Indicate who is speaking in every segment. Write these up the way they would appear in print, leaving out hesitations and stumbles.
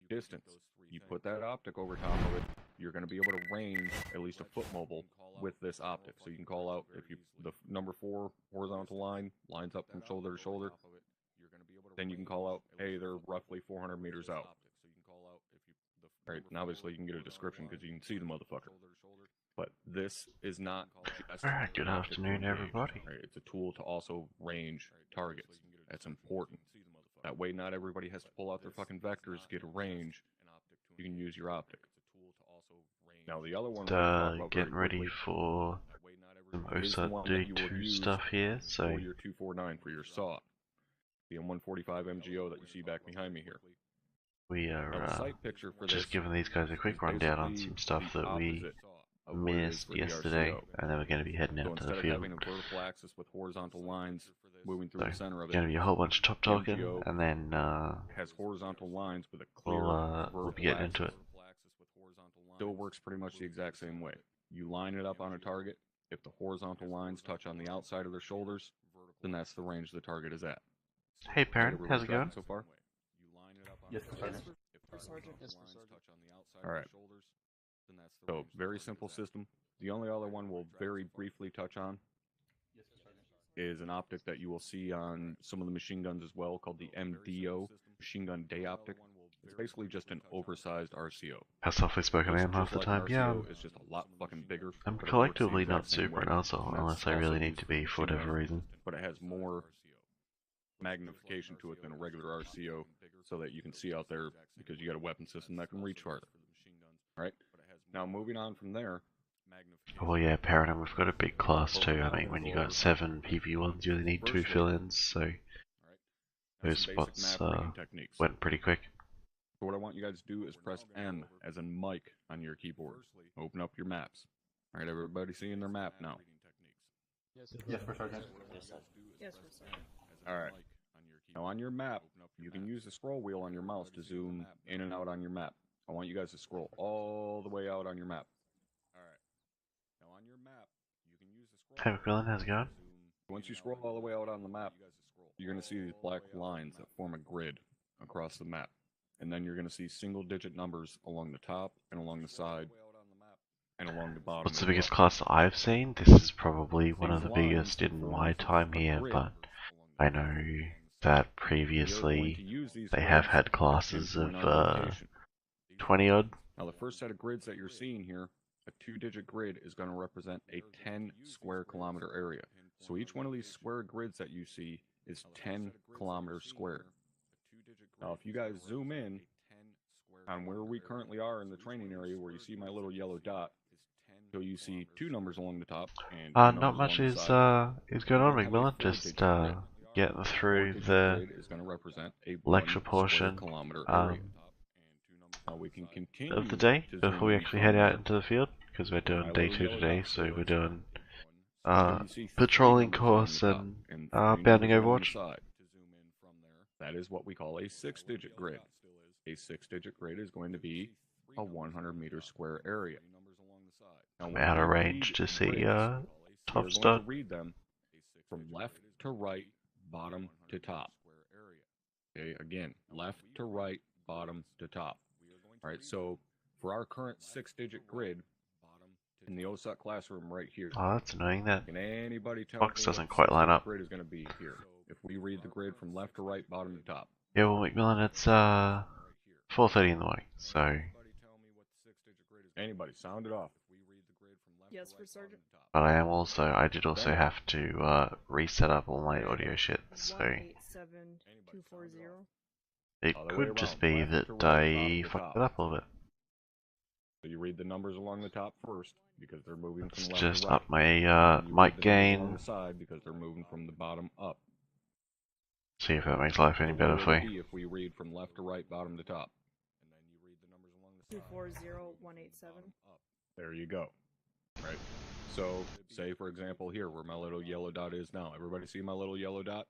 Speaker 1: distance. You put that optic over top of it, you're going to be able to range at least a foot mobile with this optic. So you can call out if the number 4 horizontal line lines up from shoulder to shoulder, then you can call out, hey, they're roughly 400 meters out. Right, and obviously you can get a description because you can see the motherfucker. But this is not just
Speaker 2: Alright, good afternoon everybody.
Speaker 1: right? It's a tool to also range targets. That's important. That way not everybody has to pull out their fucking vectors, get a range. You can use your optic. Now the other one
Speaker 2: Getting ready for some OSUT D2 stuff here, so
Speaker 1: your 249 for your SAW. The M145 MGO that you see back behind me here.
Speaker 2: we
Speaker 1: Now,
Speaker 2: are
Speaker 1: the site picture for
Speaker 2: just
Speaker 1: this
Speaker 2: giving these guys a quick
Speaker 1: is
Speaker 2: rundown on
Speaker 1: basically
Speaker 2: some stuff
Speaker 1: the
Speaker 2: that we
Speaker 1: opposite of what it is
Speaker 2: missed
Speaker 1: for the
Speaker 2: yesterday,
Speaker 1: RCO.
Speaker 2: and then we're going to be heading
Speaker 1: So
Speaker 2: out to the
Speaker 1: instead of
Speaker 2: field.
Speaker 1: having a vertical axis with horizontal lines moving through
Speaker 2: So,
Speaker 1: the center of it,
Speaker 2: going to be a whole bunch of top talking,
Speaker 1: MGO
Speaker 2: and then
Speaker 1: has horizontal lines with a clear
Speaker 2: we'll be getting into it.
Speaker 1: Still works pretty much the exact same way. You line it up on a target. If the horizontal lines touch on the outside of their shoulders, then that's the range the target is at.
Speaker 2: Hey Parent, how's it going?
Speaker 1: So far?
Speaker 3: Yes, Sergeant.
Speaker 1: Alright. So, very simple system. The only other one we'll very briefly touch on is an optic that you will see on some of the machine guns as well, called the MDO, Machine Gun Day Optic. It's basically just an oversized RCO.
Speaker 2: How softly spoken I am half the time. Yeah,
Speaker 1: It's just a lot fucking bigger.
Speaker 2: I'm
Speaker 1: but it works
Speaker 2: collectively
Speaker 1: the
Speaker 2: not
Speaker 1: exact same
Speaker 2: super
Speaker 1: way.
Speaker 2: an asshole
Speaker 1: And
Speaker 2: unless
Speaker 1: that's
Speaker 2: I really
Speaker 1: also
Speaker 2: need
Speaker 1: used
Speaker 2: to
Speaker 1: for
Speaker 2: be for
Speaker 1: machine
Speaker 2: whatever
Speaker 1: guns,
Speaker 2: reason.
Speaker 1: but it has more magnification to it than a regular RCO, so that you can see out there because you got a weapon system that can reach farther. Right? Now moving on from there.
Speaker 2: Oh yeah, Parent, and we've got a big class too. I mean, when you got 7 PP1s, you only need 2 fill-ins, so those spots went pretty quick.
Speaker 1: So what I want you guys to do is press M as in Mike on your keyboard. Open up your maps. Alright, everybody seeing their map now?
Speaker 3: Yes, for Sergeant.
Speaker 1: Alright. Now on your map, you can use the scroll wheel on your mouse to zoom in and out on your map. I want you guys to scroll all the way out on your map. Alright. Now on your map, you can use the scroll
Speaker 2: Hey McMillan, how's it going?
Speaker 1: Once you scroll all the way out on the map, you're going to see these black lines that form a grid across the map. And then you're going to see single-digit numbers along the top and along the side and along the bottom.
Speaker 2: What's the
Speaker 1: as well.
Speaker 2: biggest class I've seen? This is probably one of the
Speaker 1: These lines
Speaker 2: biggest in
Speaker 1: form
Speaker 2: my time
Speaker 1: a
Speaker 2: here,
Speaker 1: grid
Speaker 2: but I know that
Speaker 1: You're going
Speaker 2: previously
Speaker 1: to use these
Speaker 2: they have
Speaker 1: grids
Speaker 2: had
Speaker 1: to
Speaker 2: classes
Speaker 1: pinpoint
Speaker 2: of
Speaker 1: our location.
Speaker 2: 20 odd.
Speaker 1: Now the first set of grids that you're seeing here, a 2-digit grid is going to represent a 10 square kilometer area. So each one of these square grids that you see is 10 kilometers square. Now if you guys zoom in on where we currently are in the training area, where you see my little yellow dot, so you see 2 numbers along the top and 2 numbers
Speaker 2: Not much
Speaker 1: along
Speaker 2: is
Speaker 1: the side.
Speaker 2: going on,
Speaker 1: We're gonna have a
Speaker 2: McMillan. Just
Speaker 1: 4-digit grid.
Speaker 2: getting through
Speaker 1: 4-digit
Speaker 2: the
Speaker 1: grid is going to represent a
Speaker 2: lecture
Speaker 1: 1
Speaker 2: portion
Speaker 1: square kilometer area. Now we can continue
Speaker 2: of the day
Speaker 1: to zoom
Speaker 2: before we
Speaker 1: in
Speaker 2: actually
Speaker 1: from
Speaker 2: head out
Speaker 1: there.
Speaker 2: into the field, because we're doing
Speaker 1: My
Speaker 2: day
Speaker 1: little
Speaker 2: 2
Speaker 1: yellow
Speaker 2: today,
Speaker 1: dot
Speaker 2: so
Speaker 1: still
Speaker 2: we're
Speaker 1: is
Speaker 2: doing
Speaker 1: So you see 3
Speaker 2: patrolling
Speaker 1: numbers along
Speaker 2: course
Speaker 1: the top
Speaker 2: and
Speaker 1: 3
Speaker 2: Bounding
Speaker 1: numbers along the
Speaker 2: Overwatch.
Speaker 1: side. That is what we call a 6-digit grid. A 6-digit grid is going to be a 100 meter square area. Now, when
Speaker 2: Out of
Speaker 1: we
Speaker 2: range
Speaker 1: read
Speaker 2: to see
Speaker 1: grids, we
Speaker 2: top
Speaker 1: are going
Speaker 2: start.
Speaker 1: to read them from left to right, bottom to top. Okay, again, left to right, bottom to top. All right, so for our current 6-digit grid in the OSUT classroom right here,
Speaker 2: Oh, that's annoying. That
Speaker 1: can anybody tell
Speaker 2: box
Speaker 1: me
Speaker 2: doesn't
Speaker 1: what
Speaker 2: quite line
Speaker 1: 6-digit
Speaker 2: up.
Speaker 1: grid is going to be here? If we read the grid from left to right, bottom to top.
Speaker 2: Yeah, well, McMillan, it's 4:30 in the morning, so.
Speaker 1: Anybody, sound it off.
Speaker 4: Yes, for Sergeant.
Speaker 2: But I did also have to reset up all my audio shit, so
Speaker 4: 187240.
Speaker 2: it
Speaker 1: Other way
Speaker 2: could just
Speaker 1: around,
Speaker 2: be
Speaker 1: left
Speaker 2: that
Speaker 1: to right,
Speaker 2: I
Speaker 1: bottom to
Speaker 2: fucked
Speaker 1: top.
Speaker 2: it up a little bit.
Speaker 1: So you read the numbers along the top first because they're moving
Speaker 2: Let's
Speaker 1: from left
Speaker 2: just
Speaker 1: to right.
Speaker 2: up my
Speaker 1: And you read
Speaker 2: mic
Speaker 1: the numbers
Speaker 2: gain,
Speaker 1: along the side because they're moving from the bottom up.
Speaker 2: see if that makes life any
Speaker 1: So
Speaker 2: better
Speaker 1: what
Speaker 2: for
Speaker 1: would it
Speaker 2: you.
Speaker 1: be if we read from left to right, bottom to top?
Speaker 4: 240187.
Speaker 1: There you go. Right. So say for example here where my little yellow dot is now. Everybody see my little yellow dot?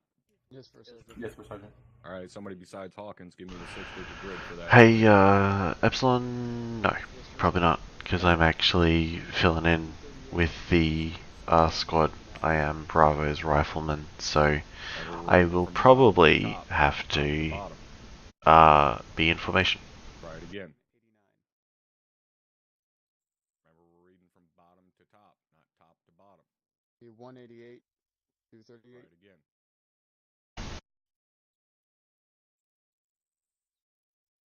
Speaker 3: Yes, for Sergeant. Yes, for Sergeant.
Speaker 1: All right. Somebody besides Hawkins, give me the 6-digit grid for that.
Speaker 2: Hey, Epsilon, no, probably not, because I'm actually filling in with the squad. I am Bravo's rifleman, so I will probably have to be in formation.
Speaker 1: Right. again. Remember, we're reading from bottom to top, not top to bottom.
Speaker 3: 188, 238.
Speaker 1: Try it again.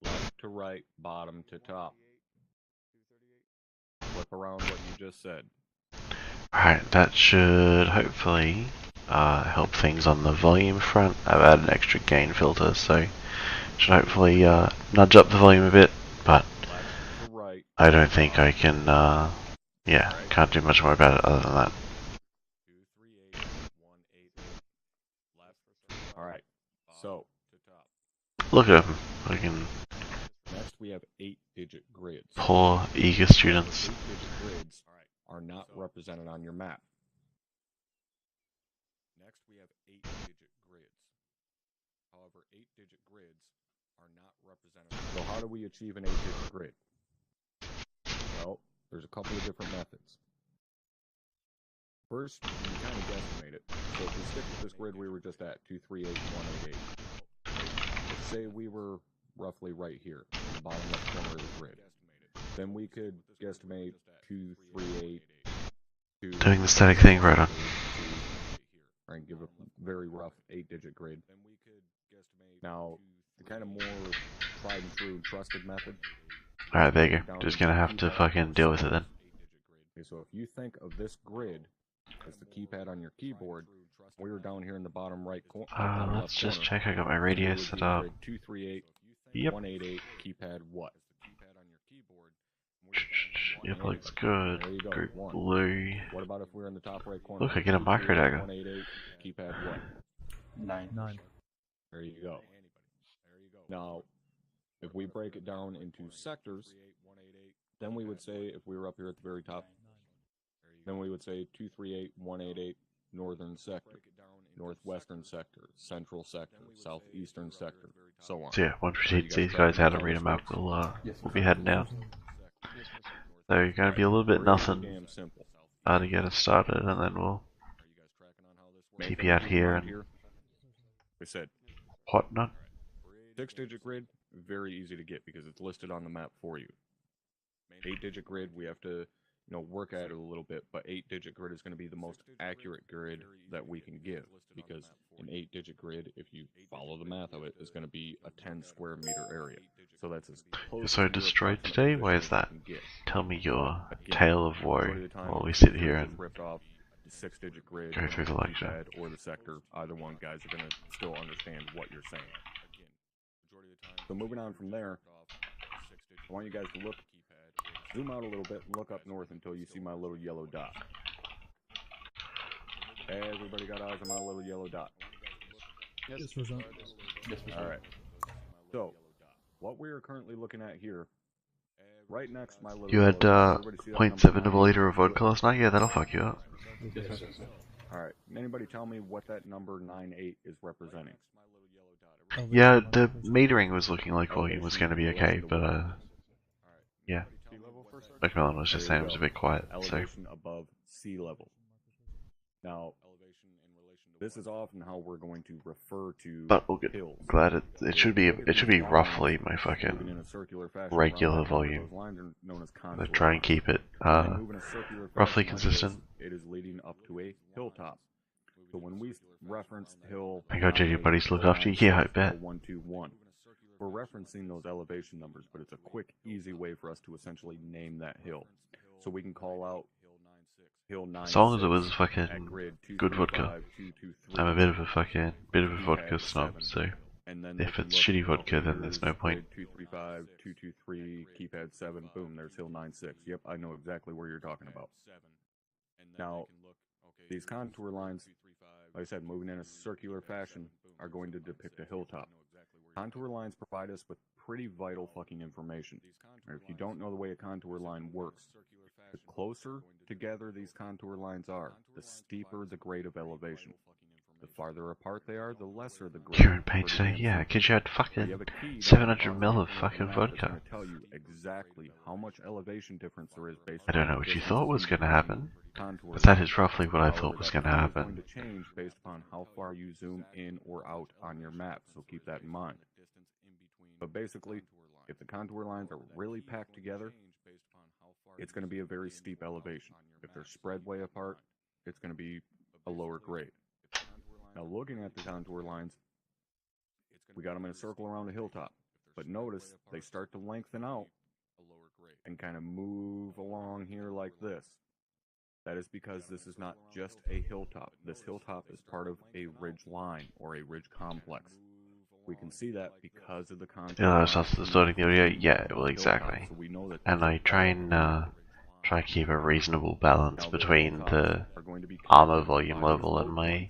Speaker 1: Left to right, bottom to top. Flip around what you just said.
Speaker 2: Alright, that should hopefully help things on the volume front. I've added an extra gain filter, so should hopefully nudge up the volume a bit, but
Speaker 1: Left to right.
Speaker 2: I don't think I can, yeah, can't do much more about it other than that.
Speaker 1: 238, 188. Left. Alright, so
Speaker 2: Look at him, fucking
Speaker 1: next we have 8-digit grids.
Speaker 2: poor, eager students.
Speaker 1: 8-digit grids are not represented on your map. Next we have 8-digit grids. However, 8-digit grids are not represented. So how do we achieve an 8-digit grid? Well, there's a couple of different methods. First, you kind of guesstimate it. So if we stick with this grid we were just at, 238, 188. Let's say we were roughly right here, in the bottom left corner of the grid. Then we could guesstimate 238.
Speaker 2: Doing the static thing, right on.
Speaker 1: And give a very rough 8-digit grid. Now, the kind of more tried and true trusted method.
Speaker 2: Alright, there you go. Just gonna have to fucking deal with it then.
Speaker 1: Okay, so if you think of this grid as the keypad on your keyboard, we were down here in the bottom right corner.
Speaker 2: Let's just check I got my radio set up.
Speaker 1: 238,
Speaker 2: Yep.
Speaker 1: 188, keypad what?
Speaker 2: Yep, looks good.
Speaker 1: There you go,
Speaker 2: Group
Speaker 1: 1.
Speaker 2: blue.
Speaker 1: What about if we're in the top right corner?
Speaker 2: Look, I get a micro dagger.
Speaker 1: 188, keypad what?
Speaker 3: 9.
Speaker 1: There you go. Now, if we break it down into sectors, then we would say, if we were up here at the very top, then we would say 238, 188, northern sector, northwestern sector, central sector, southeastern sector, so on.
Speaker 2: So yeah, once we teach these guys how to read a map, we'll be heading down. So you're gonna be a little bit nothing
Speaker 1: Damn simple.
Speaker 2: to get us started, and then we'll TP out here and
Speaker 1: I said
Speaker 2: whatnot.
Speaker 1: 6-digit grid, very easy to get because it's listed on the map for you. 8-digit grid, we have to, work at it a little bit, but 8-digit grid is going to be the most accurate grid that we can give, because an 8-digit grid, if you follow the math of it, is going to be a 10 square meter area. So that's as close
Speaker 2: So
Speaker 1: to
Speaker 2: destroyed
Speaker 1: 0.5
Speaker 2: today? Why is
Speaker 1: as
Speaker 2: that?
Speaker 1: you can get.
Speaker 2: Tell me your
Speaker 1: Again,
Speaker 2: tale of woe
Speaker 1: majority of the time,
Speaker 2: while we sit here and
Speaker 1: ripped off the 6-digit grid,
Speaker 2: go through the lecture.
Speaker 1: keypad, or the sector. Either one, guys are going to still understand what you're saying. So moving on from there, I want you guys to zoom out a little bit and look up north until you see my little yellow dot. Everybody got eyes on my little yellow dot?
Speaker 3: Yes, Sergeant. Yes,
Speaker 1: Alright. So, what we are currently looking at here, right next to my little
Speaker 2: You had
Speaker 1: yellow dot, everybody see that
Speaker 2: 0.7
Speaker 1: number
Speaker 2: of a liter of vodka last night? Yeah, that'll fuck you up.
Speaker 3: Yes, sir.
Speaker 1: Alright, can anybody tell me what that number 98 is representing?
Speaker 2: Yeah, the metering was looking like volume was going to be okay, but yeah. Macmillan was just saying it was a bit quiet, so
Speaker 1: Elevation above sea level. Now, this is often how we're going to refer to
Speaker 2: but we'll get
Speaker 1: hills.
Speaker 2: glad it should be roughly my
Speaker 1: Moving
Speaker 2: fucking
Speaker 1: in a circular fashion
Speaker 2: regular
Speaker 1: around
Speaker 2: volume.
Speaker 1: those lines are known as
Speaker 2: I
Speaker 1: contour
Speaker 2: try and
Speaker 1: lines.
Speaker 2: keep it
Speaker 1: When they move in a circular fashion
Speaker 2: roughly
Speaker 1: like this,
Speaker 2: consistent.
Speaker 1: it is leading up to a hilltop. So when we reference hill,
Speaker 2: I got JJ buddies to look after you. Yeah, I bet.
Speaker 1: 121. We're referencing those elevation numbers, but it's a quick, easy way for us to essentially name that hill. So we can call out hill 9.
Speaker 2: As long as it was fucking good vodka. I'm a bit of a vodka snob, so
Speaker 1: And then
Speaker 2: if it's shitty vodka, then there's no point.
Speaker 1: 235, 223, keypad 7, boom, there's hill 96. Yep, I know exactly where you're talking about. Now, these contour lines, like I said, moving in a circular fashion, are going to depict a hilltop. Contour lines provide us with pretty vital fucking information. Or if you don't know the way a contour line works, the closer together these contour lines are, the steeper the grade of elevation. The farther apart they are, the lesser the grade.
Speaker 2: You're in pain today? Yeah, because you had fucking 700 ml of fucking vodka.
Speaker 1: To tell you exactly how much elevation difference there is based
Speaker 2: I don't know what you thought was going to happen,
Speaker 1: contour
Speaker 2: but that is roughly what I thought was going to
Speaker 1: It's
Speaker 2: happen.
Speaker 1: going to change based upon how far you zoom in or out on your map, so keep that in mind. But basically, If the contour lines are really packed together, it's going to be a very steep elevation. If they're spread way apart, it's going to be a lower grade. Now looking at the contour lines, we got them in a circle around the hilltop. But notice they start to lengthen out and kind of move along here like this. That is because this is not just a hilltop. This hilltop is part of a ridge line or a ridge complex. We can see that because of the contour.
Speaker 2: Yeah, that's not starting the audio. Yeah, well, exactly.
Speaker 1: So we know that
Speaker 2: And I try and keep a reasonable balance between the armor volume level and my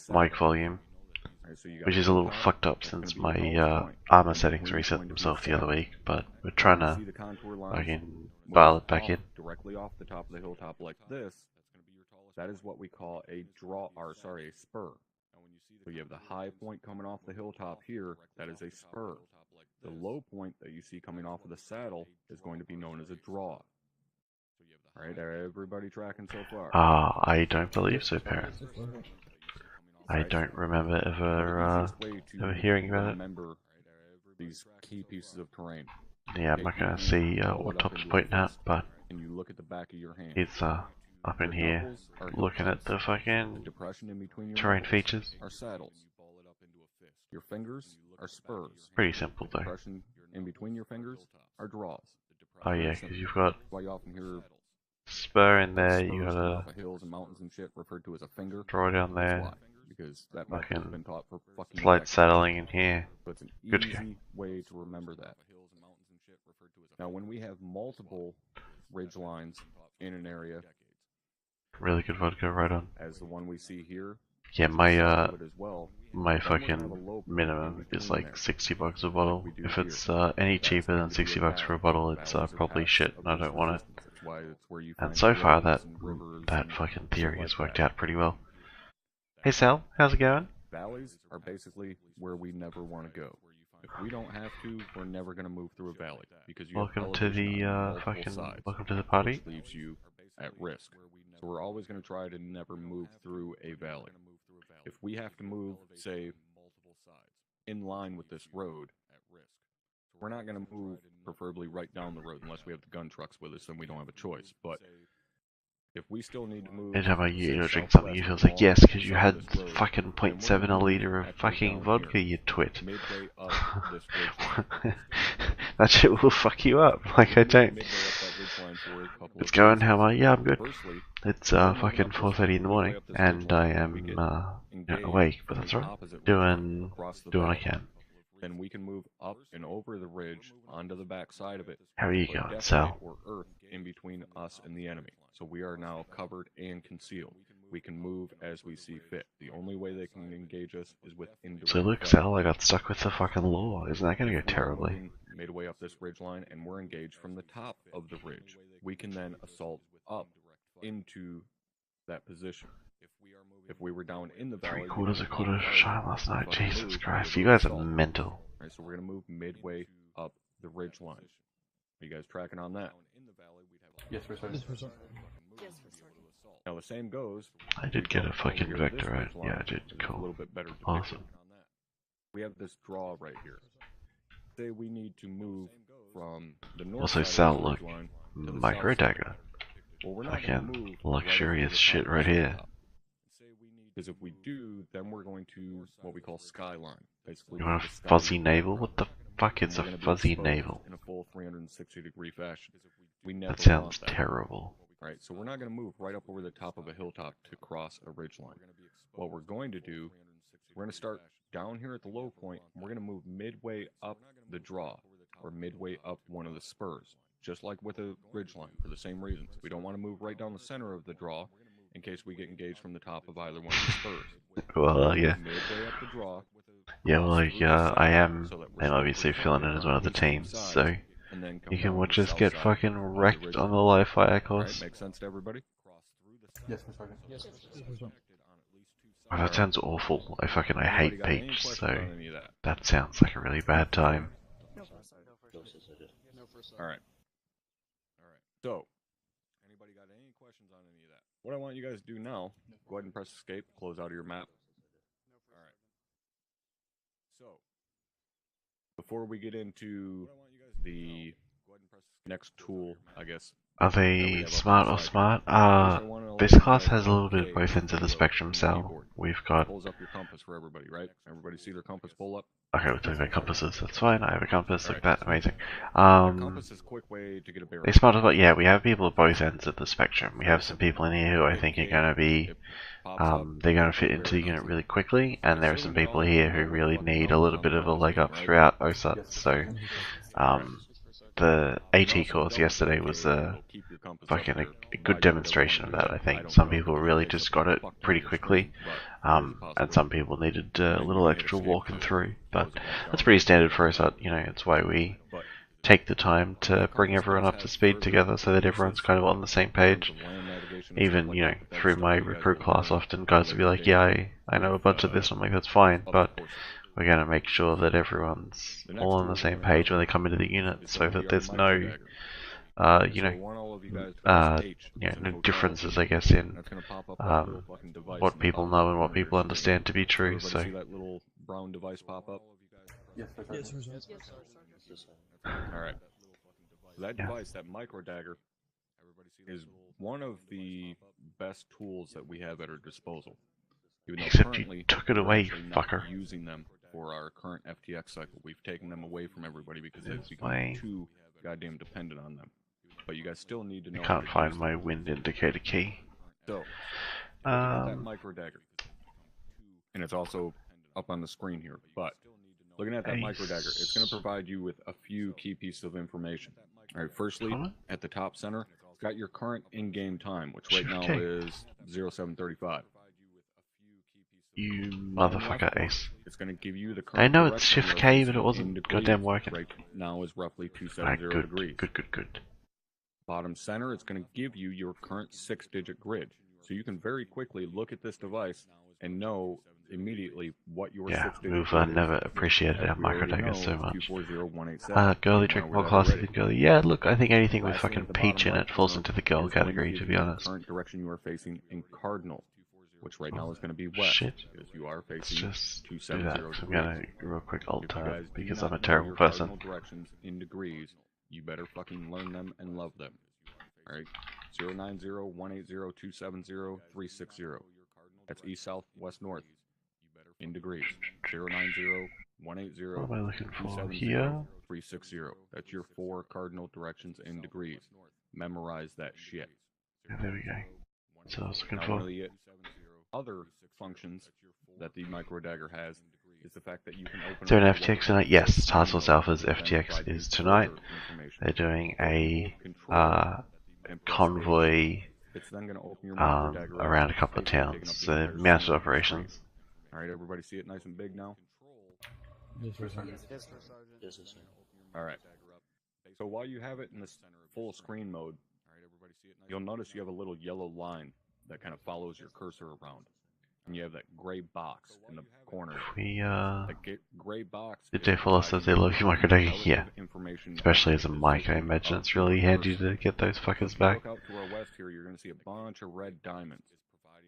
Speaker 2: mic volume, which is a little fucked up since my armor settings reset themselves the other week. But we're trying to fucking dial it back in.
Speaker 1: Directly off the top of the hilltop like this. That is what we call a a spur. So you have the high point coming off the hilltop here, that is a spur. The low point that you see coming off of the saddle is going to be known as a draw. Alright, everybody tracking so far?
Speaker 2: I don't believe so, Parent. I don't remember ever hearing about it.
Speaker 1: Remember these key pieces of terrain.
Speaker 2: Yeah, I'm not gonna see what Top's pointing at, but
Speaker 1: and you look at the back of your hand.
Speaker 2: it's up in here looking at the fucking
Speaker 1: depression in between your
Speaker 2: terrain features.
Speaker 1: are saddles. Your fingers are spurs.
Speaker 2: Pretty simple though.
Speaker 1: Depression in between your fingers are draws.
Speaker 2: Oh yeah, because you've got
Speaker 1: Why you often hear
Speaker 2: spur in there, you
Speaker 1: spurs
Speaker 2: got
Speaker 1: off
Speaker 2: a
Speaker 1: of hills and mountains and shit referred to as a finger.
Speaker 2: draw down
Speaker 1: That's
Speaker 2: there,
Speaker 1: why. Because that method has
Speaker 2: fucking
Speaker 1: been taught for fucking
Speaker 2: slight
Speaker 1: decades.
Speaker 2: saddling in here.
Speaker 1: So it's an
Speaker 2: Good
Speaker 1: easy
Speaker 2: guy.
Speaker 1: way to remember that. Now, when we have multiple ridge lines in an area,
Speaker 2: Really good vodka, right on.
Speaker 1: as the one we see here,
Speaker 2: Yeah, my
Speaker 1: but as well,
Speaker 2: my
Speaker 1: then we're gonna have a
Speaker 2: fucking
Speaker 1: low point
Speaker 2: minimum
Speaker 1: in
Speaker 2: is
Speaker 1: between
Speaker 2: like
Speaker 1: there.
Speaker 2: $60 a bottle.
Speaker 1: we do
Speaker 2: If
Speaker 1: here.
Speaker 2: it's any
Speaker 1: That's
Speaker 2: cheaper
Speaker 1: going
Speaker 2: than
Speaker 1: to be a
Speaker 2: $60 for a bottle, it's
Speaker 1: valleys or
Speaker 2: probably
Speaker 1: paths
Speaker 2: shit,
Speaker 1: of
Speaker 2: and I
Speaker 1: least
Speaker 2: don't want it.
Speaker 1: resistance. That's why it's where you
Speaker 2: And
Speaker 1: find
Speaker 2: so far,
Speaker 1: roads
Speaker 2: that
Speaker 1: and rivers
Speaker 2: that
Speaker 1: and
Speaker 2: fucking
Speaker 1: shit
Speaker 2: theory
Speaker 1: like
Speaker 2: has worked
Speaker 1: that.
Speaker 2: out pretty well. Hey Sal, how's it going?
Speaker 1: Valleys are basically where we never want to go. If we don't have to, we're never going to move through a valley because you
Speaker 2: Welcome
Speaker 1: have
Speaker 2: to
Speaker 1: elevation
Speaker 2: the
Speaker 1: on multiple
Speaker 2: fucking
Speaker 1: sides,
Speaker 2: welcome to the party.
Speaker 1: which leaves you at risk. So we're always going to try to never move through a valley. If we have to move, say, in line with this road, we're not going to move preferably right down the road unless we have the gun trucks with us, then we don't have a choice. But if we still need to move,
Speaker 2: Anytime I
Speaker 1: say,
Speaker 2: you drink
Speaker 1: southwest
Speaker 2: something, you feels like
Speaker 1: along
Speaker 2: yes,
Speaker 1: the
Speaker 2: because you
Speaker 1: side
Speaker 2: had
Speaker 1: of this road,
Speaker 2: fucking
Speaker 1: then we're
Speaker 2: 0.7
Speaker 1: gonna
Speaker 2: a
Speaker 1: move
Speaker 2: liter of
Speaker 1: actually
Speaker 2: fucking
Speaker 1: down
Speaker 2: vodka,
Speaker 1: here,
Speaker 2: you twit.
Speaker 1: midway up this ridge line.
Speaker 2: That shit will fuck you up. Like I don't.
Speaker 1: Midway up that ridge line for a couple
Speaker 2: It's
Speaker 1: of
Speaker 2: going.
Speaker 1: reasons.
Speaker 2: How am I? Yeah, I'm good.
Speaker 1: Firstly,
Speaker 2: It's
Speaker 1: we're moving
Speaker 2: fucking
Speaker 1: up this
Speaker 2: 4:30 in the
Speaker 1: midway
Speaker 2: morning,
Speaker 1: up this ridge
Speaker 2: and I
Speaker 1: line. We
Speaker 2: am
Speaker 1: get engaged
Speaker 2: awake, but
Speaker 1: from
Speaker 2: that's
Speaker 1: the
Speaker 2: right.
Speaker 1: opposite ridge line
Speaker 2: Doing
Speaker 1: across the
Speaker 2: what I
Speaker 1: valley.
Speaker 2: can.
Speaker 1: Then we can move up and over the ridge onto the back side of it.
Speaker 2: How are you
Speaker 1: Put
Speaker 2: going,
Speaker 1: defecate
Speaker 2: Sal?
Speaker 1: or earth in between us and the enemy. So we are now covered and concealed. We can move as we see fit. The only way they can engage us is with indirect
Speaker 2: So look,
Speaker 1: fire.
Speaker 2: Sal, I got stuck with the fucking law. Isn't that gonna go
Speaker 1: If we are
Speaker 2: terribly?
Speaker 1: moving midway up this ridge line and we're engaged from the top of the ridge, we can then assault up into that position. If we were down in the valley,
Speaker 2: 3/4 a quarter
Speaker 1: fire,
Speaker 2: shot last night.
Speaker 1: fucking
Speaker 2: Jesus
Speaker 1: move,
Speaker 2: Christ,
Speaker 1: we're
Speaker 2: you
Speaker 1: able
Speaker 2: guys
Speaker 1: to
Speaker 2: are
Speaker 1: assault.
Speaker 2: mental.
Speaker 1: Alright, so we're gonna move midway up the ridge line. Are you guys tracking on that?
Speaker 3: Yes, for certain.
Speaker 4: Yes, for certain.
Speaker 1: Now the same goes.
Speaker 2: I did get a fucking
Speaker 1: over here to this
Speaker 2: vector right.
Speaker 1: ridge line,
Speaker 2: Yeah, I did.
Speaker 1: which is a
Speaker 2: Cool.
Speaker 1: little bit better depiction.
Speaker 2: Awesome.
Speaker 1: We have this draw right here. Say we need to move from the north
Speaker 2: Also,
Speaker 1: side
Speaker 2: Sal,
Speaker 1: of the
Speaker 2: look,
Speaker 1: ridge line to the
Speaker 2: micro
Speaker 1: south side.
Speaker 2: dagger.
Speaker 1: Well, we're not going to
Speaker 2: Fucking
Speaker 1: move
Speaker 2: luxurious
Speaker 1: right
Speaker 2: shit right here.
Speaker 1: Because if we do, then we're going to what we call skyline. Basically,
Speaker 2: You want
Speaker 1: the
Speaker 2: a
Speaker 1: sky
Speaker 2: fuzzy
Speaker 1: view.
Speaker 2: navel? What the fuck is
Speaker 1: We're
Speaker 2: a
Speaker 1: gonna be
Speaker 2: fuzzy
Speaker 1: exposed
Speaker 2: navel?
Speaker 1: in a full 360-degree fashion. We never
Speaker 2: That sounds
Speaker 1: want that.
Speaker 2: terrible.
Speaker 1: Right, so we're not going to move right up over the top of a hilltop to cross a ridge line. What we're going to do, we're going to start down here at the low point, and we're going to move midway up the draw, or midway up one of the spurs, just like with a ridge line, for the same reasons. We don't want to move right down the center of the draw, in case we get engaged from the top of either one of the spurs.
Speaker 2: Well, yeah.
Speaker 1: Midway up the draw.
Speaker 2: Yeah, well,
Speaker 1: cross
Speaker 2: like,
Speaker 1: through the
Speaker 2: I
Speaker 1: center
Speaker 2: am,
Speaker 1: so that we're
Speaker 2: I'm
Speaker 1: still
Speaker 2: obviously filling
Speaker 1: protected
Speaker 2: in as
Speaker 1: on
Speaker 2: one of the
Speaker 1: each of
Speaker 2: teams,
Speaker 1: sides,
Speaker 2: so
Speaker 1: and then come
Speaker 2: you can
Speaker 1: down
Speaker 2: watch
Speaker 1: the
Speaker 2: us
Speaker 1: south
Speaker 2: get
Speaker 1: side
Speaker 2: fucking
Speaker 1: of the
Speaker 2: wrecked
Speaker 1: ridge
Speaker 2: on the
Speaker 1: line.
Speaker 2: live fire
Speaker 1: Right,
Speaker 2: course.
Speaker 1: makes sense to everybody?
Speaker 3: Yes, for certain.
Speaker 4: Yes, for certain.
Speaker 2: Oh, that sounds awful. I
Speaker 1: Anybody
Speaker 2: hate
Speaker 1: got any
Speaker 2: peach,
Speaker 1: questions
Speaker 2: so
Speaker 1: on any of that?
Speaker 2: that sounds like a really bad time.
Speaker 4: No, for certain.
Speaker 3: No, for certain.
Speaker 1: All right. So, anybody got any questions on any of that? What I want you guys to do now, go ahead and press escape, close out of your map. All right. So, before we get into the next tool, I guess.
Speaker 2: Are
Speaker 1: that we
Speaker 2: they
Speaker 1: have up
Speaker 2: smart
Speaker 1: on
Speaker 2: or
Speaker 1: the side,
Speaker 2: smart?
Speaker 1: first I wanna let
Speaker 2: This
Speaker 1: you
Speaker 2: class
Speaker 1: guys
Speaker 2: has a
Speaker 1: know,
Speaker 2: little bit of
Speaker 1: okay,
Speaker 2: both ends of the
Speaker 1: video
Speaker 2: spectrum,
Speaker 1: on the
Speaker 2: so
Speaker 1: keyboard.
Speaker 2: we've got...
Speaker 1: Pulls up your compass for everybody, right? Everybody see their compass pull up?
Speaker 2: Okay, we're talking about compasses, that's fine, I have a compass, look at that, amazing.
Speaker 1: A compass is a quick way to get a bearing.
Speaker 2: They smart as well, yeah, we have people at both ends of the spectrum. We have some people in here who I think are going to be... they're going to fit into the unit really quickly, and there are some people here who really need a little bit of a leg up throughout OSUT, so... the AT course yesterday was a good demonstration of that, I think. Some people really just got it pretty quickly, and some people needed a little extra walking through, but that's pretty standard for OSUT, you know, it's why we take the time to bring everyone up to speed together so that everyone's kind of on the same page. Even, you know, through my recruit class, often guys will be like, yeah, I know a bunch of this, I'm like, that's fine, but we're going to make sure that everyone's all on the same page when they come into the unit, so that there's no, you know, no differences, I guess, in what people know and what people understand to be true. So.
Speaker 1: See that little brown device pop up?
Speaker 3: Yes, sir.
Speaker 4: Yes, Sergeant.
Speaker 1: All right. So that device, that micro dagger, is one of the best tools that we have at our disposal. Even though
Speaker 2: Except
Speaker 1: currently
Speaker 2: you took it away,
Speaker 1: we're actually not
Speaker 2: fucker.
Speaker 1: using them for our current FTX cycle. We've taken them away from everybody because they've
Speaker 2: This
Speaker 1: become
Speaker 2: way.
Speaker 1: too goddamn dependent on them. But you guys still need to know.
Speaker 2: I
Speaker 1: how
Speaker 2: can't
Speaker 1: to
Speaker 2: find
Speaker 1: use
Speaker 2: my
Speaker 1: them.
Speaker 2: wind indicator key.
Speaker 1: So, that micro dagger, and it's also up on the screen here. But looking at that micro dagger, it's going to provide you with a few key pieces of information. All right, firstly, at the top center, it's got your current in-game time, which right now is 0735.
Speaker 2: You motherfucker, Ace.
Speaker 1: It's going to give you the current.
Speaker 2: I know it's
Speaker 1: direction
Speaker 2: Shift
Speaker 1: you're
Speaker 2: K, but
Speaker 1: facing
Speaker 2: it
Speaker 1: in
Speaker 2: wasn't
Speaker 1: degrees.
Speaker 2: goddamn working.
Speaker 1: Right now is roughly
Speaker 2: Alright,
Speaker 1: 270
Speaker 2: good,
Speaker 1: degrees.
Speaker 2: good.
Speaker 1: Bottom center, it's going to give you your current 6-digit grid. So you can very quickly look at this device and know immediately what your 6-digit
Speaker 2: we've
Speaker 1: grid is.
Speaker 2: never appreciated
Speaker 1: As
Speaker 2: our
Speaker 1: we
Speaker 2: micro
Speaker 1: already
Speaker 2: daggers
Speaker 1: know,
Speaker 2: so much.
Speaker 1: 240187.
Speaker 2: Girly drink more classes than girly. Yeah, look, I think anything with
Speaker 1: Lastly,
Speaker 2: fucking
Speaker 1: at the
Speaker 2: peach
Speaker 1: bottom
Speaker 2: in
Speaker 1: right
Speaker 2: it falls
Speaker 1: corner
Speaker 2: into the girl
Speaker 1: is going to
Speaker 2: category,
Speaker 1: give
Speaker 2: to
Speaker 1: you
Speaker 2: be
Speaker 1: the
Speaker 2: honest.
Speaker 1: current direction you are facing in cardinal, which right now is going to be west.
Speaker 2: Shit.
Speaker 1: Because you are
Speaker 2: Let's
Speaker 1: facing
Speaker 2: just do
Speaker 1: 270
Speaker 2: that, 'cause I'm
Speaker 1: degrees.
Speaker 2: gonna real quick alt
Speaker 1: If you
Speaker 2: tab,
Speaker 1: guys do
Speaker 2: because
Speaker 1: not
Speaker 2: I'm a
Speaker 1: know
Speaker 2: terrible
Speaker 1: your
Speaker 2: person.
Speaker 1: cardinal directions in degrees, you better fucking learn them and love them. Alright? 090-180-270-360. That's east, south, west, north. In degrees. 090-180-270-360.
Speaker 2: What am I looking for here?
Speaker 1: That's your 4 cardinal directions in degrees. Memorize that shit.
Speaker 2: Yeah, there we go. That's what I was looking
Speaker 1: Now,
Speaker 2: for.
Speaker 1: one of the other functions that the micro dagger has is the fact that you can open.
Speaker 2: So an
Speaker 1: up
Speaker 2: FTX tonight? Yes, Task Force Alpha's FTX is tonight. They're doing a convoy
Speaker 1: It's then going to open your micro dagger up,
Speaker 2: around a couple of
Speaker 1: basically taking
Speaker 2: towns.
Speaker 1: up the
Speaker 2: So
Speaker 1: entire
Speaker 2: mounted
Speaker 1: center of the
Speaker 2: operations.
Speaker 1: screen. All right, everybody see it nice and big now?
Speaker 3: Yes, sir.
Speaker 4: Yes, sir.
Speaker 1: All right. So while you have it in this full screen mode, you'll notice you have a little yellow line that kind of follows your cursor around. And you have that gray box in the corner.
Speaker 2: We,
Speaker 1: That gray box.
Speaker 2: did they follow us as they love you, micro dagger? Yeah. Especially as a mic, I imagine it's really handy to get those fuckers back.
Speaker 1: Look out to our west here, you're going to see a bunch of red diamonds.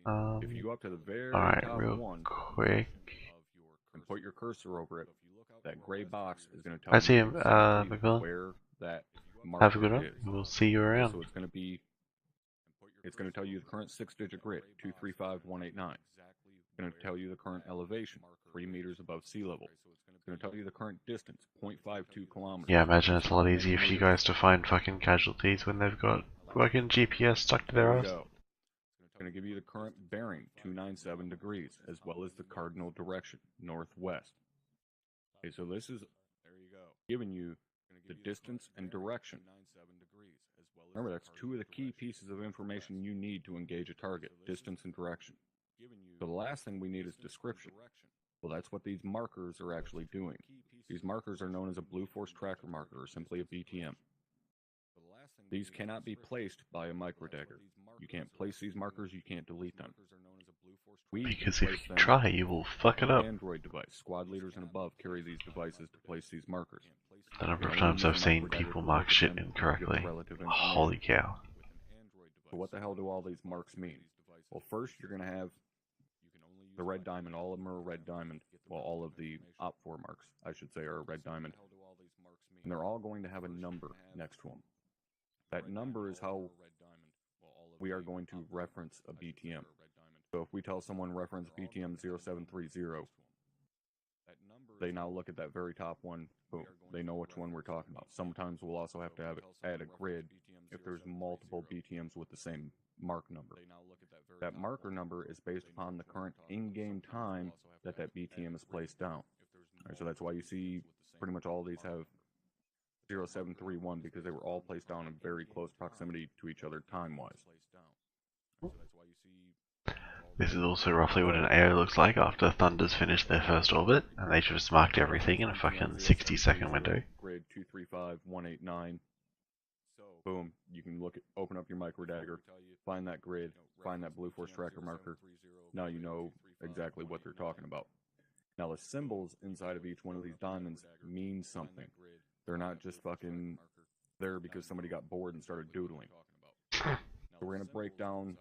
Speaker 1: If you go up to the very
Speaker 2: Alright,
Speaker 1: top
Speaker 2: real
Speaker 1: one
Speaker 2: quick.
Speaker 1: and put your cursor over it, that gray box is going to tell
Speaker 2: I see
Speaker 1: you
Speaker 2: him,
Speaker 1: exactly
Speaker 2: McMillan.
Speaker 1: where that
Speaker 2: Have a good
Speaker 1: marker
Speaker 2: one.
Speaker 1: is.
Speaker 2: We'll see you around.
Speaker 1: So it's going to tell you the current 6-digit grid, 235189. It's going to tell you the current elevation, 3 meters above sea level. It's going to tell you the current distance, 0.52 kilometers.
Speaker 2: Yeah, imagine it's a lot easier for you guys to find fucking casualties when they've got fucking GPS stuck to their ass.
Speaker 1: It's going to give you the current bearing, 297 degrees, as well as the cardinal direction, northwest. Okay, so this is giving you the distance and direction. Remember, that's 2 of the key pieces of information you need to engage a target, distance and direction. So the last thing we need is description. Well, that's what these markers are actually doing. These markers are known as a Blue Force Tracker marker, or simply a BTM. These cannot be placed by a microdagger. You can't place these markers, you can't delete them.
Speaker 2: Because if you try, you will fuck it up.
Speaker 1: Android device. Squad leaders and above carry these devices to place these markers.
Speaker 2: The number of times I've seen people mark shit incorrectly. Holy cow.
Speaker 1: So what the hell do all these marks mean? Well, first you're going to have the red diamond, all of them are a red diamond. Well, all of the Op4 marks, I should say, are a red diamond. And they're all going to have a number next to them. That number is how we are going to reference a BTM. So if we tell someone reference BTM 0730, they now look at that very top one, boom, they know which one we're talking about. Sometimes we'll also have to add a grid if there's multiple BTMs with the same mark number. That marker number is based upon the current in-game time that BTM is placed down. Right, so that's why you see pretty much all of these have 0731, because they were all placed down in very close proximity to each other time-wise.
Speaker 2: This is also roughly what an AO looks like after Thunder's finished their first orbit, and they just marked everything in a fucking 60-second window.
Speaker 1: Grid 235189. Boom, you can open up your micro dagger, find that grid, find that Blue Force tracker marker. Now you know exactly what they're talking about. Now the symbols inside of each one of these diamonds mean something. They're not just fucking there because somebody got bored and started doodling. So we're going to break down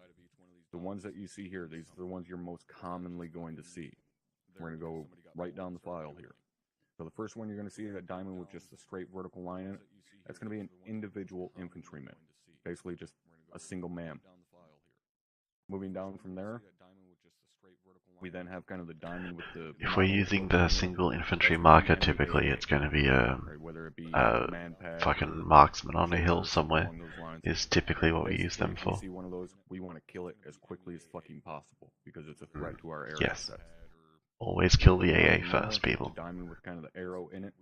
Speaker 1: the ones that you see here. These are the ones you're most commonly going to see. We're going to go right down the file here. So the first one you're going to see, that diamond with just a straight vertical line in it, that's going to be an individual infantryman. Basically just a single man. Moving down from there, we then have kind of the diamond with the...
Speaker 2: If we're using the single infantry marker, typically it's going to be a fucking marksman on a hill somewhere, is typically what we use them for.
Speaker 1: If we see one of those, we want to kill it as quickly as fucking possible, because it's a threat to our area.
Speaker 2: Yes. Always kill the AA first, people.
Speaker 1: The diamond with kind of the arrow in it,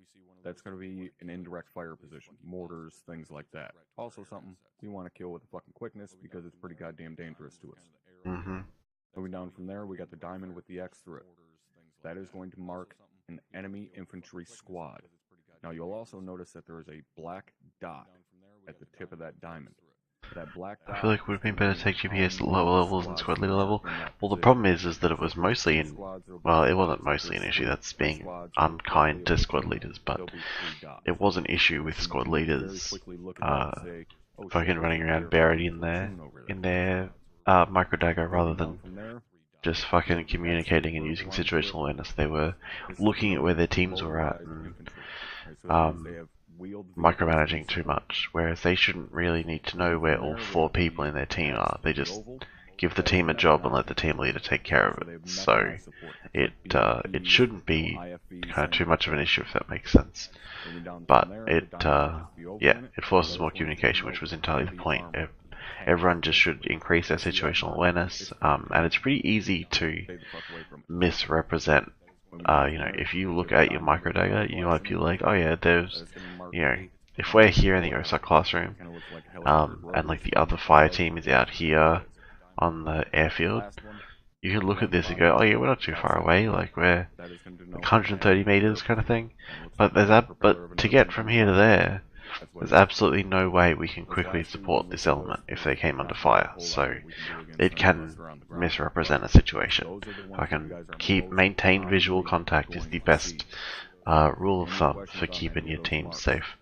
Speaker 1: that's going to be an indirect fire position. Mortars, things like that. Also something we want to kill with fucking quickness, because it's pretty goddamn dangerous to us.
Speaker 2: Mm-hmm.
Speaker 1: Moving down from there, we got the diamond with the X through it. That is going to mark an enemy infantry squad. Now you'll also notice that there is a black dot at the tip of that diamond. That black dot,
Speaker 2: I feel like it would have been better to take GPS at lower levels than squad leader level. Well, the problem is that it was mostly in... Well, it wasn't mostly an issue, that's being unkind to squad leaders, but it was an issue with squad leaders fucking running around buried in their micro dagger rather than just fucking communicating and using situational awareness. They were looking at where their teams were at and micromanaging too much, whereas they shouldn't really need to know where all 4 people in their team are. They just give the team a job and let the team leader take care of it. So it shouldn't be kind of too much of an issue, if that makes sense. But it forces more communication, which was entirely the point. Everyone just should increase their situational awareness, and it's pretty easy to misrepresent. If you look at your micro dagger, you might be like, oh yeah, there's, if we're here in the OSUT classroom, and like the other fire team is out here on the airfield, you could look at this and go, oh yeah, we're not too far away, like we're like 130 meters kind of thing. But to get from here to there, there's absolutely no way we can quickly support this element if they came under fire, so it can misrepresent a situation. I can maintain visual contact is the best rule of thumb for keeping your team safe.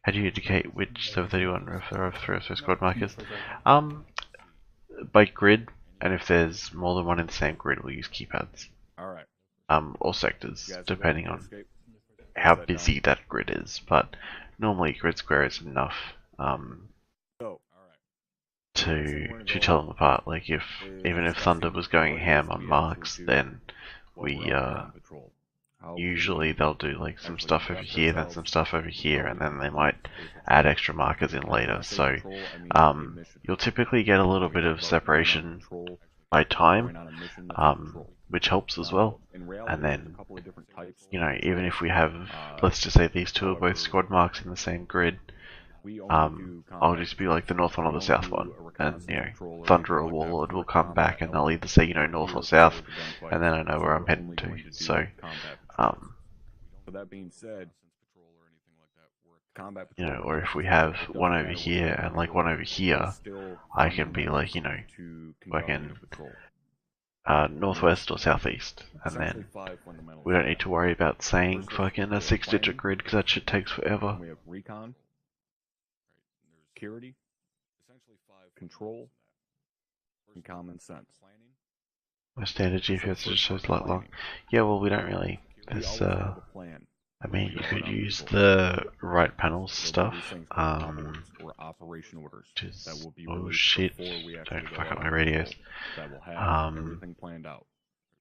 Speaker 2: How do you indicate which 731 refer of squad markers? By grid, and if there's more than one in the same grid, we'll use keypads. Or sectors, depending on how busy that grid is, but normally grid square is enough to tell them apart. Like even if Thunder was going ham on marks, then we usually they'll do like some stuff over here, then some stuff over here, and then they might add extra markers in later. So you'll typically get a little bit of separation by time, which helps as well. And then, even if we have, let's just say these two are both squad marks in the same grid, I'll just be like the north one or the south one, and Thunder or Warlord will come back and they'll either say north or south, and then I know where I'm heading to. So,
Speaker 1: that being said,
Speaker 2: or if we have one over here and like one over here, I can be like, fucking northwest or southeast, and then we don't need to worry about saying fucking a 6-digit grid, because that shit takes forever.
Speaker 1: We have recon, security, control, and common sense.
Speaker 2: My standard
Speaker 1: So
Speaker 2: GPS
Speaker 1: first
Speaker 2: just shows
Speaker 1: part,
Speaker 2: light long.
Speaker 1: planning.
Speaker 2: Yeah, well, we don't really.
Speaker 1: We
Speaker 2: There's
Speaker 1: always have a plan.
Speaker 2: I mean,
Speaker 1: We
Speaker 2: you
Speaker 1: put
Speaker 2: could
Speaker 1: on
Speaker 2: use
Speaker 1: people.
Speaker 2: the right panel
Speaker 1: There'll be
Speaker 2: stuff.
Speaker 1: these things called OBORs, or operation orders,
Speaker 2: Just,
Speaker 1: that will be
Speaker 2: oh
Speaker 1: released
Speaker 2: shit!
Speaker 1: before we actually
Speaker 2: Don't
Speaker 1: go
Speaker 2: fuck
Speaker 1: out
Speaker 2: up my
Speaker 1: on
Speaker 2: radios.
Speaker 1: patrol. That will have everything planned out.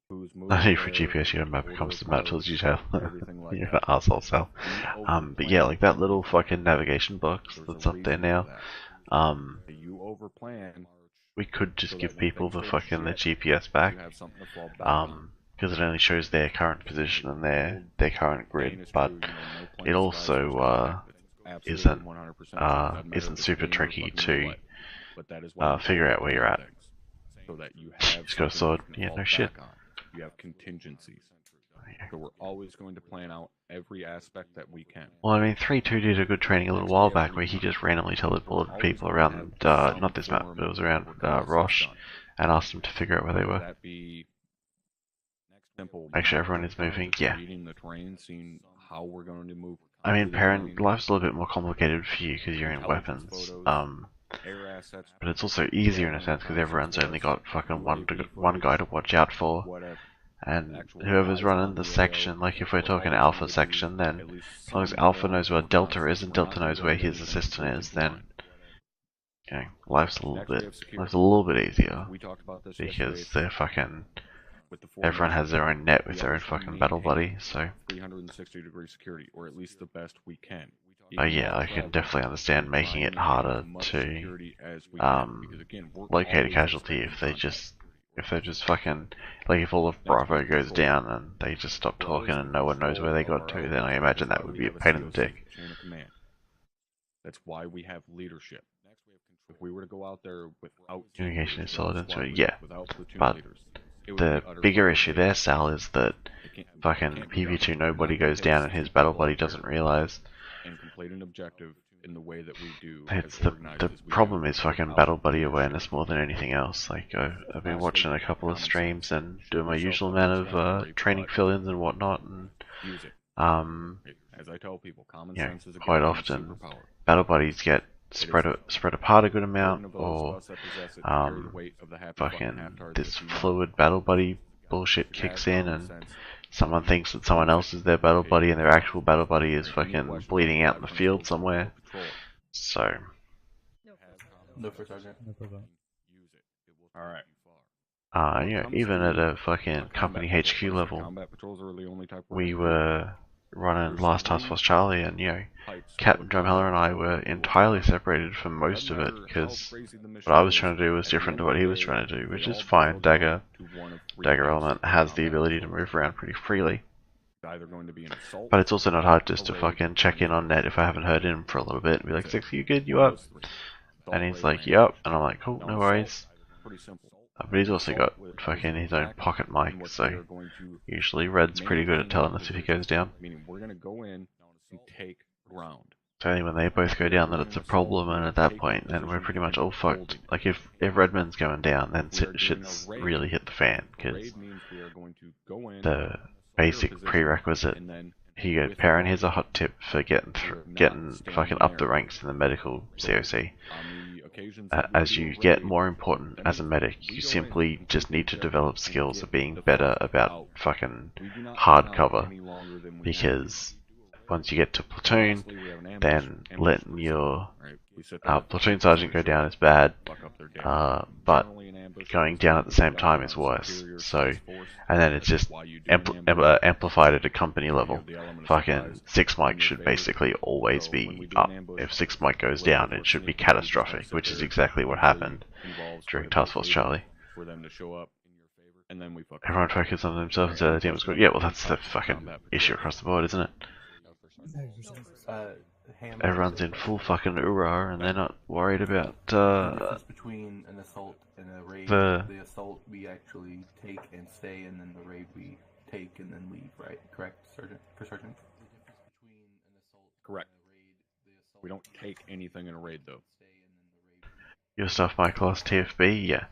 Speaker 1: Who's moving
Speaker 2: I need for
Speaker 1: where,
Speaker 2: GPS, your map
Speaker 1: order
Speaker 2: becomes
Speaker 1: of
Speaker 2: the map tools
Speaker 1: march,
Speaker 2: you tell.
Speaker 1: everything like
Speaker 2: You're an
Speaker 1: that.
Speaker 2: asshole, Sal.
Speaker 1: We
Speaker 2: But yeah,
Speaker 1: overplan
Speaker 2: like that little
Speaker 1: everything.
Speaker 2: fucking navigation box
Speaker 1: There's
Speaker 2: that's
Speaker 1: a
Speaker 2: up there
Speaker 1: reason for
Speaker 2: now.
Speaker 1: that. You overplan
Speaker 2: We could just
Speaker 1: so that
Speaker 2: give
Speaker 1: when
Speaker 2: people
Speaker 1: things
Speaker 2: the
Speaker 1: go to
Speaker 2: fucking the
Speaker 1: shit,
Speaker 2: GPS back.
Speaker 1: you have something to fall back on.
Speaker 2: Because it only shows their current position and their current grid,
Speaker 1: Danish
Speaker 2: but
Speaker 1: crew, no
Speaker 2: it
Speaker 1: planes
Speaker 2: also
Speaker 1: flies, absolutely
Speaker 2: isn't
Speaker 1: 100% true. Doesn't matter
Speaker 2: isn't
Speaker 1: if it's
Speaker 2: super
Speaker 1: rain or
Speaker 2: tricky
Speaker 1: fucking
Speaker 2: to
Speaker 1: what. But that is why you
Speaker 2: figure out where you're
Speaker 1: overplan
Speaker 2: at.
Speaker 1: things, so that you have
Speaker 2: Just got a
Speaker 1: something
Speaker 2: sword.
Speaker 1: you can
Speaker 2: Yeah,
Speaker 1: fall
Speaker 2: no shit.
Speaker 1: back on. You have contingencies. So we're always going to plan out every aspect that we can.
Speaker 2: Well, I mean, 3-2 did a good training a little while back where he just randomly teleported people around, not this map, but it was around Rosh, and asked them to figure out where they were.
Speaker 1: That be simple.
Speaker 2: Make sure everyone is moving, yeah.
Speaker 1: Reading the terrain, seeing how we're going to move.
Speaker 2: I mean,
Speaker 1: through the
Speaker 2: Parent,
Speaker 1: terrain,
Speaker 2: life's a little bit more complicated for you because you're in
Speaker 1: intelligence
Speaker 2: weapons.
Speaker 1: photos, air assets,
Speaker 2: But it's also easier in a sense because everyone's only got fucking one guy to watch out for.
Speaker 1: whatever.
Speaker 2: And whoever's running the section, like if we're talking Alpha section, then as long as Alpha knows where Delta is and Delta knows where his assistant is, then you know, life's a little bit easier
Speaker 1: We talked about this
Speaker 2: because they're fucking.
Speaker 1: with the four
Speaker 2: Everyone has their own net with
Speaker 1: we
Speaker 2: their own
Speaker 1: also
Speaker 2: fucking battle
Speaker 1: maintain
Speaker 2: buddy, so.
Speaker 1: 360-degree security, or at least the best we can.
Speaker 2: Oh yeah, I can definitely understand making it harder to locate a casualty if they're just fucking, like if all of Bravo goes down and they just stop talking and no one knows where they got to, then I imagine that would be a pain in the dick.
Speaker 1: That's why we have leadership. If we were to go out there without
Speaker 2: Communication is solid,
Speaker 1: squad leaders,
Speaker 2: yeah.
Speaker 1: without platoon
Speaker 2: But
Speaker 1: leaders, it would
Speaker 2: the
Speaker 1: be utter
Speaker 2: bigger
Speaker 1: fucking
Speaker 2: issue
Speaker 1: chaos.
Speaker 2: there, Sal, is that fucking PV2 nobody goes down and his battle buddy doesn't realize.
Speaker 1: And complete an objective in the way that we do.
Speaker 2: It's
Speaker 1: as organized
Speaker 2: the
Speaker 1: as we
Speaker 2: problem
Speaker 1: do,
Speaker 2: is fucking
Speaker 1: without
Speaker 2: battle buddy
Speaker 1: leadership.
Speaker 2: awareness more than anything else. Like I've been watching a couple of streams and doing my usual amount of training fill-ins and whatnot, and
Speaker 1: Use it. As I tell people, common
Speaker 2: you know,
Speaker 1: sense is a
Speaker 2: quite
Speaker 1: goddamn
Speaker 2: often
Speaker 1: superpower.
Speaker 2: battle buddies get spread apart a good
Speaker 1: Certain
Speaker 2: amount,
Speaker 1: of those
Speaker 2: or
Speaker 1: of us that possess it carry the weight of the happy
Speaker 2: fucking
Speaker 1: half-tards
Speaker 2: this
Speaker 1: that you know.
Speaker 2: fluid battle buddy bullshit
Speaker 1: If you have
Speaker 2: kicks in
Speaker 1: common
Speaker 2: and
Speaker 1: sense,
Speaker 2: someone thinks that someone else is their battle buddy and their actual battle buddy is
Speaker 1: any
Speaker 2: fucking
Speaker 1: questions
Speaker 2: bleeding out in the
Speaker 1: about
Speaker 2: field
Speaker 1: control,
Speaker 2: somewhere.
Speaker 1: patrol it.
Speaker 2: So,
Speaker 3: No, for Sergeant.
Speaker 4: No problem.
Speaker 1: Alright.
Speaker 2: you know, even at a fucking company HQ level,
Speaker 1: Combat patrols are the only type
Speaker 2: we were running Last Task Force Charlie, and you know,
Speaker 1: pipes
Speaker 2: Captain Drumheller and I were entirely separated from most of it because what I was trying to do was different to what he was trying to do, which is fine. Dagger Element has the ability to move around pretty freely,
Speaker 1: either going to be an assault,
Speaker 2: but it's also not hard just to fucking check in on net if I haven't heard him for a little bit and be like, "Six, you good? You up?" And he's like, "Yup," and I'm like, "Cool, no worries."
Speaker 1: pretty simple.
Speaker 2: But he's also got fucking his own pocket mic, so usually Red's pretty good at telling us if he goes down.
Speaker 1: Meaning we're going to go in and take ground.
Speaker 2: It's only when they both go down that it's a problem, and at that point, then we're pretty much all fucked. Like, if Redman's going down, then shit's really hit the fan, because
Speaker 1: Raid means we are going to go in,
Speaker 2: the basic prerequisite,
Speaker 1: and then
Speaker 2: here you go, Perrin, here's a hot tip for getting fucking up the ranks in the medical COC.
Speaker 1: on the occasions
Speaker 2: As you get more important as a medic, you simply just need to develop skills of being better about fucking hard cover, because once you get to platoon, then letting your platoon sergeant go down is bad, but going down at the same time is worse. So, and then it's just amplified at a company level. Fucking 6 mic should basically always be up. If 6 mic goes down, it should be catastrophic, which is exactly what happened during Task Force Charlie.
Speaker 1: for them to show up, and then we fucking
Speaker 2: Everyone focused on themselves instead of the team was good. Yeah, well, that's the fucking issue across the board, isn't it? Everyone's in full fucking hoorah, and they're not worried about
Speaker 3: The difference between an assault and a raid.
Speaker 2: the-
Speaker 3: The assault we actually take and stay, and then the raid we take and then leave. Right? Correct, Sergeant? For Sergeant.
Speaker 1: correct. We don't take anything in a raid though.
Speaker 2: your stuff, my class TFB, yeah.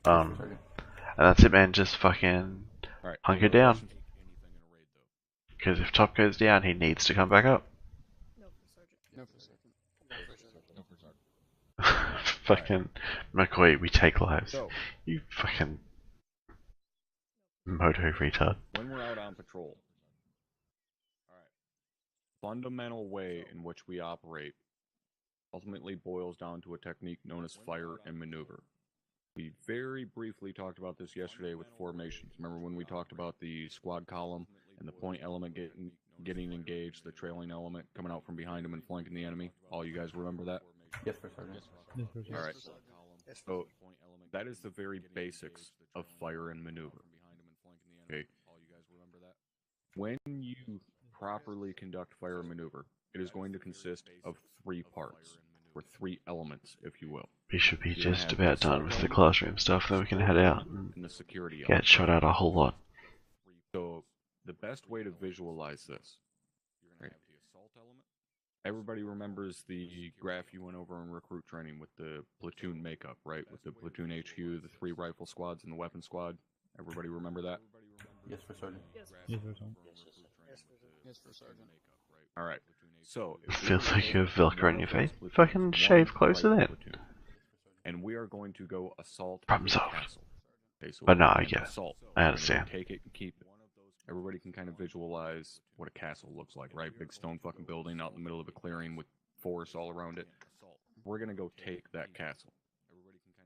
Speaker 3: Sergeant.
Speaker 2: And that's it, man. Just fucking
Speaker 1: Alright.
Speaker 2: hunker down. Because if Top goes down, he needs to come back up. Fucking McCoy, we take lives.
Speaker 1: So,
Speaker 2: You fucking Moto retard.
Speaker 1: When we're out on patrol, alright, fundamental way in which we operate ultimately boils down to a technique known as fire and maneuver. We very briefly talked about this yesterday with formations. Remember when we talked about the squad column and the point element getting engaged, the trailing element coming out from behind them and flanking the enemy? All you guys remember that?
Speaker 3: Yes, First Sergeant.
Speaker 1: Alright, so that is the very basics of fire and maneuver. Okay. When you properly conduct fire and maneuver, it is going to consist of 3 parts, or 3 elements, if you will.
Speaker 2: We should be just about done with the classroom stuff, then we can head out and
Speaker 1: the security
Speaker 2: get shot at a whole lot.
Speaker 1: So, the best way to visualize this, right? Everybody remembers the graph you went over in recruit training with the platoon makeup, right? With the platoon HQ, the 3 rifle squads, and the weapon squad. Everybody remember that?
Speaker 3: Yes, First Sergeant.
Speaker 4: Yes, First Sergeant.
Speaker 1: Alright, so...
Speaker 2: It feels like you have Velcro on your face. Fucking shave closer then.
Speaker 1: And we are going to go assault
Speaker 2: Problem
Speaker 1: the
Speaker 2: solved.
Speaker 1: castle. Okay, so
Speaker 2: But
Speaker 1: we're
Speaker 2: no,
Speaker 1: gonna
Speaker 2: I get it.
Speaker 1: assault.
Speaker 2: I
Speaker 1: We're gonna
Speaker 2: understand.
Speaker 1: Take it and keep it. Everybody can kind of visualize what a castle looks like, right? Big stone fucking building out in the middle of a clearing with forest all around it. We're gonna go take that castle.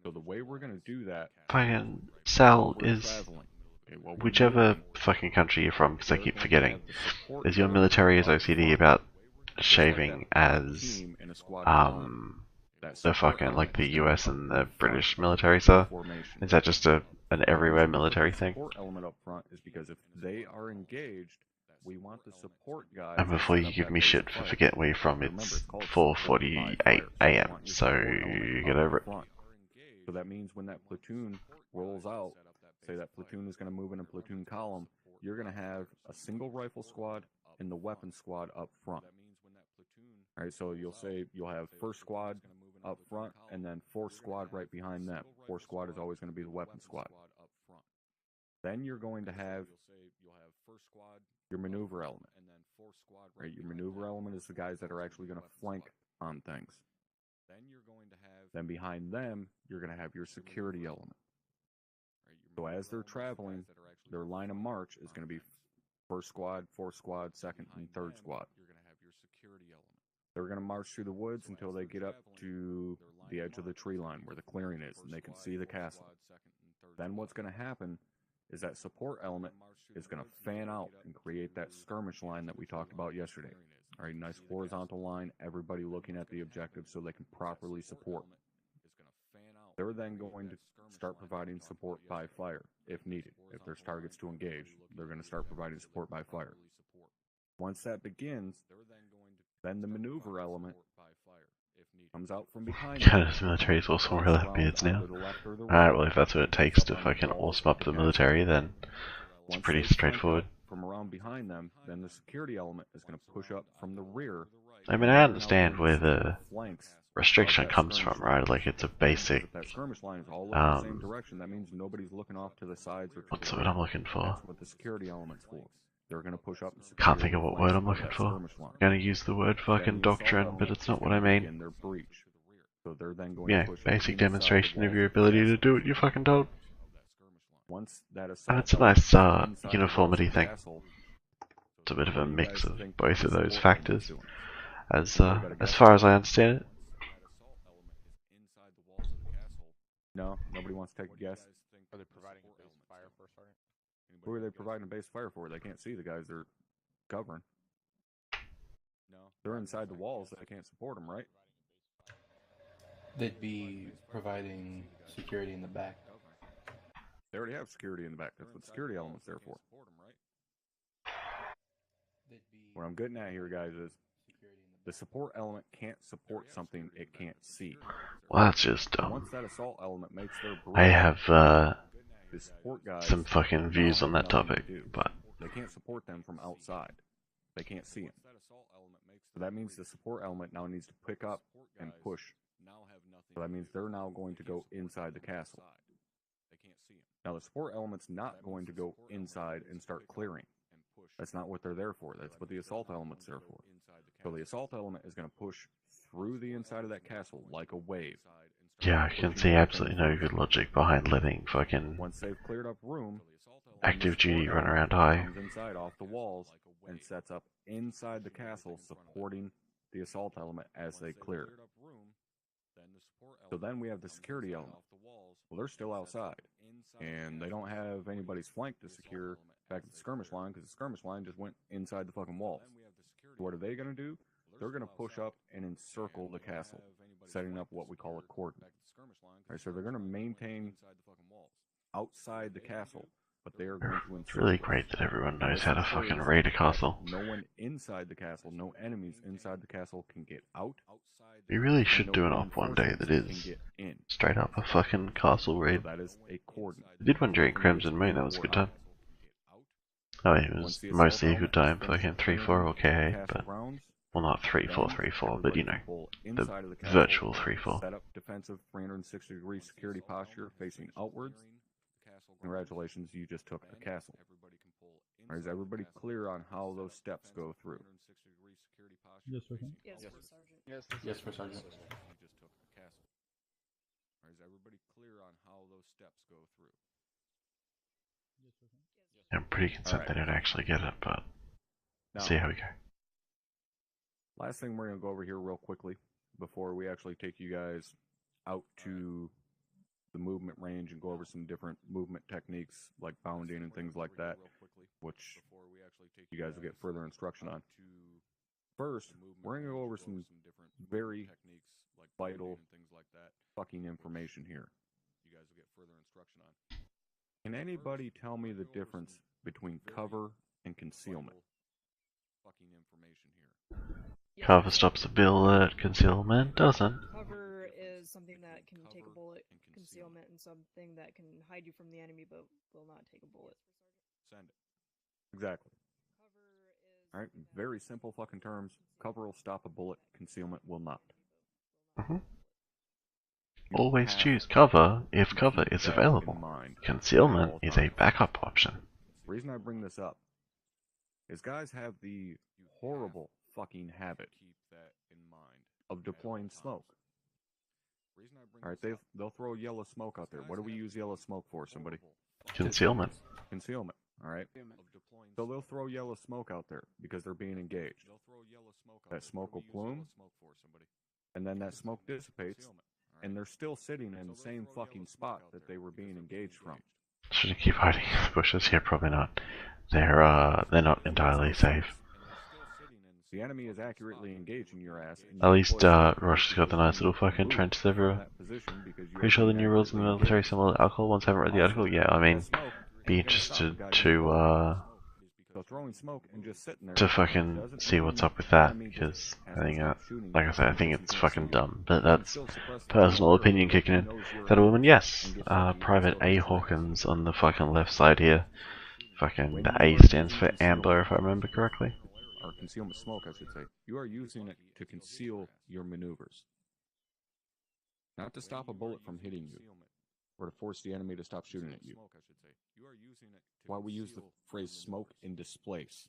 Speaker 1: So the way we're gonna do that...
Speaker 2: Fucking Sal
Speaker 1: we're
Speaker 2: is
Speaker 1: traveling. Okay, well, we're
Speaker 2: whichever
Speaker 1: moving.
Speaker 2: fucking country you're from, because I keep
Speaker 1: We're going to
Speaker 2: forgetting.
Speaker 1: have the support
Speaker 2: Is your
Speaker 1: element
Speaker 2: military as
Speaker 1: up
Speaker 2: OCD
Speaker 1: front.
Speaker 2: about
Speaker 1: Just like
Speaker 2: shaving
Speaker 1: that
Speaker 2: as
Speaker 1: team in a squad column, that
Speaker 2: the
Speaker 1: support
Speaker 2: fucking
Speaker 1: element
Speaker 2: like the
Speaker 1: is gonna
Speaker 2: US
Speaker 1: come
Speaker 2: and
Speaker 1: up
Speaker 2: the
Speaker 1: front
Speaker 2: British
Speaker 1: of the
Speaker 2: military are?
Speaker 1: formation.
Speaker 2: Is that just an
Speaker 1: The
Speaker 2: everywhere
Speaker 1: reason we put
Speaker 2: military
Speaker 1: the
Speaker 2: thing?
Speaker 1: support element up front is because if they are engaged, we want the support guys.
Speaker 2: And
Speaker 1: to
Speaker 2: before
Speaker 1: set
Speaker 2: you
Speaker 1: up
Speaker 2: give
Speaker 1: that
Speaker 2: me
Speaker 1: base
Speaker 2: shit
Speaker 1: of
Speaker 2: for
Speaker 1: fire.
Speaker 2: forgetting where you're from,
Speaker 1: Remember,
Speaker 2: it's
Speaker 1: it's called support by
Speaker 2: 4:48
Speaker 1: fire, so
Speaker 2: AM,
Speaker 1: you want your
Speaker 2: so
Speaker 1: support element
Speaker 2: you
Speaker 1: up
Speaker 2: get over it.
Speaker 1: front. So that means when that platoon rolls out, say that platoon is going to move in a platoon column, you're going to have a single rifle squad and the weapon squad up front. All right, so you'll say you'll have first squad up front and then fourth squad right behind them. Fourth squad is always going to be the weapon squad. Then you're going to have your maneuver element. Right, your maneuver element is the guys that are actually going to flank on things. Then behind them, you're going to have your security element. So as they're traveling, their line of march is going to be first squad, fourth squad, second and third squad. They're going to march through the woods until they get up to the edge of the tree line where the clearing is and they can see the castle. Then what's going to happen is that support element is going to fan out and create that skirmish line that we talked about yesterday. All right, nice horizontal line, everybody looking at the objective so they can properly support. They're then going to start providing support by fire, if needed. If there's targets to engage, they're going to start providing support by fire. Once that begins, then the maneuver element comes out from behind.
Speaker 2: God, this military is also more like beards now. Alright, well if that's what it takes to fucking awesome up the military, then it's pretty straightforward.
Speaker 1: From around behind them, then the security element is going to push up from the rear.
Speaker 2: I mean, I understand where the restriction comes from, right? Like, it's a basic...
Speaker 1: That skirmish line is all in the same direction. That means nobody's looking off to the sides or to
Speaker 2: What's
Speaker 1: the
Speaker 2: the word I'm looking for?
Speaker 1: That's what the security element's for. They're going to push up.
Speaker 2: Can't think of what word I'm looking for. I'm gonna use the word fucking doctrine, but it's not what I mean.
Speaker 1: So they're then going
Speaker 2: Yeah,
Speaker 1: to push
Speaker 2: basic
Speaker 1: inside the
Speaker 2: demonstration of
Speaker 1: walls
Speaker 2: your
Speaker 1: the
Speaker 2: ability to
Speaker 1: castle.
Speaker 2: do what you're fucking told.
Speaker 1: Once that
Speaker 2: And
Speaker 1: assault
Speaker 2: it's a
Speaker 1: element
Speaker 2: nice
Speaker 1: is inside the
Speaker 2: uniformity
Speaker 1: walls of the
Speaker 2: thing.
Speaker 1: castle,
Speaker 2: It's a bit of a
Speaker 1: what do you
Speaker 2: mix
Speaker 1: guys
Speaker 2: of
Speaker 1: think
Speaker 2: both
Speaker 1: the
Speaker 2: of those
Speaker 1: support element's
Speaker 2: factors,
Speaker 1: doing?
Speaker 2: as far as I understand it.
Speaker 1: No, nobody wants to take a guess.
Speaker 5: Are they providing a base fire for a sergeant?
Speaker 1: Who are they providing a base fire for? They can't see the guys they're covering. They're inside the walls. They can't support them, right?
Speaker 3: They'd be providing security in the back.
Speaker 1: They already have security in the back. That's what security element's there for. What I'm getting at here, guys, is the support element can't support something it can't see.
Speaker 2: Well, that's just
Speaker 1: And
Speaker 2: dumb.
Speaker 1: once that assault element makes their
Speaker 2: I
Speaker 1: break,
Speaker 2: have
Speaker 1: the support guys
Speaker 2: some fucking
Speaker 1: now
Speaker 2: views
Speaker 1: have
Speaker 2: on that
Speaker 1: nothing to
Speaker 2: topic,
Speaker 1: do.
Speaker 2: but
Speaker 1: They can't support them from outside. They can't see them. So that means the support element now needs to pick up and push. So that means they're now going to go inside the castle. Now the support element's not going to go inside and start clearing. That's not what they're there for. That's what the assault element's there for. So the assault element is going to push through the inside of that castle like a wave.
Speaker 2: yeah, I can see absolutely no good logic behind letting fucking
Speaker 1: Once they've cleared up room,
Speaker 2: Active
Speaker 1: the support
Speaker 2: duty run
Speaker 1: element
Speaker 2: around high.
Speaker 1: comes inside off the walls and sets up inside the castle, supporting the assault element as they clear. So then we have the security element. Well, they're still outside, and they don't have anybody's flank to secure back at the skirmish line because the skirmish line just went inside the fucking walls. So what are they going to do? They're going to push up and encircle the castle, setting up what we call a cordon. All right, so they're going to maintain outside the castle, but they are going to
Speaker 2: It's really
Speaker 1: encircle.
Speaker 2: great that everyone knows
Speaker 1: This
Speaker 2: how to
Speaker 1: ensures
Speaker 2: fucking raid a
Speaker 1: that
Speaker 2: castle.
Speaker 1: no one inside the castle, no enemies inside the castle can get out.
Speaker 2: We really
Speaker 1: and
Speaker 2: should
Speaker 1: no
Speaker 2: do an op one day
Speaker 1: reinforcements
Speaker 2: that
Speaker 1: can
Speaker 2: is
Speaker 1: get in.
Speaker 2: straight up a fucking castle
Speaker 1: So
Speaker 2: raid.
Speaker 1: that is a cordon.
Speaker 2: We did one during Crimson Moon, that was a good time. I mean, it was mostly a good time, fucking 3-4 or KA, but, well not 3-4-3-4, but you know, the virtual 3-4.
Speaker 1: Set up defensive 360-degree security posture facing outwards. Congratulations, you just took the castle. Or is everybody clear on how those steps go through?
Speaker 4: Yes, Sergeant.
Speaker 6: Yes, Sergeant.
Speaker 3: Yes, for Sergeant.
Speaker 1: You just took the castle. Or is everybody clear on how those steps go through?
Speaker 2: I'm pretty concerned they don't actually get it, but
Speaker 1: Now,
Speaker 2: see how we go.
Speaker 1: last thing we're going to go over here real quickly before we actually take you guys out to the movement range and go over some different movement techniques like bounding and things like that, which you guys will get further instruction on. First, we're going to go over some very vital fucking information here. Can anybody tell me the difference between cover and concealment?
Speaker 6: Yes,
Speaker 2: Cover
Speaker 6: Sergeant.
Speaker 2: stops a billet, concealment doesn't.
Speaker 6: Cover is something that can take a bullet. Concealment and something that can hide you from the enemy but will not take a bullet.
Speaker 1: Send it. Exactly. Alright, very simple fucking terms. Cover will stop a bullet, concealment will not.
Speaker 2: Mhm.
Speaker 1: You
Speaker 2: Always
Speaker 1: have
Speaker 2: choose cover if
Speaker 1: to
Speaker 2: cover
Speaker 1: keep
Speaker 2: is
Speaker 1: that
Speaker 2: available.
Speaker 1: in mind at
Speaker 2: Concealment
Speaker 1: all
Speaker 2: is a
Speaker 1: times.
Speaker 2: backup option.
Speaker 1: The reason I bring this up is guys have the horrible fucking habit of deploying smoke. Alright, they'll throw yellow smoke out there. What do we use yellow smoke for, somebody?
Speaker 2: Concealment.
Speaker 1: Concealment, alright? So they'll throw yellow smoke out there because they're being engaged. That smoke will plume, and then that smoke dissipates, and they're still sitting in the same fucking spot that they were being engaged from.
Speaker 2: Should I keep hiding in the bushes here? Probably not. They're not entirely safe.
Speaker 1: The enemy is accurately engaging your ass. And
Speaker 2: At
Speaker 1: you
Speaker 2: least
Speaker 1: deploy
Speaker 2: Rush has got the nice little fucking
Speaker 1: move
Speaker 2: trenches
Speaker 1: from
Speaker 2: everywhere.
Speaker 1: that position because you
Speaker 2: Pretty
Speaker 1: have
Speaker 2: sure the
Speaker 1: been
Speaker 2: new rules in the
Speaker 1: accurately
Speaker 2: military
Speaker 1: engaged.
Speaker 2: similar to alcohol. Once I haven't read the article, yeah, I mean, be interested
Speaker 1: So throwing smoke and just sitting there
Speaker 2: to fucking
Speaker 1: doesn't
Speaker 2: see
Speaker 1: mean
Speaker 2: what's up with
Speaker 1: the
Speaker 2: that,
Speaker 1: enemy just
Speaker 2: because
Speaker 1: has
Speaker 2: I
Speaker 1: to
Speaker 2: think
Speaker 1: stop
Speaker 2: that,
Speaker 1: shooting
Speaker 2: like I
Speaker 1: you
Speaker 2: said, I think
Speaker 1: because
Speaker 2: it's
Speaker 1: he can't
Speaker 2: fucking
Speaker 1: see you.
Speaker 2: dumb, but
Speaker 1: You can
Speaker 2: that's
Speaker 1: still suppress the
Speaker 2: personal
Speaker 1: fire
Speaker 2: opinion
Speaker 1: because
Speaker 2: kicking
Speaker 1: he
Speaker 2: in.
Speaker 1: knows you're
Speaker 2: That a woman,
Speaker 1: engaged
Speaker 2: yes.
Speaker 1: and gets lucky and
Speaker 2: Private
Speaker 1: still
Speaker 2: A.
Speaker 1: gets away.
Speaker 2: Hawkins on the fucking left side here. Fucking
Speaker 1: When
Speaker 2: the
Speaker 1: you
Speaker 2: A
Speaker 1: are
Speaker 2: stands
Speaker 1: using
Speaker 2: for Ambler, if I
Speaker 1: concealment,
Speaker 2: remember correctly.
Speaker 1: or concealment smoke, I should say, you are using it to conceal your maneuvers, not to stop a bullet from hitting you, or to force the enemy to stop shooting at you. Why we use the phrase smoke and displace.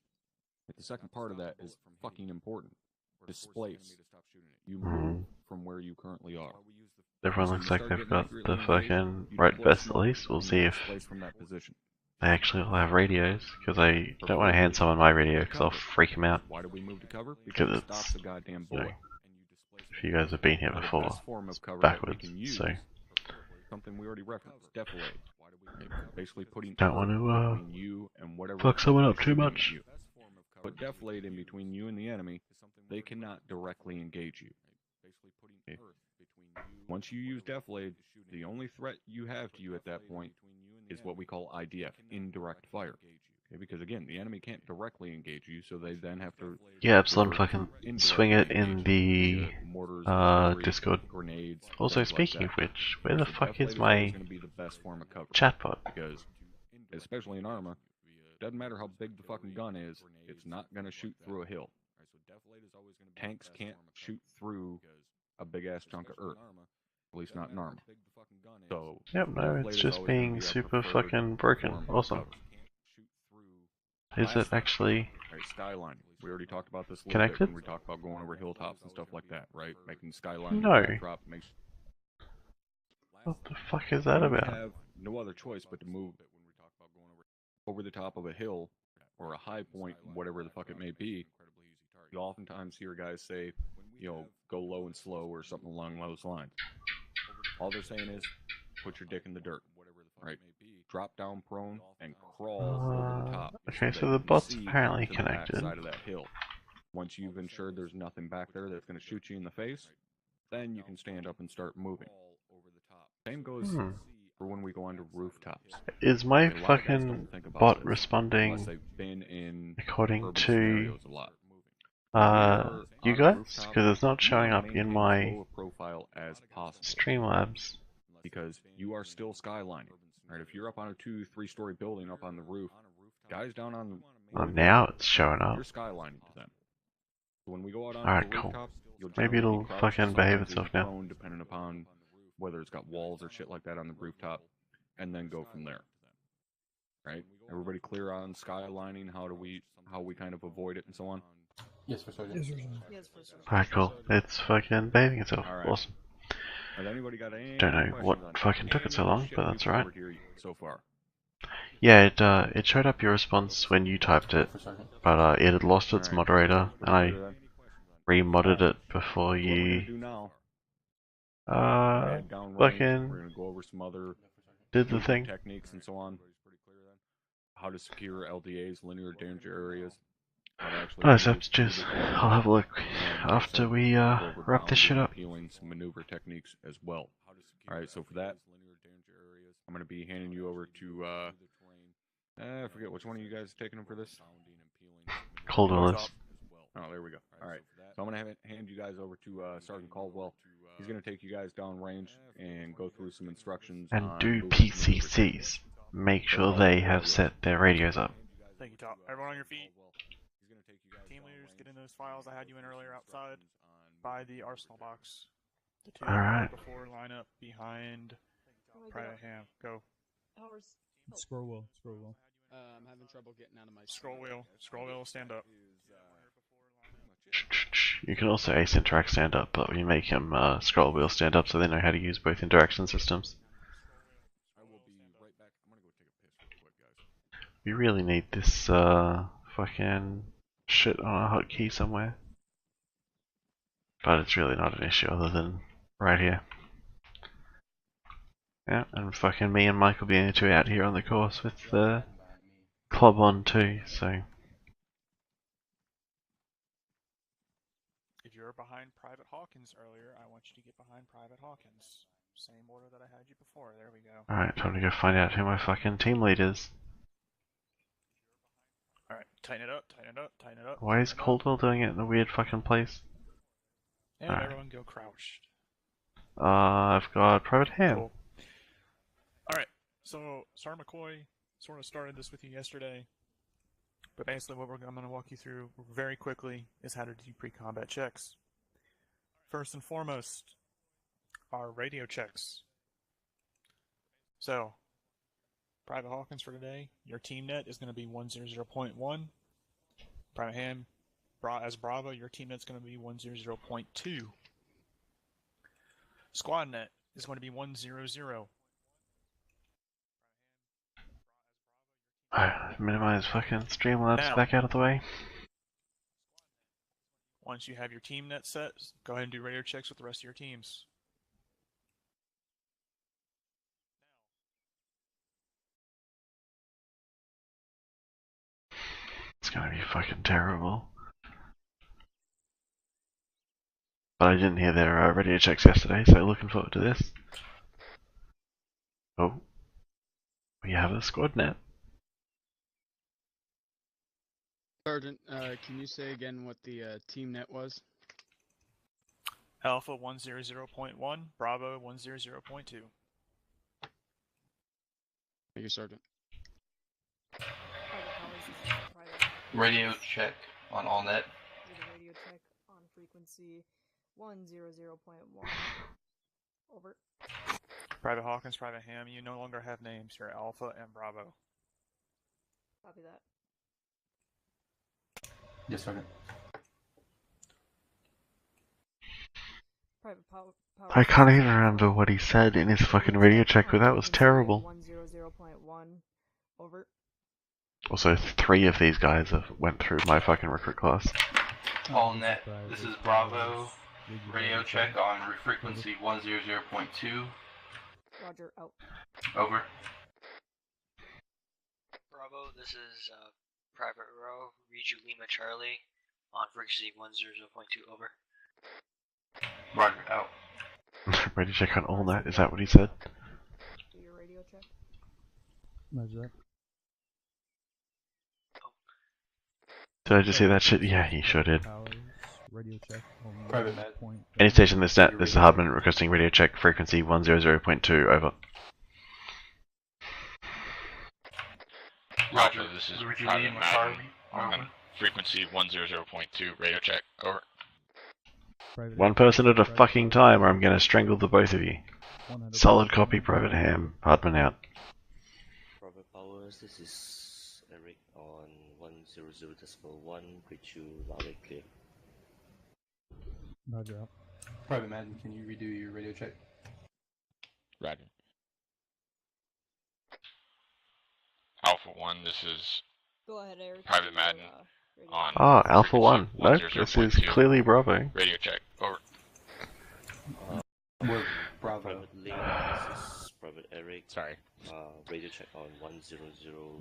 Speaker 1: Like the second part of that is fucking important. Displace. You move from where you currently are.
Speaker 2: Everyone
Speaker 1: So
Speaker 2: looks
Speaker 1: you
Speaker 2: like
Speaker 1: start
Speaker 2: they've
Speaker 1: getting
Speaker 2: got
Speaker 1: accurately
Speaker 2: the
Speaker 1: engaged,
Speaker 2: fucking
Speaker 1: you
Speaker 2: right
Speaker 1: deploy
Speaker 2: vest at
Speaker 1: smoke,
Speaker 2: least. We'll
Speaker 1: and
Speaker 2: see
Speaker 1: you
Speaker 2: if
Speaker 1: displace from that position.
Speaker 2: they actually all have radios, because I don't want to hand someone my radio, because I'll freak them out.
Speaker 1: Why do we move to cover?
Speaker 2: Because
Speaker 1: Because it
Speaker 2: it's,
Speaker 1: stops the goddamn
Speaker 2: you know,
Speaker 1: bullet.
Speaker 2: if you guys have been here
Speaker 1: Now, the
Speaker 2: before,
Speaker 1: best form of
Speaker 2: it's
Speaker 1: cover that we
Speaker 2: backwards,
Speaker 1: can use,
Speaker 2: so
Speaker 1: something we already referenced, defilade. Basically putting
Speaker 2: don't
Speaker 1: earth
Speaker 2: want to
Speaker 1: between you and whatever
Speaker 2: fuck someone up
Speaker 1: is
Speaker 2: too
Speaker 1: shooting
Speaker 2: much.
Speaker 1: at you. Put defilade in between you and the enemy, they cannot directly engage you. Okay? Once you use defilade, the only threat you have to you at that point is what we call IDF, indirect fire. Okay? Because again, the enemy can't directly engage you, so they then have to
Speaker 2: Yeah, Epsilon
Speaker 1: resort to
Speaker 2: fucking swing it
Speaker 1: indirectly
Speaker 2: in
Speaker 1: engage you
Speaker 2: the
Speaker 1: via mortars, artillery,
Speaker 2: Discord.
Speaker 1: grenades.
Speaker 2: Also,
Speaker 1: things like
Speaker 2: speaking
Speaker 1: that.
Speaker 2: of which, where the
Speaker 1: So
Speaker 2: fuck
Speaker 1: defilade
Speaker 2: is
Speaker 1: always
Speaker 2: my
Speaker 1: going to be the best form of cover.
Speaker 2: chatbot?
Speaker 1: Because, especially in Arma, doesn't matter how big the fucking gun is, it's not going to shoot through a hill. Tanks can't shoot through a big ass chunk of earth. At least not in Arma. So,
Speaker 2: Yep, no,
Speaker 1: defilade
Speaker 2: it's
Speaker 1: is
Speaker 2: just
Speaker 1: always gonna
Speaker 2: being
Speaker 1: be our
Speaker 2: super
Speaker 1: preferred
Speaker 2: fucking broken.
Speaker 1: form of
Speaker 2: Awesome.
Speaker 1: cover.
Speaker 2: Is it
Speaker 1: Lastly,
Speaker 2: actually
Speaker 1: alright, skylining. We already talked about this a little
Speaker 2: connected?
Speaker 1: bit when we talked about going over hilltops and stuff like that, right? Making the skyline
Speaker 2: No.
Speaker 1: your backdrop.
Speaker 2: What the fuck is that
Speaker 1: You
Speaker 2: about?
Speaker 1: have no other choice but to move over the top of a hill or a high point, whatever the fuck it may be, you oftentimes hear guys say, you know, go low and slow or something along those lines. All they're saying is, put your dick in the dirt, right? Drop down prone and crawl over the top.
Speaker 2: Okay,
Speaker 1: that
Speaker 2: so
Speaker 1: you
Speaker 2: the
Speaker 1: can
Speaker 2: bot's
Speaker 1: see
Speaker 2: apparently
Speaker 1: to the back
Speaker 2: connected.
Speaker 1: side of that hill. Once you've ensured there's nothing back there that's going to shoot you in the face, then you can stand up and start moving. Same goes for when we go onto rooftops.
Speaker 2: Is my
Speaker 1: A lot of guys don't
Speaker 2: fucking
Speaker 1: think about
Speaker 2: bot
Speaker 1: this
Speaker 2: responding
Speaker 1: unless they've been in
Speaker 2: according
Speaker 1: urban
Speaker 2: to
Speaker 1: scenarios a lot.
Speaker 2: you guys? Because it's not showing up in my
Speaker 1: profile as possible
Speaker 2: Streamlabs.
Speaker 1: because you are still skylining. Right? If you're up on a 2-3 story building up on the roof, guys down on
Speaker 2: Oh, now it's showing up.
Speaker 1: you're skylining to them. So when we go out on
Speaker 2: Alright,
Speaker 1: the
Speaker 2: cool.
Speaker 1: rooftop, you'll
Speaker 2: Maybe
Speaker 1: generally
Speaker 2: it'll
Speaker 1: be crouched,
Speaker 2: fucking behave
Speaker 1: sometimes
Speaker 2: itself
Speaker 1: you'll be
Speaker 2: now.
Speaker 1: prone, depending upon whether it's got walls or shit like that on the rooftop, and then go from there. Right? Everybody clear on skylining? How we kind of avoid it and so on?
Speaker 3: Yes, for Sergeant.
Speaker 4: Yes, Sergeant.
Speaker 6: Yes, for sure.
Speaker 2: Alright, cool. It's fucking behaving itself.
Speaker 1: Alright.
Speaker 2: Awesome.
Speaker 1: Has anybody got any
Speaker 2: Don't know
Speaker 1: questions
Speaker 2: what
Speaker 1: on
Speaker 2: fucking took it so
Speaker 1: any of the
Speaker 2: long,
Speaker 1: shit
Speaker 2: but
Speaker 1: we've
Speaker 2: that's alright.
Speaker 1: covered here so far?
Speaker 2: Yeah, it showed up your response when you typed it,
Speaker 3: For Sergeant.
Speaker 2: but it had lost its
Speaker 1: Alright,
Speaker 2: moderator,
Speaker 1: pretty
Speaker 2: and I
Speaker 1: clear then.
Speaker 2: remodded it before
Speaker 1: What we're gonna
Speaker 2: you
Speaker 1: do now? We're gonna head downrange. We're
Speaker 2: fucking
Speaker 1: gonna go over some other
Speaker 2: did the
Speaker 1: basic
Speaker 2: thing.
Speaker 1: techniques and so on. How to secure LDAs, linear danger areas. How to actually
Speaker 2: Nice
Speaker 1: move
Speaker 2: aptitudes.
Speaker 1: through the
Speaker 2: I'll have a look
Speaker 1: and
Speaker 2: after
Speaker 1: also
Speaker 2: we
Speaker 1: go over
Speaker 2: wrap this shit
Speaker 1: bounding,
Speaker 2: up.
Speaker 1: peeling, some maneuver techniques as well. Alright, so for that, I'm gonna be handing you over to I forget which one of you guys is taking them for this.
Speaker 2: Caldwell is.
Speaker 1: Oh, there we go. Alright, so I'm gonna hand you guys over to Sergeant Caldwell. He's gonna take you guys down range and go through some instructions
Speaker 2: And
Speaker 1: on
Speaker 2: do
Speaker 1: movement and maneuver
Speaker 2: PCCs.
Speaker 1: techniques.
Speaker 2: Make sure they have set their radios up.
Speaker 5: Thank you, Top. Everyone on your feet. Team leaders, get in those files I had you in earlier outside by the arsenal box. The two
Speaker 2: Alright.
Speaker 5: before line up behind
Speaker 6: Oh my
Speaker 5: Private
Speaker 6: God.
Speaker 5: Ham. Go.
Speaker 6: Ours.
Speaker 4: Scroll wheel, scroll wheel.
Speaker 7: I'm having trouble getting out of my
Speaker 5: Scroll wheel. Scroll wheel, stand up.
Speaker 2: You can also ace interact stand up, but you make him scroll wheel stand up so they know how to use both interaction systems.
Speaker 1: I will be right back. I'm gonna go take a piss real quick, guys.
Speaker 2: We really need this fucking shit on a hotkey somewhere. But it's really not an issue other than right here. Yeah, and fucking me and Mike will be the two out here on the course with the club on too, so.
Speaker 5: If you were behind Private Hawkins earlier, I want you to get behind Private Hawkins. Same order that I had you before. There we go.
Speaker 2: Alright, time to go find out who my fucking team lead is.
Speaker 5: Alright, tighten it up, tighten it up, tighten it up.
Speaker 2: Why is
Speaker 5: tighten it up.
Speaker 2: Caldwell doing it in a weird fucking place?
Speaker 5: And
Speaker 2: Alright.
Speaker 5: everyone go crouched.
Speaker 2: I've got Private Ham.
Speaker 5: Cool. Alright, so Sergeant McCoy sort of started this with you yesterday. But basically what I'm going to walk you through very quickly is how to do pre-combat checks. First and foremost, our radio checks. So, Private Hawkins for today, your team net is going to be 100.1. Private Ham, as Bravo, your team net's going to be 100.2. Squad net is going to be 100.
Speaker 2: Alright, minimize fucking Streamlabs
Speaker 5: Now.
Speaker 2: back out of the way.
Speaker 5: Once you have your team net set, go ahead and do radio checks with the rest of your teams.
Speaker 2: It's gonna be fucking terrible. But I didn't hear their radio checks yesterday, so looking forward to this. Oh. We have a squad net.
Speaker 7: Sergeant, can you say again what the team net was?
Speaker 5: Alpha 100.1, Bravo 100.2.
Speaker 7: Thank you, Sergeant.
Speaker 6: Private powers is private.
Speaker 3: Radio check on all net.
Speaker 6: With a radio check on frequency 100.1. Over.
Speaker 5: Private Hawkins, Private Ham, you no longer have names. You're Alpha and Bravo.
Speaker 6: Copy that.
Speaker 3: Yes, Sergeant.
Speaker 6: Private power.
Speaker 2: I can't even remember what he said in his fucking radio check, but that was terrible.
Speaker 6: 100.1. Over.
Speaker 2: Also, 3 of these guys have went through my fucking recruit class.
Speaker 3: All net, this is Bravo. Radio check on frequency 100.2.
Speaker 6: Roger, out.
Speaker 3: Over.
Speaker 8: Bravo, this is Private Row, read you Lima Charlie on frequency 100.2, over.
Speaker 3: Roger, out.
Speaker 2: Radio check on all net, is that what he said?
Speaker 6: Do your radio check.
Speaker 4: Roger that.
Speaker 2: Did I just say that shit? Yeah, he sure did.
Speaker 4: Powers, radio check on
Speaker 3: Private med.
Speaker 4: point.
Speaker 2: Any station this net, this is Hardman requesting radio check frequency 100.2, over.
Speaker 9: Roger, this is Private Madden
Speaker 3: Over.
Speaker 9: on frequency 100.2, radio check, over.
Speaker 4: Private
Speaker 2: One person at a fucking time or I'm gonna strangle the both of you.
Speaker 4: 100%.
Speaker 2: Solid copy, Private Ham. Hardman out.
Speaker 10: Private Powers, this is Eric on 100.1, reach you loud and clear.
Speaker 4: Roger out.
Speaker 3: Private Madden, can you redo your radio check?
Speaker 9: Roger. Alpha 1, this is
Speaker 6: Go ahead, Eric.
Speaker 9: Private
Speaker 6: do
Speaker 9: Madden
Speaker 6: your, radio
Speaker 9: on
Speaker 6: check.
Speaker 2: Ah, Alpha 1.
Speaker 9: frequency
Speaker 2: Nope, this is
Speaker 9: 100.2,
Speaker 2: clearly Bravo.
Speaker 9: radio check, over.
Speaker 3: We're Bravo.
Speaker 10: Private Link, this is Private Eric.
Speaker 9: Sorry.
Speaker 10: Radio check on 100.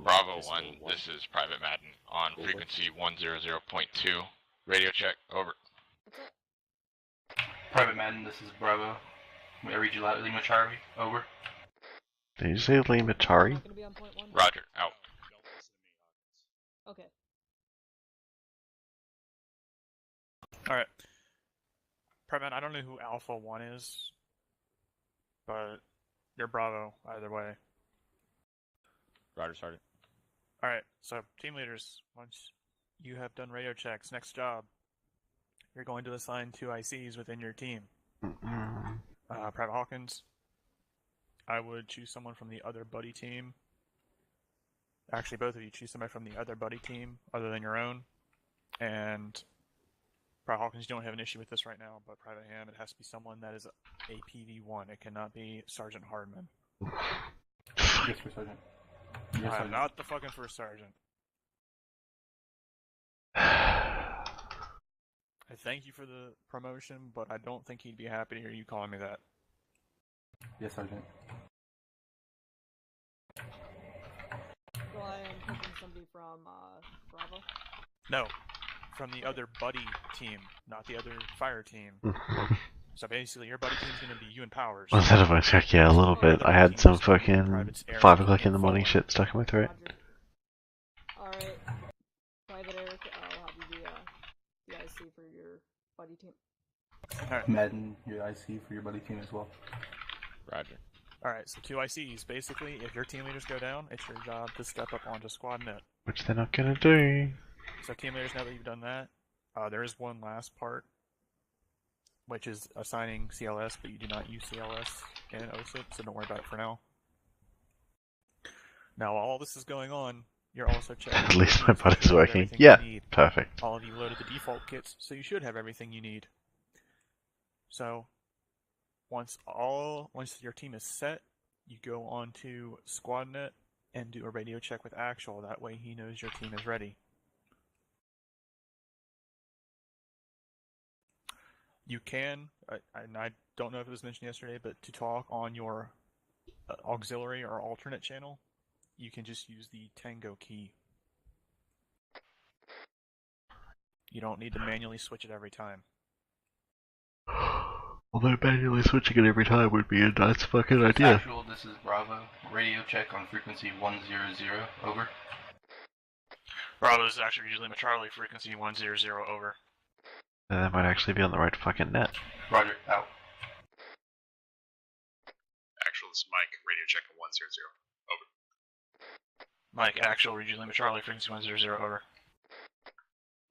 Speaker 9: Bravo 1, this is Private Madden on
Speaker 10: Over.
Speaker 9: frequency 100.2, radio check, over.
Speaker 6: What's up?
Speaker 3: Private Madden, this is Bravo. I read you loud, Lima Charlie. Over.
Speaker 2: Did you say Lima Tari?
Speaker 6: Not gonna be on point 1?
Speaker 9: Roger, out.
Speaker 6: Okay.
Speaker 5: Alright. Private, I don't know who Alpha 1 is, but you're Bravo either way.
Speaker 9: Roger, Sergeant.
Speaker 5: Alright, so team leaders, once you have done radio checks, next job, you're going to assign 2 ICs within your team. Private Hawkins, I would choose someone from the other buddy team. Actually, both of you choose somebody from the other buddy team other than your own. And Private Hawkins, you don't have an issue with this right now, but Private Ham, it has to be someone that is a PV1. It cannot be Sergeant Hardman.
Speaker 3: Yes, for Sergeant. Yes,
Speaker 5: I'm
Speaker 3: Sergeant.
Speaker 5: not the fucking first sergeant. I thank you for the promotion, but I don't think he'd be happy to hear you calling me that.
Speaker 3: Yes, Sergeant.
Speaker 6: So I am picking somebody from, Bravo.
Speaker 5: No, from the other buddy team, not the other fire team. So basically, your buddy team's gonna be you and Powers.
Speaker 2: Was that a voice check? Yeah, a little bit. I had some fucking 5 o'clock in the morning shit stuck in my throat.
Speaker 6: Alright. Private Eric, I'll have you be, the IC for your buddy team.
Speaker 5: Alright.
Speaker 3: Madden, your IC for your buddy team as well.
Speaker 9: Roger.
Speaker 5: Alright, so 2 ICs. Basically, if your team leaders go down, it's your job to step up onto Squad Net.
Speaker 2: Which they're not gonna do.
Speaker 5: So team leaders, now that you've done that, there is one last part, which is assigning CLS, but you do not use CLS in OSUT, so don't worry about it for now. Now, while all this is going on, you're also checking.
Speaker 2: At least my body's
Speaker 5: you have
Speaker 2: working.
Speaker 5: everything
Speaker 2: Yeah,
Speaker 5: you need.
Speaker 2: perfect.
Speaker 5: All of you loaded the default kits, so you should have everything you need. So, once your team is set, you go on to SquadNet and do a radio check with Actual. That way he knows your team is ready. You can, and I don't know if it was mentioned yesterday, but to talk on your auxiliary or alternate channel, you can just use the Tango key. You don't need to manually switch it every time.
Speaker 2: Although manually switching it every time would be a nice fucking idea.
Speaker 3: Actual, this is Bravo. Radio check on frequency 100. Over.
Speaker 5: Bravo, this is actually usually my Charlie, frequency 100, over.
Speaker 2: That might actually be on the right fucking net.
Speaker 3: Roger, out.
Speaker 9: Actual, this is Mike, radio check on 100, over.
Speaker 5: Mike, actual, read you Lima Charlie, frequency 100, over.
Speaker 9: What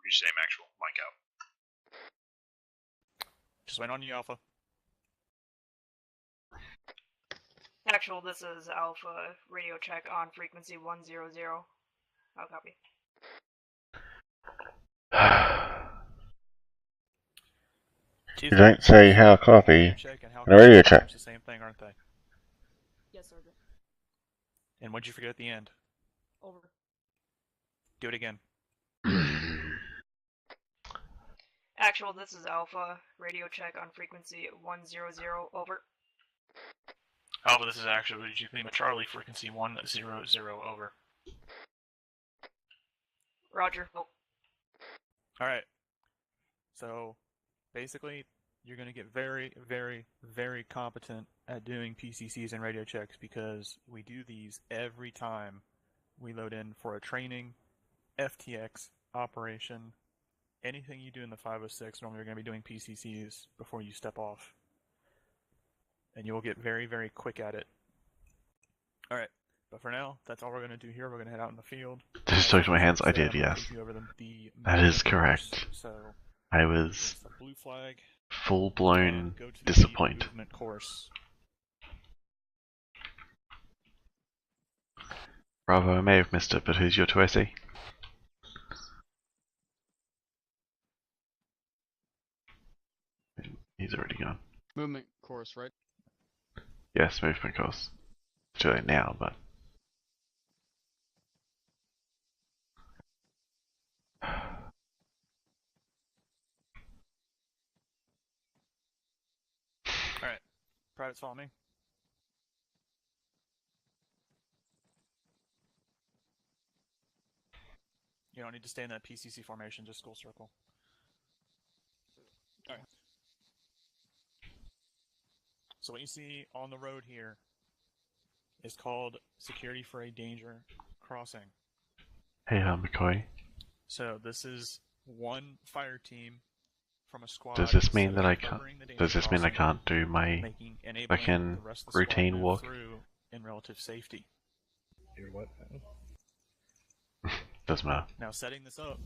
Speaker 9: you same actual, Mike out.
Speaker 5: Just wait on you, Alpha.
Speaker 6: Actual, this is Alpha, radio check on frequency 100. I'll copy.
Speaker 2: You don't say how copy.
Speaker 5: And
Speaker 2: Radio check.
Speaker 5: The same thing, aren't they?
Speaker 6: Yes, Sergeant.
Speaker 5: And what'd you forget at the end?
Speaker 6: Over.
Speaker 5: Do it again.
Speaker 6: Actual, this is Alpha. Radio check on frequency 100, over.
Speaker 5: Alpha, this is actual. Did you think Charlie, frequency 100, over?
Speaker 6: Roger. Oh.
Speaker 5: Alright. So, basically, you're going to get very, very, very competent at doing PCCs and radio checks because we do these every time we load in for a training, FTX, operation, anything you do in the 506, normally you're going to be doing PCCs before you step off. And you will get very, very quick at it. Alright, but for now, that's all we're going to do here. We're going to head out in the field.
Speaker 2: Did you talk to my hands? I did, yes. That is correct.
Speaker 5: So,
Speaker 2: I was
Speaker 5: blue flag,
Speaker 2: full-blown disappointed.
Speaker 5: Course.
Speaker 2: Bravo, I may have missed it, but who's your 2SE? He's already gone.
Speaker 7: Movement course, right?
Speaker 2: Yes, movement course. Too late now, but...
Speaker 5: Alright, privates follow me. You don't need to stay in that PCC formation, just school circle. Alright. So what you see on the road here is called Security for a Danger Crossing.
Speaker 2: Hey, McCoy.
Speaker 5: So this is one fire team from a squad.
Speaker 2: Does this mean that I can't? Does this mean I can't do my fucking routine walk?
Speaker 5: In relative safety.
Speaker 11: Your what?
Speaker 2: Doesn't matter.
Speaker 5: Now setting this up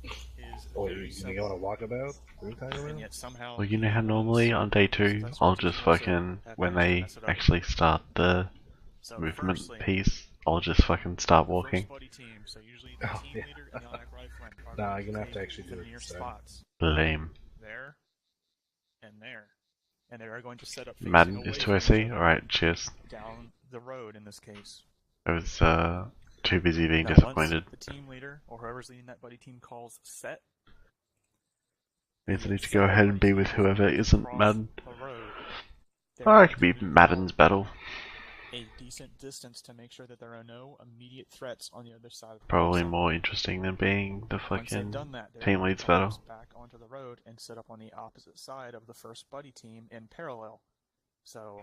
Speaker 5: is
Speaker 11: you go on a walkabout?
Speaker 5: And yet somehow
Speaker 2: Well, you know how normally on day 2, I'll just fucking, when they actually start the movement piece, I'll just fucking start walking.
Speaker 11: Oh, yeah. Nah, you're gonna have to actually do it.
Speaker 2: Lame.
Speaker 5: There and there. And they are going to set up
Speaker 2: Madden is 2SE? Alright, cheers.
Speaker 5: Down the road in this case.
Speaker 2: I was too busy being
Speaker 5: Now,
Speaker 2: disappointed.
Speaker 5: Once the team leader or whoever's leading that buddy team calls set,
Speaker 2: Means I need to go ahead and be with whoever isn't Madden. Or it could be Madden's battle.
Speaker 5: A decent distance to make sure that there are no immediate threats on the other side of the
Speaker 2: Probably
Speaker 5: crossing.
Speaker 2: more interesting than being the
Speaker 5: Once they've
Speaker 2: fucking
Speaker 5: done that, they're
Speaker 2: team
Speaker 5: going
Speaker 2: leads
Speaker 5: to
Speaker 2: battle.
Speaker 5: cross back onto the road and set up on the opposite side of the first buddy team in parallel. So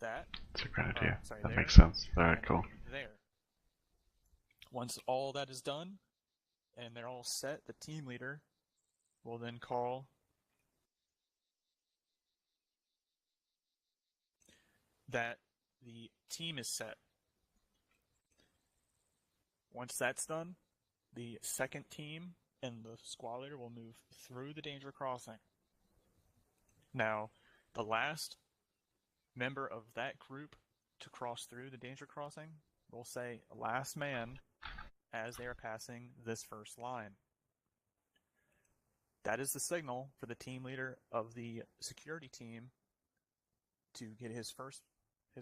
Speaker 5: that.
Speaker 2: That's a great idea.
Speaker 5: Sorry,
Speaker 2: That
Speaker 5: there,
Speaker 2: makes sense. Alright,
Speaker 5: and
Speaker 2: cool.
Speaker 5: there. Once all that is done and they're all set, the team leader will then call that the team is set. Once that's done, the second team and the squad leader will move through the danger crossing. Now, the last member of that group to cross through the danger crossing will say last man as they are passing this first line. That is the signal for the team leader of the security team to get his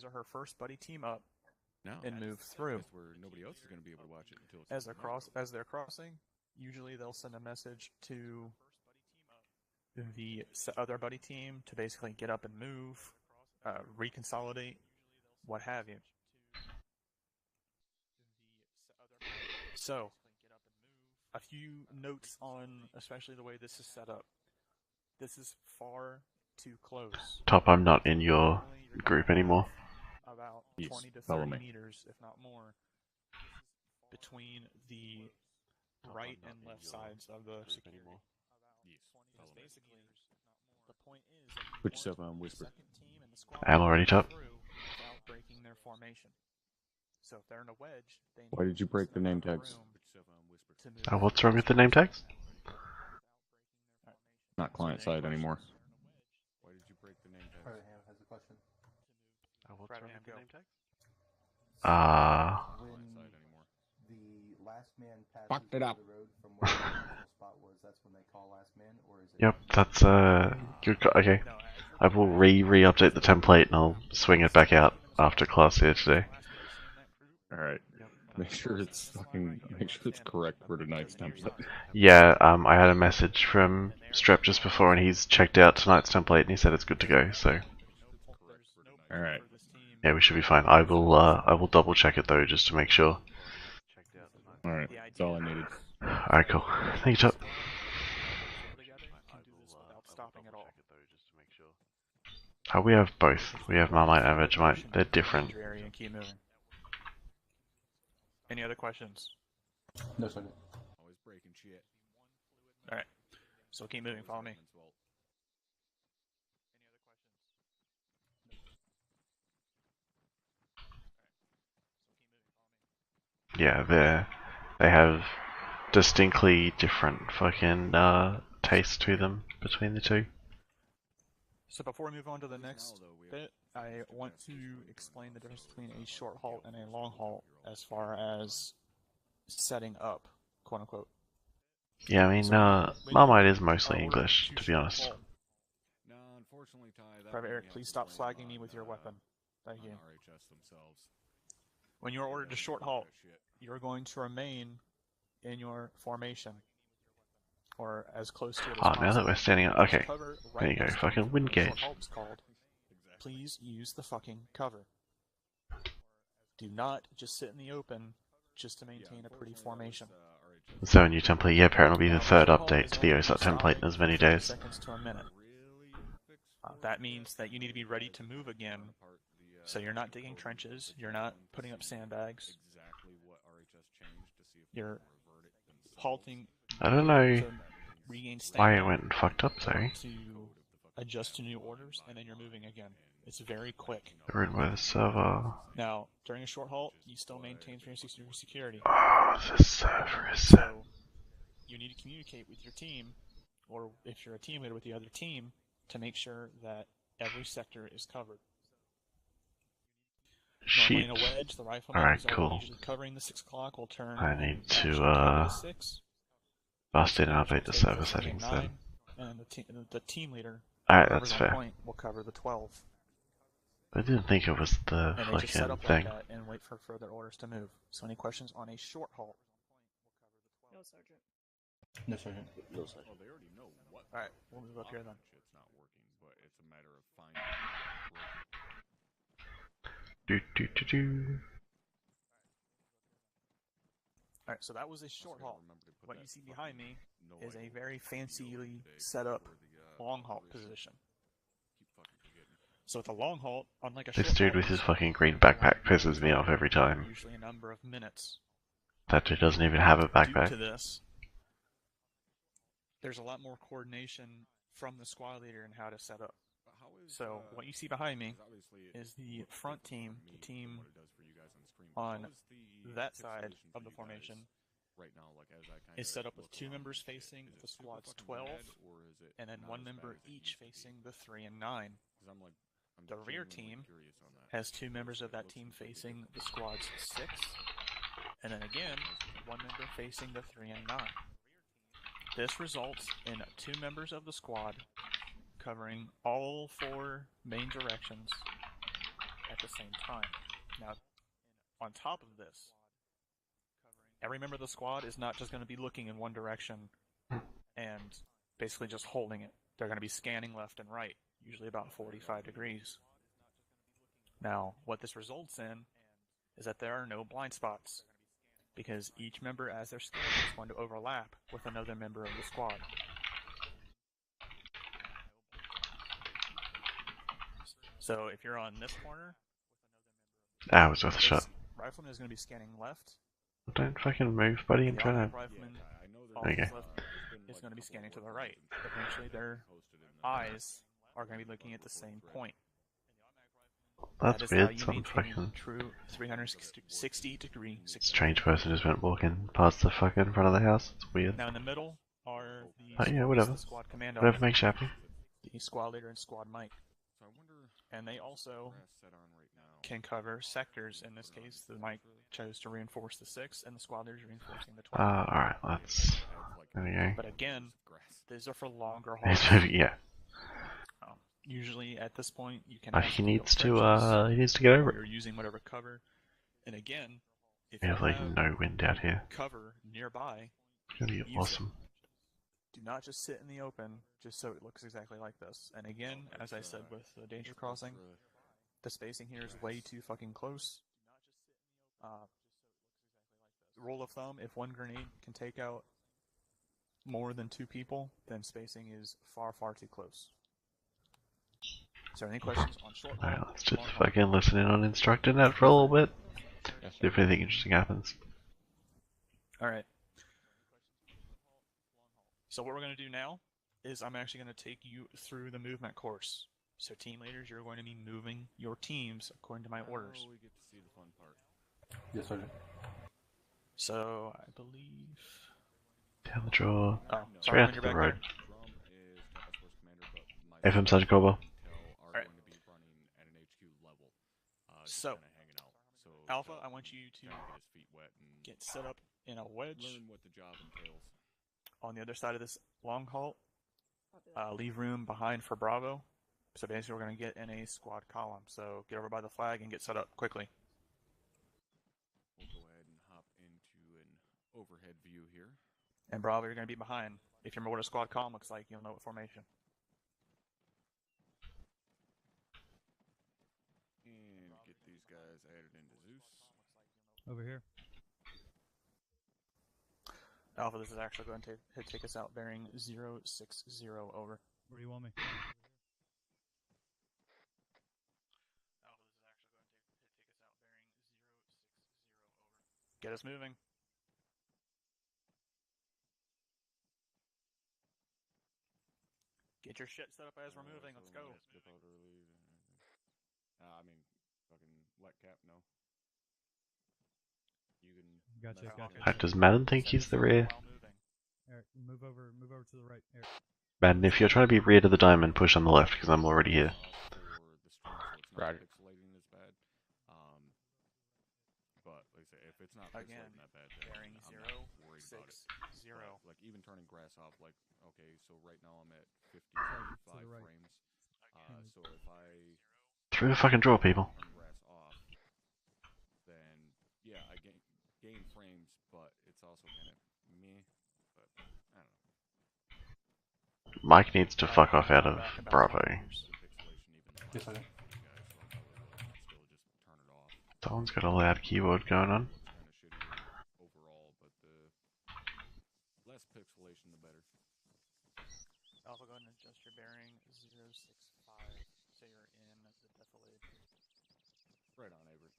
Speaker 5: or her first buddy team up and move through.
Speaker 1: Where nobody else is going to be able to watch it until it's
Speaker 5: As they're crossing, usually they'll send a message to the other buddy team to basically get up and move, reconsolidate, what have you. So, a few notes on especially the way this is set up. This is far too close.
Speaker 2: Top, I'm not in your group anymore.
Speaker 5: About
Speaker 1: Yes,
Speaker 5: 20 to
Speaker 1: follow
Speaker 5: 30
Speaker 1: me.
Speaker 5: meters, if not more, between the right and left sides of the security. Because basically, the point is that you
Speaker 1: Put
Speaker 5: want
Speaker 1: yourself on
Speaker 5: the
Speaker 1: whisper.
Speaker 5: second team and the squad
Speaker 2: I'm already top.
Speaker 5: through without breaking their formation. So if they're in a wedge, they
Speaker 1: Why did you break the name tags?
Speaker 2: What's wrong with the name tags?
Speaker 1: Not client side anymore. Why did you break the name tags?
Speaker 3: Birmingham has a question.
Speaker 2: What's wrong with the name tags?
Speaker 3: When the last man passes
Speaker 1: Fucked it up.
Speaker 3: the road from where the original spot was, that's when they call last man, or is it?
Speaker 2: Yep, that's okay. I will re-update the template and I'll swing it back out after class here today.
Speaker 1: Alright. Make sure it's correct for tonight's template.
Speaker 2: Yeah, I had a message from Strep just before, and he's checked out tonight's template, and he said it's good to go. So,
Speaker 1: all right.
Speaker 2: Yeah, we should be fine. I will double check it though, just to make sure.
Speaker 1: All right, that's all I needed.
Speaker 2: All right, cool. Thank you, Top. We have both. We have Marmite and Vegemite. They're different.
Speaker 5: Any other questions?
Speaker 3: No, sir.
Speaker 5: Alright. So keep moving, follow me.
Speaker 2: Yeah, they have distinctly different fucking taste to them between the two.
Speaker 5: So before we move on to the next bit, I want to explain the difference between a short halt and a long halt as far as setting up, quote unquote.
Speaker 2: Yeah, I mean, Marmite is mostly English, to be honest.
Speaker 5: Private Eric, please stop flagging me with your weapon. Thank you. When you are ordered to short halt, you're going to remain in your formation. Or as close to it as possible.
Speaker 2: Now that we're standing up, okay. There you go, fucking wind gauge.
Speaker 5: Please use the fucking cover. Do not just sit in the open just to maintain a pretty formation.
Speaker 2: So a new template, yeah, apparently will be the third update to the OSUT template in as many days.
Speaker 5: Seconds to a minute. That means that you need to be ready to move again. So you're not digging trenches, you're not putting up sandbags. You're halting.
Speaker 2: I don't know
Speaker 5: regain
Speaker 2: why it went and fucked up, sorry.
Speaker 5: To adjust to new orders, and then you're moving again. It's very quick.
Speaker 2: Ruined by the server.
Speaker 5: Now, during a short halt, you still maintain 360-degree security.
Speaker 2: Oh, the server is...
Speaker 5: So, you need to communicate with your team, or if you're a team leader with the other team, to make sure that every sector is covered.
Speaker 2: Shit.
Speaker 5: In a wedge, the rifleman
Speaker 2: Alright, cool.
Speaker 5: Covering the 6 o'clock will turn.
Speaker 2: I need to, bust in and update the server settings then.
Speaker 5: And the team leader,
Speaker 2: alright, that's fair.
Speaker 5: Point, will cover the 12.
Speaker 2: I didn't think it was the
Speaker 5: and
Speaker 2: fucking
Speaker 5: just set up
Speaker 2: thing.
Speaker 5: Like that and wait for further orders to move. So any questions on a short halt?
Speaker 6: No, Sergeant.
Speaker 3: No, Sergeant.
Speaker 10: No, Sergeant.
Speaker 1: Oh, they already know what.
Speaker 5: Alright, we'll move up here then.
Speaker 1: Shit's not working, but it's a matter of finding.
Speaker 5: Alright, so that was a short halt. What you see behind me is a very fancily set up long halt position. So with a long halt, unlike a short
Speaker 2: This dude
Speaker 5: halt,
Speaker 2: with his fucking green backpack pisses me off every time.
Speaker 5: usually a number of minutes.
Speaker 2: That dude doesn't even have a backpack.
Speaker 5: Due to this, there's a lot more coordination from the squad leader in how to set up. So what you see behind me is the front team, the team on that side of the formation is set up with 2 members facing the squad's 12, and then 1 member each facing the 3 and 9. The rear team has 2 members of that team facing the squad's 6, and then again, 1 member facing the 3 and 9. This results in 2 members of the squad covering all 4 main directions at the same time. Now, on top of this, every member of the squad is not just going to be looking in one direction and basically just holding it. They're going to be scanning left and right, usually about 45 degrees. Now, what this results in is that there are no blind spots, because each member, as they're scanning, is going to overlap with another member of the squad. So if you're on this corner,
Speaker 2: Ah, it was worth a shot.
Speaker 5: rifleman is going to be scanning left.
Speaker 2: Don't fucking move, buddy. I'm trying to...
Speaker 5: Rifleman
Speaker 2: Okay.
Speaker 5: is going to be scanning to the right. Eventually, their eyes are going to be looking at the same point.
Speaker 2: That's weird. Some fucking
Speaker 5: true 360-degree.
Speaker 2: strange person just went walking past the fucking front of the house. It's weird.
Speaker 5: Now in the middle are the
Speaker 2: But yeah, whatever.
Speaker 5: squad commando,
Speaker 2: Whatever makes you happy.
Speaker 5: the squad leader and squad Mike. And they also can cover sectors. In this case, the Mike chose to reinforce the 6, and the squad leader is reinforcing the 12.
Speaker 2: Alright, let's... There we go.
Speaker 5: But again, these are for longer hauls.
Speaker 2: Yeah.
Speaker 5: Usually, at this point, you can.
Speaker 2: He needs to get over it.
Speaker 5: You're using whatever cover, and again, If
Speaker 2: We
Speaker 5: you
Speaker 2: have like
Speaker 5: have
Speaker 2: no wind out here.
Speaker 5: cover nearby,
Speaker 2: It's gonna be
Speaker 5: use it.
Speaker 2: awesome.
Speaker 5: Do not just sit in the open, just so it looks exactly like this. And again, as I said with the danger crossing, the spacing here is way too fucking close. Rule of thumb, if one grenade can take out more than 2 people, then spacing is far, far too close. Is there any questions on short haul?
Speaker 2: Alright, let's just
Speaker 5: long haul?
Speaker 2: fucking listen in on Instructor Net for a little bit. See if anything interesting happens.
Speaker 5: Alright. So what we're going to do now is I'm actually going to take you through the movement course. So team leaders, you're going to be moving your teams according to my orders.
Speaker 1: Oh, we get to see the fun part.
Speaker 3: Yes, Sergeant.
Speaker 5: So I believe...
Speaker 2: Down the draw.
Speaker 5: Oh,
Speaker 2: Straight out to the road. FM Sergeant Corbo.
Speaker 5: Alright. So, Alpha, I want you to get set up in a wedge on the other side of this long haul. Leave room behind for Bravo. So basically we're going to get in a squad column. So get over by the flag and get set up quickly.
Speaker 1: We'll go ahead and hop into an overhead view here.
Speaker 5: And Bravo, you're going to be behind. If you remember what a squad column looks like, you'll know what formation.
Speaker 1: And get these guys added into Zeus.
Speaker 4: Over here.
Speaker 5: Alpha, this is actually going to take us out bearing 060 over.
Speaker 4: Where do you want me?
Speaker 5: Get us moving. Get your shit set up as we're moving. Let's go.
Speaker 1: I mean, fucking let Cap know. You can.
Speaker 4: Gotcha.
Speaker 2: Does Madden think he's the rear?
Speaker 4: Eric, move over to the right. Eric.
Speaker 2: Madden, if you're trying to be rear to the diamond, push on the left because I'm already here.
Speaker 1: Right. Pixelating is bad. But like I say, if it's not
Speaker 5: Again,
Speaker 1: pixelating that bad, then
Speaker 5: bearing
Speaker 1: I'm
Speaker 5: 060.
Speaker 1: not worried about it. But, like even turning grass off, like okay, so right now I'm at 55
Speaker 4: right.
Speaker 1: frames. So if I
Speaker 2: Through the fucking draw, people.
Speaker 1: turn grass off, then yeah, I gain frames, but it's also kind of meh. But I don't know.
Speaker 2: Mike needs to fuck off out of Bravo.
Speaker 3: Yes, Sergeant.
Speaker 2: Someone's got a loud keyboard going on.
Speaker 1: Overall, but the less pixelation, the better.
Speaker 5: Alpha, go ahead and adjust your bearing 065. So you're in the defilade.
Speaker 1: Right on, Avery.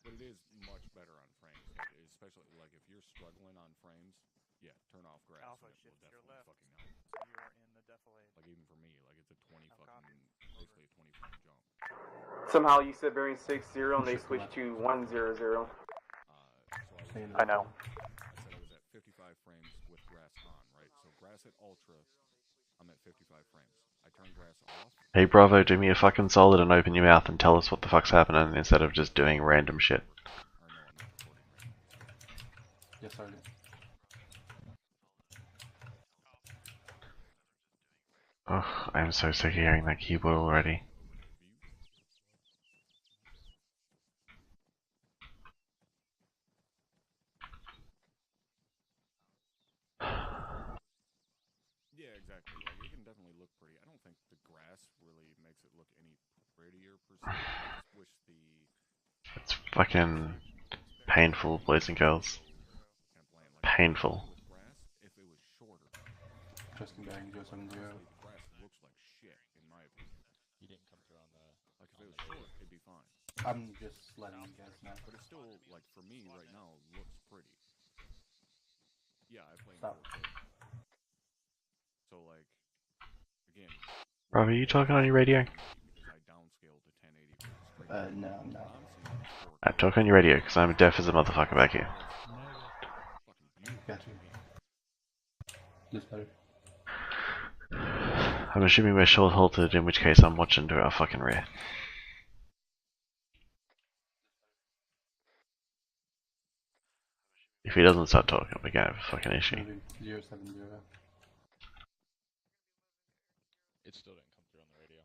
Speaker 1: But it is much better on frames, like, especially like if you're struggling on frames. Yeah, turn off grass.
Speaker 5: Alpha,
Speaker 1: and it
Speaker 5: shift
Speaker 1: will
Speaker 5: to your
Speaker 1: definitely
Speaker 5: left.
Speaker 1: fucking help.
Speaker 5: So you are in the defilade.
Speaker 1: Like even for me, like it's a 20 fucking, basically a 20 frame jump.
Speaker 12: Somehow you said bearing 60 and they switched to 100.
Speaker 1: So
Speaker 5: I know.
Speaker 1: I said I was at 55 frames with grass on, right? So grass at ultra, I'm at 55 frames. I turn grass off.
Speaker 2: Hey Bravo, do me a fucking solid and open your mouth and tell us what the fuck's happening instead of just doing random shit.
Speaker 3: Yes, Sergeant.
Speaker 2: Oh, I'm so sick of hearing that keyboard already.
Speaker 1: Yeah, exactly. Like it can definitely look pretty. I don't think the grass really makes it look any prettier per se. I just wish the
Speaker 2: It's fucking painful, boys and girls. Painful.
Speaker 1: if it was shorter.
Speaker 3: Trusting bearing 070.
Speaker 1: The grass looks like shit, in my opinion.
Speaker 13: You didn't come through on the.
Speaker 1: Like if it was short, it'd be fine.
Speaker 3: I'm just letting you guys know.
Speaker 1: But it's still like for me right now looks pretty. Yeah, I play.
Speaker 3: Stop.
Speaker 1: So like, again.
Speaker 2: Bravo, are you talking on your radio?
Speaker 1: I downscale to 1080.
Speaker 3: No, I'm not.
Speaker 2: I talk on your radio because I'm deaf as a motherfucker back here.
Speaker 3: Gotcha. This better.
Speaker 2: I'm assuming we're short halted, in which case I'm watching to our fucking rear. If he doesn't start talking, we're gonna have a fucking issue.
Speaker 3: 070.
Speaker 13: It still didn't come through on the radio.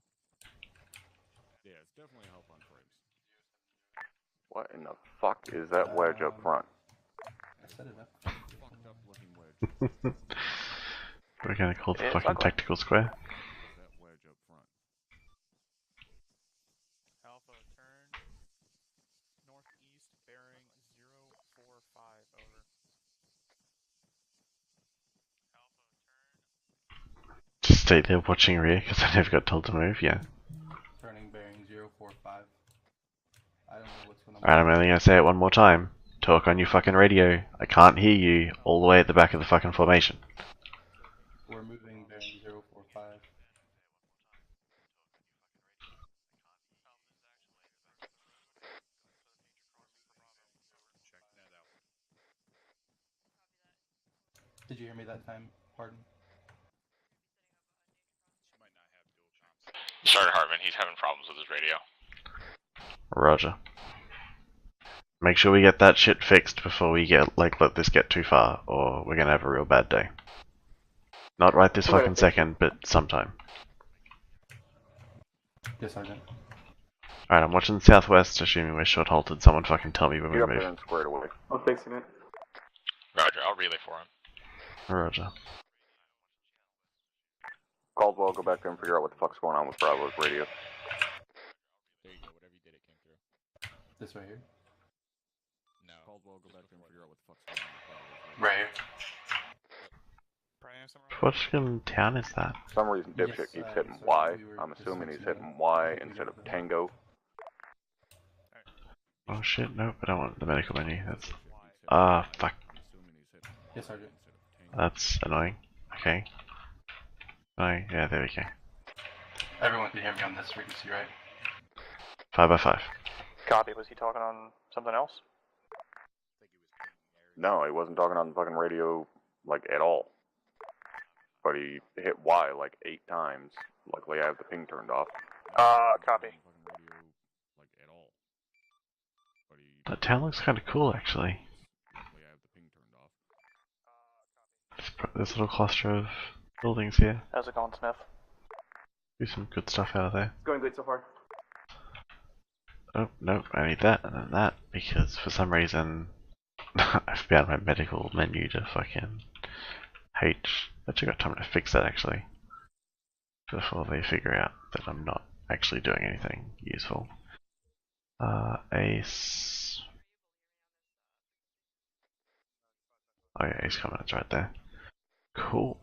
Speaker 1: Yeah, it's definitely a help on frames. What in the fuck is that wedge up front?
Speaker 3: I set it up.
Speaker 2: We're gonna call the
Speaker 5: It's
Speaker 2: fucking
Speaker 5: ugly.
Speaker 2: tactical square.
Speaker 5: Alpha, turn northeast, bearing 045, over.
Speaker 2: Just stay there watching rear because I never got told to move. Yeah.
Speaker 3: Turning bearing 045. I don't know what's going on.
Speaker 2: Alright, I'm only gonna say it one more time. Talk on your fucking radio. I can't hear you all the way at the back of the fucking formation.
Speaker 3: We're moving bearing 045. Did you hear me that time, Hardman?
Speaker 9: Sergeant Hardman, he's having problems with his radio.
Speaker 2: Roger. Make sure we get that shit fixed before we let this get too far, or we're gonna have a real bad day. Not right this fucking second, but sometime.
Speaker 3: Yes, Sergeant.
Speaker 2: Alright, I'm watching the southwest, assuming we're short halted. Someone fucking tell me when we
Speaker 1: Get up there
Speaker 2: move.
Speaker 1: and squared away.
Speaker 12: I'm fixing it.
Speaker 9: Roger, I'll relay for him.
Speaker 2: Roger.
Speaker 1: Caldwell, go back there and figure out what the fuck's going on with Bravo's radio.
Speaker 9: There you go, whatever you did, it came through.
Speaker 3: This right here?
Speaker 1: No. Caldwell, go back there and figure out what the fuck's going on with Bravo's radio.
Speaker 3: Right here.
Speaker 2: What fucking town is that?
Speaker 1: For some reason, dipshit keeps hitting Y. I'm assuming he's hitting Y instead of Tango.
Speaker 2: Oh shit, nope, I don't want the medical menu. That's... fuck.
Speaker 3: Yes, Sergeant.
Speaker 2: That's annoying. Okay. Oh, yeah, there we go.
Speaker 3: Everyone can hear me on this frequency, right?
Speaker 2: 5x5.
Speaker 5: Copy. Was he talking on something else?
Speaker 1: No, he wasn't talking on the fucking radio, like, at all. But he hit Y like 8 times. Luckily, I have the ping turned off.
Speaker 5: Copy.
Speaker 2: That town looks kind of cool, actually. This little cluster of buildings here.
Speaker 5: How's it going, Smith?
Speaker 2: Do some good stuff out of there.
Speaker 12: It's going good so far.
Speaker 2: Oh, nope, I need that and then that, because for some reason I found my medical menu to fucking H. Actually got time to fix that, actually. Before they figure out that I'm not actually doing anything useful. Ace... Oh yeah, Ace Commandant's right there. Cool.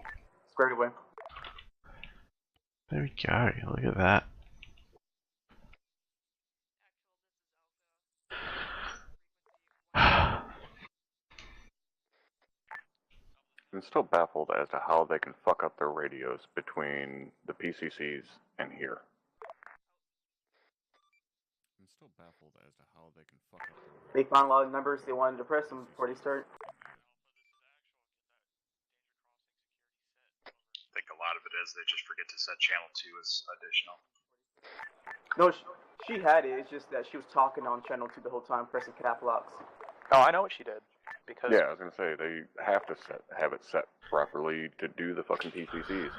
Speaker 12: Squared away.
Speaker 2: There we go, look at that.
Speaker 1: I'm still baffled as to how they can fuck up their radios between the PCCs and here. I'm still baffled as to how they can fuck up their radios.
Speaker 12: They found a lot of numbers. They wanted to press them before they start.
Speaker 9: I think a lot of it is they just forget to set channel 2 as additional.
Speaker 12: No, she had it. It's just that she was talking on channel 2 the whole time, pressing cap locks.
Speaker 5: Oh, I know what she did. Because
Speaker 1: Yeah, I was gonna say, they have to have it set properly to do the fucking PCCs.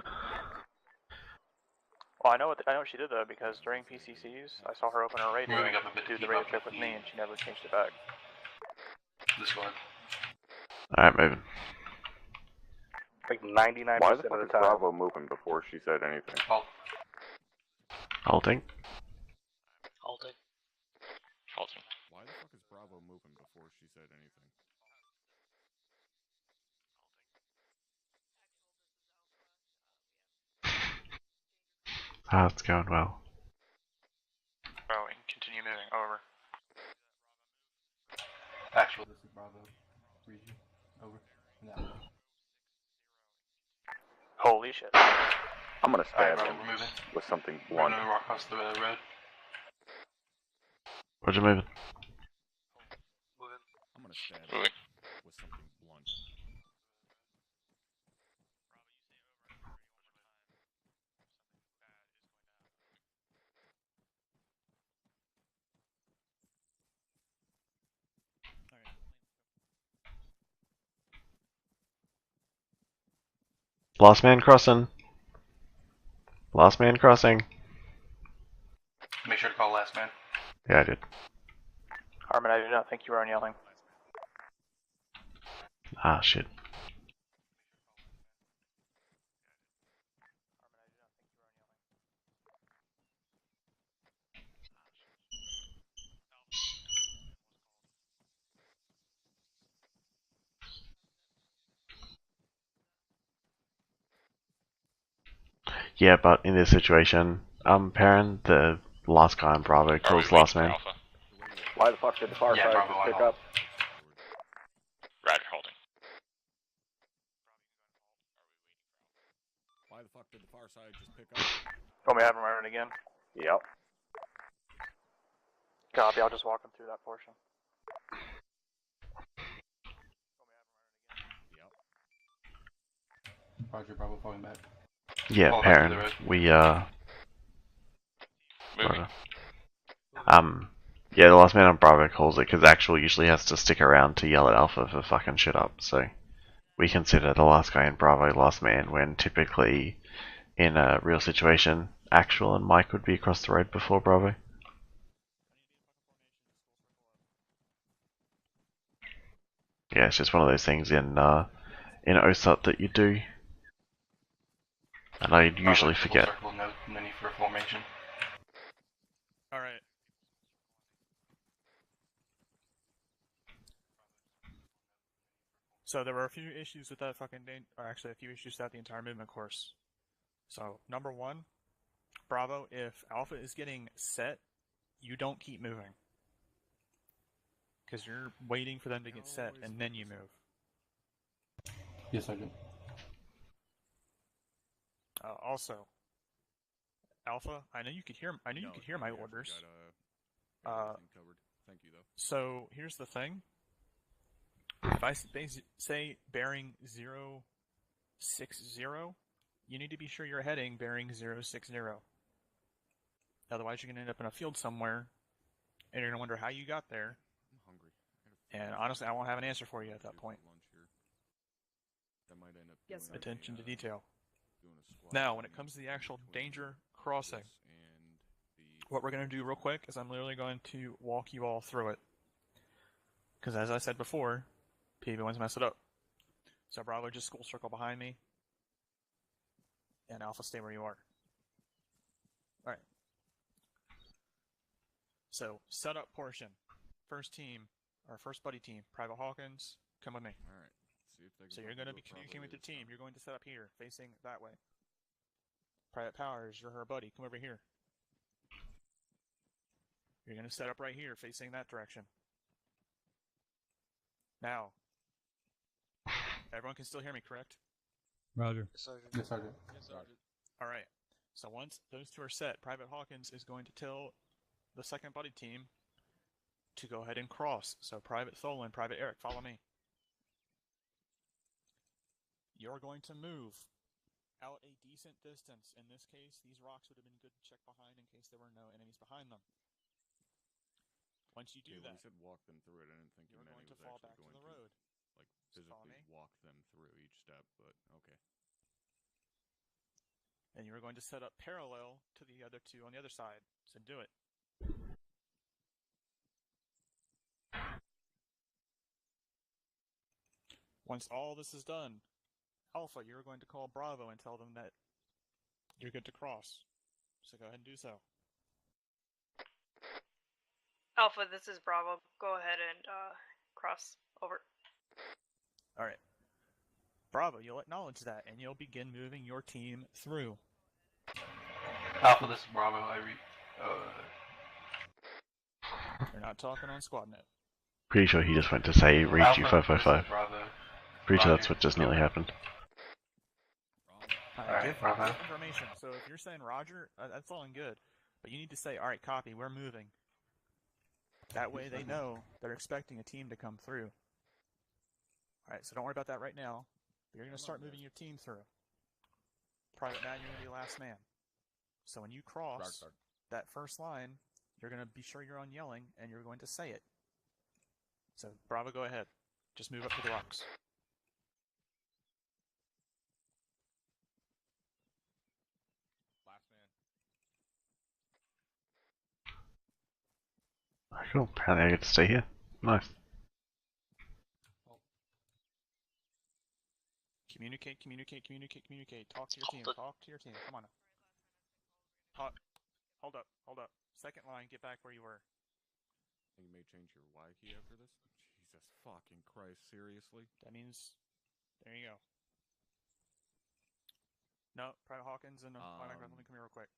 Speaker 5: Well, I know what she did though, because during PCCs, I saw her open her radio,
Speaker 3: Moving up a bit
Speaker 5: do
Speaker 3: to
Speaker 5: the
Speaker 3: keep
Speaker 5: radio
Speaker 3: up
Speaker 5: check
Speaker 3: with
Speaker 5: with me,
Speaker 3: the-
Speaker 5: and she never changed it back.
Speaker 3: This one.
Speaker 2: Alright, moving.
Speaker 13: Like 99%
Speaker 1: Why
Speaker 13: of
Speaker 1: the
Speaker 13: the
Speaker 1: fuck is
Speaker 13: time.
Speaker 1: Bravo moving before she said anything?
Speaker 3: Halt.
Speaker 2: Halting.
Speaker 8: Halting.
Speaker 9: Halting.
Speaker 1: Why the fuck is Bravo moving before she said anything?
Speaker 2: Ah, it's going well.
Speaker 5: Oh, and continue moving. Over.
Speaker 3: Actual, this is Bravo. Region. Over. Now.
Speaker 5: Holy shit.
Speaker 1: I'm gonna stab
Speaker 3: Alright,
Speaker 1: him
Speaker 3: we're moving.
Speaker 1: with something
Speaker 3: We're
Speaker 1: blunt.
Speaker 3: gonna walk across the road.
Speaker 2: Roger, moving.
Speaker 1: I'm gonna stab him
Speaker 9: Moving.
Speaker 1: with something blunt.
Speaker 2: Last man crossing. Last man crossing.
Speaker 3: Make sure to call last man.
Speaker 2: Yeah, I did.
Speaker 13: Hardman, I do not think you are on yelling.
Speaker 2: Ah, shit. Yeah, but in this situation, Perrin, the last guy on Bravo kills last man.
Speaker 13: Why the fuck did the far side just pick up?
Speaker 9: Roger, holding.
Speaker 1: Why the fuck did the far side just pick up?
Speaker 13: Want me to have him run it again? Yep. Copy, I'll just walk him through that portion.
Speaker 3: Roger, Bravo falling back.
Speaker 2: Yeah, Perrin, we
Speaker 9: Moving.
Speaker 2: yeah, the last man on Bravo calls it because Actual usually has to stick around to yell at Alpha for fucking shit up, so we consider the last guy in Bravo last man when typically in a real situation, Actual and Mike would be across the road before Bravo. Yeah, it's just one of those things in OSUT that you do, and I usually forget.
Speaker 3: No need for formation.
Speaker 5: Alright. So there were a few issues with that or actually a few issues throughout the entire movement course. So, number one, Bravo, if Alpha is getting set, you don't keep moving. Because you're waiting for them to get set, and then you move.
Speaker 3: Yes, Sergeant.
Speaker 5: Also, Alpha, I know you could hear my orders.
Speaker 1: Thank you, though.
Speaker 5: So here's the thing. If I say bearing 060, you need to be sure you're heading bearing 060. Otherwise, you're going to end up in a field somewhere, and you're going to wonder how you got there.
Speaker 1: I'm hungry.
Speaker 5: And honestly, I won't have an answer for you at that point.
Speaker 1: That might end up
Speaker 6: Yes, sir.
Speaker 5: Attention to detail. Now, when it comes to the actual danger crossing, what we're going to do real quick is I'm literally going to walk you all through it. Because as I said before, PB1's mess it up. So Bravo, just school circle behind me. And Alpha, stay where you are. Alright. So, setup portion. First team, or first buddy team, Private Hawkins, come with me.
Speaker 1: Alright.
Speaker 5: So you're going to be communicating with your team. You're going to set up here, facing that way. Private Powers, you're her buddy. Come over here. You're going to set up right here, facing that direction. Now, everyone can still hear me, correct?
Speaker 4: Roger.
Speaker 3: Yes, Sergeant.
Speaker 5: Alright. So once those two are set, Private Hawkins is going to tell the second buddy team to go ahead and cross. So Private Tholen, Private Eric, follow me. You're going to move out a decent distance. In this case, these rocks would have been good to check behind in case there were no enemies behind them. Once you do that,
Speaker 1: you said walk them through it. I didn't think
Speaker 5: you're going to fall back to the road.
Speaker 1: Like physically walk them through each step, but okay.
Speaker 5: And you're going to set up parallel to the other two on the other side. So do it. Once all this is done, Alpha, you're going to call Bravo and tell them that you're good to cross. So go ahead and do so.
Speaker 6: Alpha, this is Bravo. Go ahead and cross over.
Speaker 5: Alright. Bravo, you'll acknowledge that, and you'll begin moving your team through.
Speaker 3: Alpha, this is Bravo.
Speaker 5: You're not talking on Squad Net.
Speaker 2: Pretty sure he just went to say read you 555. Pretty sure that's what just nearly happened.
Speaker 5: Alright, Bravo. Information. So if you're saying Roger, that's all good. But you need to say, alright, copy, we're moving. That way they know they're expecting a team to come through. Alright, so don't worry about that right now. But you're going to start moving your team through. Private Man, you're going to be last man. So when you cross that first line, you're going to be sure you're on yelling, and you're going to say it. So, Bravo, go ahead. Just move up to the rocks.
Speaker 1: Last man.
Speaker 2: cool. Apparently I get to stay here. Nice.
Speaker 5: Communicate. Talk to your team. Come on. Hold up. Second line, get back where you were.
Speaker 1: You may change your Y key after this? Jesus fucking Christ, seriously?
Speaker 5: That means, there you go. No, Private Hawkins and let me come here real quick.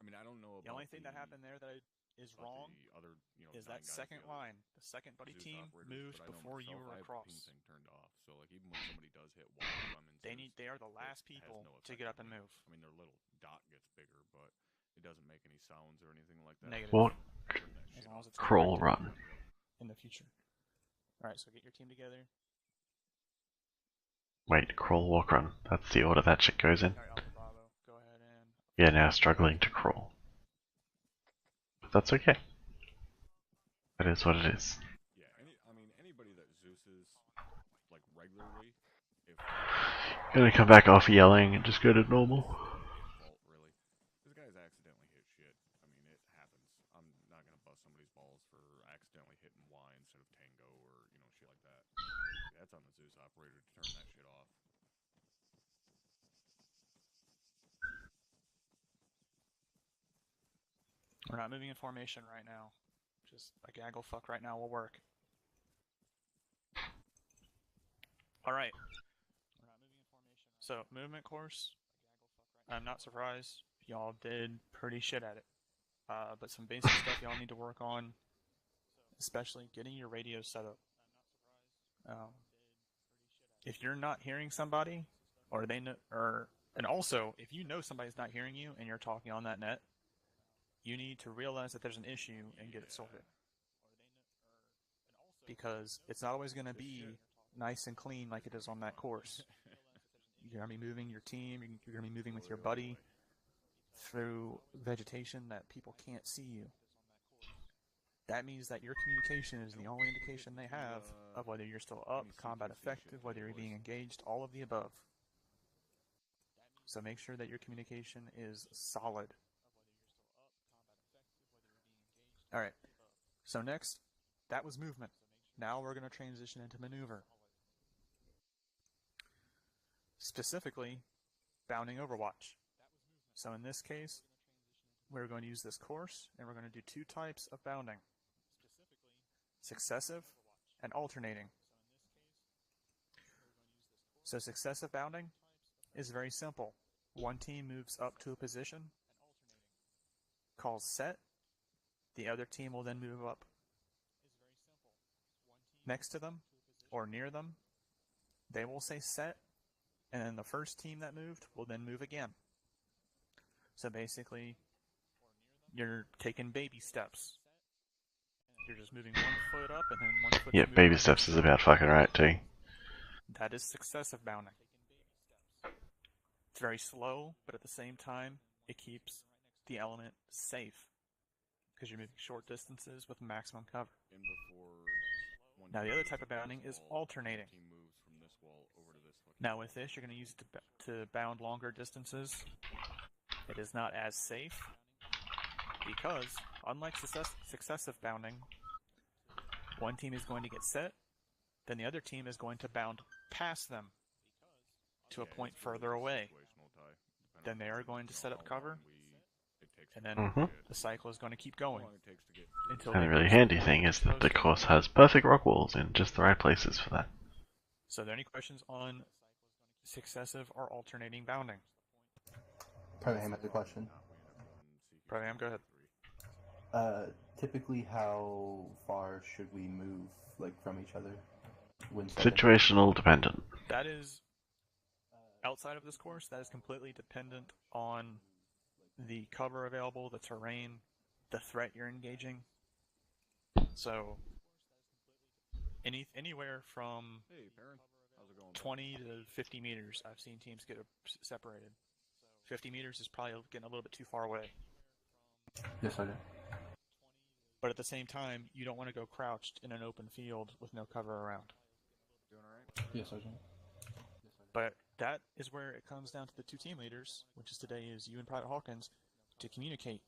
Speaker 1: I mean, I don't know about
Speaker 5: the only thing that happened there that is wrong
Speaker 1: other,
Speaker 5: is that second line. The second buddy team moved before you were across.
Speaker 1: Thing turned off, so like even when somebody does hit Y, I'm in
Speaker 5: they are the last people to get up and move.
Speaker 1: I mean, their little dot gets bigger, but it doesn't make any sounds or anything like that.
Speaker 5: Negative.
Speaker 2: What?
Speaker 5: As long as it's
Speaker 2: Crawl run.
Speaker 5: In the future. Alright, so get your team together.
Speaker 2: Wait, crawl, walk, run. That's the order that shit goes in.
Speaker 5: Alright, Alpha Bravo, go ahead and...
Speaker 2: Yeah, now struggling to crawl. But that's okay. That is what it is.
Speaker 1: Yeah, anybody that Zeus's, like, regularly, if...
Speaker 2: Gonna come back off yelling and just go to normal.
Speaker 1: Really. This guy's accidentally hit shit. I mean, it happens. I'm not gonna bust somebody's balls for accidentally hitting Y instead of Tango or, shit like that. That's on the Zeus operator to turn that shit off.
Speaker 5: We're not moving in formation right now. Just a gaggle fuck right now will work. Alright. So, movement course. I'm not surprised. Y'all did pretty shit at it. But some basic stuff y'all need to work on. Especially getting your radio set up. If you're not hearing somebody, or they know, and also, if you know somebody's not hearing you and you're talking on that net, you need to realize that there's an issue and get it sorted. Because it's not always going to be nice and clean like it is on that course. You're going to be moving your team, you're going to be moving with your buddy through vegetation that people can't see you. That means that your communication is the only indication they have of whether you're still up, combat effective, whether you're being engaged, all of the above. So make sure that your communication is solid. Alright, so next, that was movement. Now we're going to transition into maneuver. Specifically, Bounding Overwatch. So in this case, we're going to use this course, and we're going to do two types of bounding. Successive and alternating. So successive bounding is very simple. One team moves up to a position, calls set, the other team will then move up next to them or near them. They will say set, and then the first team that moved will then move again. So basically, you're taking baby steps. You're just moving one foot up and then one foot.
Speaker 2: Yeah, baby steps is about fucking right too.
Speaker 5: That is successive bounding. It's very slow, but at the same time, it keeps the element safe. Because you're moving short distances with maximum cover. Now the other type of bounding is alternating. Now with this, you're going to use it to bound longer distances. It is not as safe, because unlike successive bounding, one team is going to get set, then the other team is going to bound past them to a point further away. Then they are going to set up cover, and then the cycle is going to keep going.
Speaker 2: And the really handy thing is that the course has perfect rock walls in just the right places for that.
Speaker 5: So are there any questions on successive or alternating bounding?
Speaker 3: Private Ham has a question.
Speaker 5: Private Ham, go ahead.
Speaker 3: Typically, how far should we move, like, from each other?
Speaker 2: Situational dependent.
Speaker 5: That is, outside of this course, that is completely dependent on the cover available, the terrain, the threat you're engaging. So, anywhere from 20 to 50 meters, I've seen teams get separated. 50 meters is probably getting a little bit too far away.
Speaker 3: Yes, I do.
Speaker 5: But at the same time, you don't want to go crouched in an open field with no cover around.
Speaker 1: Doing alright?
Speaker 3: Yes, I do.
Speaker 5: But that is where it comes down to the two team leaders, which is today is you and Private Hawkins, to communicate.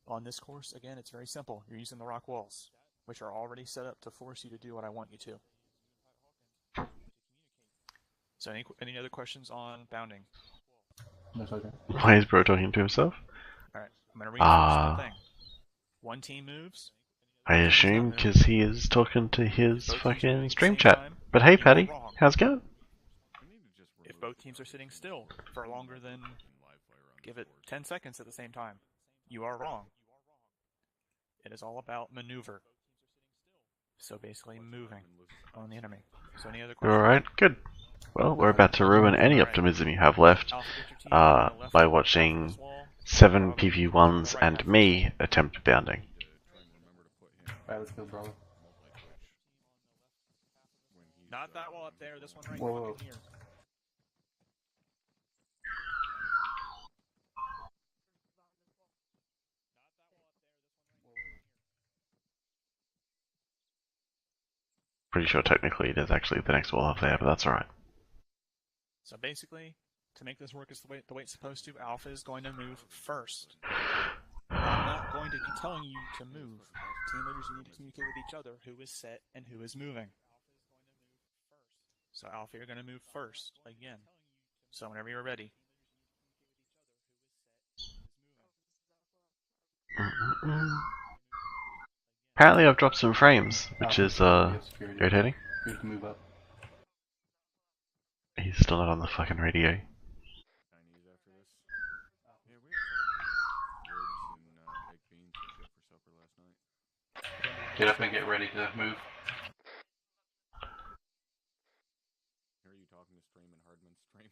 Speaker 5: On this course, again, it's very simple. You're using the rock walls. which are already set up to force you to do what I want you to. So any other questions on bounding?
Speaker 3: No, okay.
Speaker 2: Why is bro talking to himself?
Speaker 5: Alright, I'm going to reinforce the thing. One team moves.
Speaker 2: I assume because he is talking to his fucking stream chat. But hey, Patty, how's it going?
Speaker 5: If both teams are sitting still for longer than, give it 10 seconds at the same time, you are wrong. It is all about maneuver. So basically moving on the enemy. So any other questions?
Speaker 2: Alright, good. Well, we're about to ruin any optimism you have left by watching 7 PP1s and me attempt bounding.
Speaker 3: Alright, let's go, Bravo.
Speaker 5: Not that wall up there, this one right
Speaker 3: Whoa.
Speaker 5: here.
Speaker 2: Pretty sure technically it is actually the next wall up there, but that's alright.
Speaker 5: So basically, to make this work as the way it's supposed to, Alpha is going to move first. I'm not going to be telling you to move. Team leaders, you need to communicate with each other who is set and who is moving. So Alpha, you're going to move first, again. So whenever you're ready.
Speaker 2: Apparently I've dropped some frames, which is irritating.
Speaker 3: Good to move up.
Speaker 2: He's still not on the fucking radio.
Speaker 3: Get up and get ready to move.
Speaker 1: Are you talking to Stream and Hardman's stream?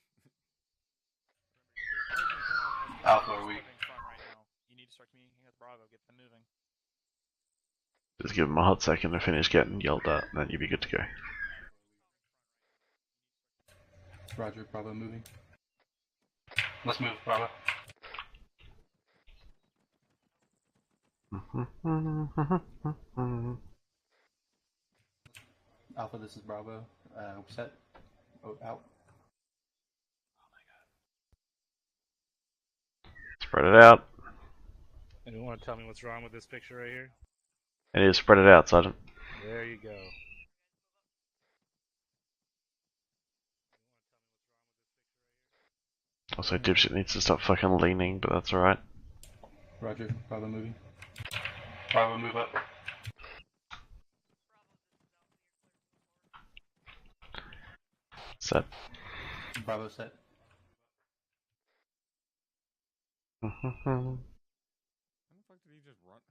Speaker 3: Alpha, are we?
Speaker 5: You need to start communicating with Bravo, get them moving.
Speaker 2: Just give him a hot second to finish getting yelled at, and then you'll be good to go.
Speaker 3: Roger, Bravo moving. Let's move, Bravo. Alpha, this is Bravo. Set. Oh, out.
Speaker 2: Spread it out.
Speaker 11: Anyone want to tell me what's wrong with this picture right here?
Speaker 2: It is spread it out, Sergeant.
Speaker 11: There you go.
Speaker 2: Also, dipshit needs to stop fucking leaning, but that's alright.
Speaker 3: Roger, Bravo moving. Bravo, move up.
Speaker 2: Set.
Speaker 3: Bravo set.
Speaker 1: How the fuck did he just run?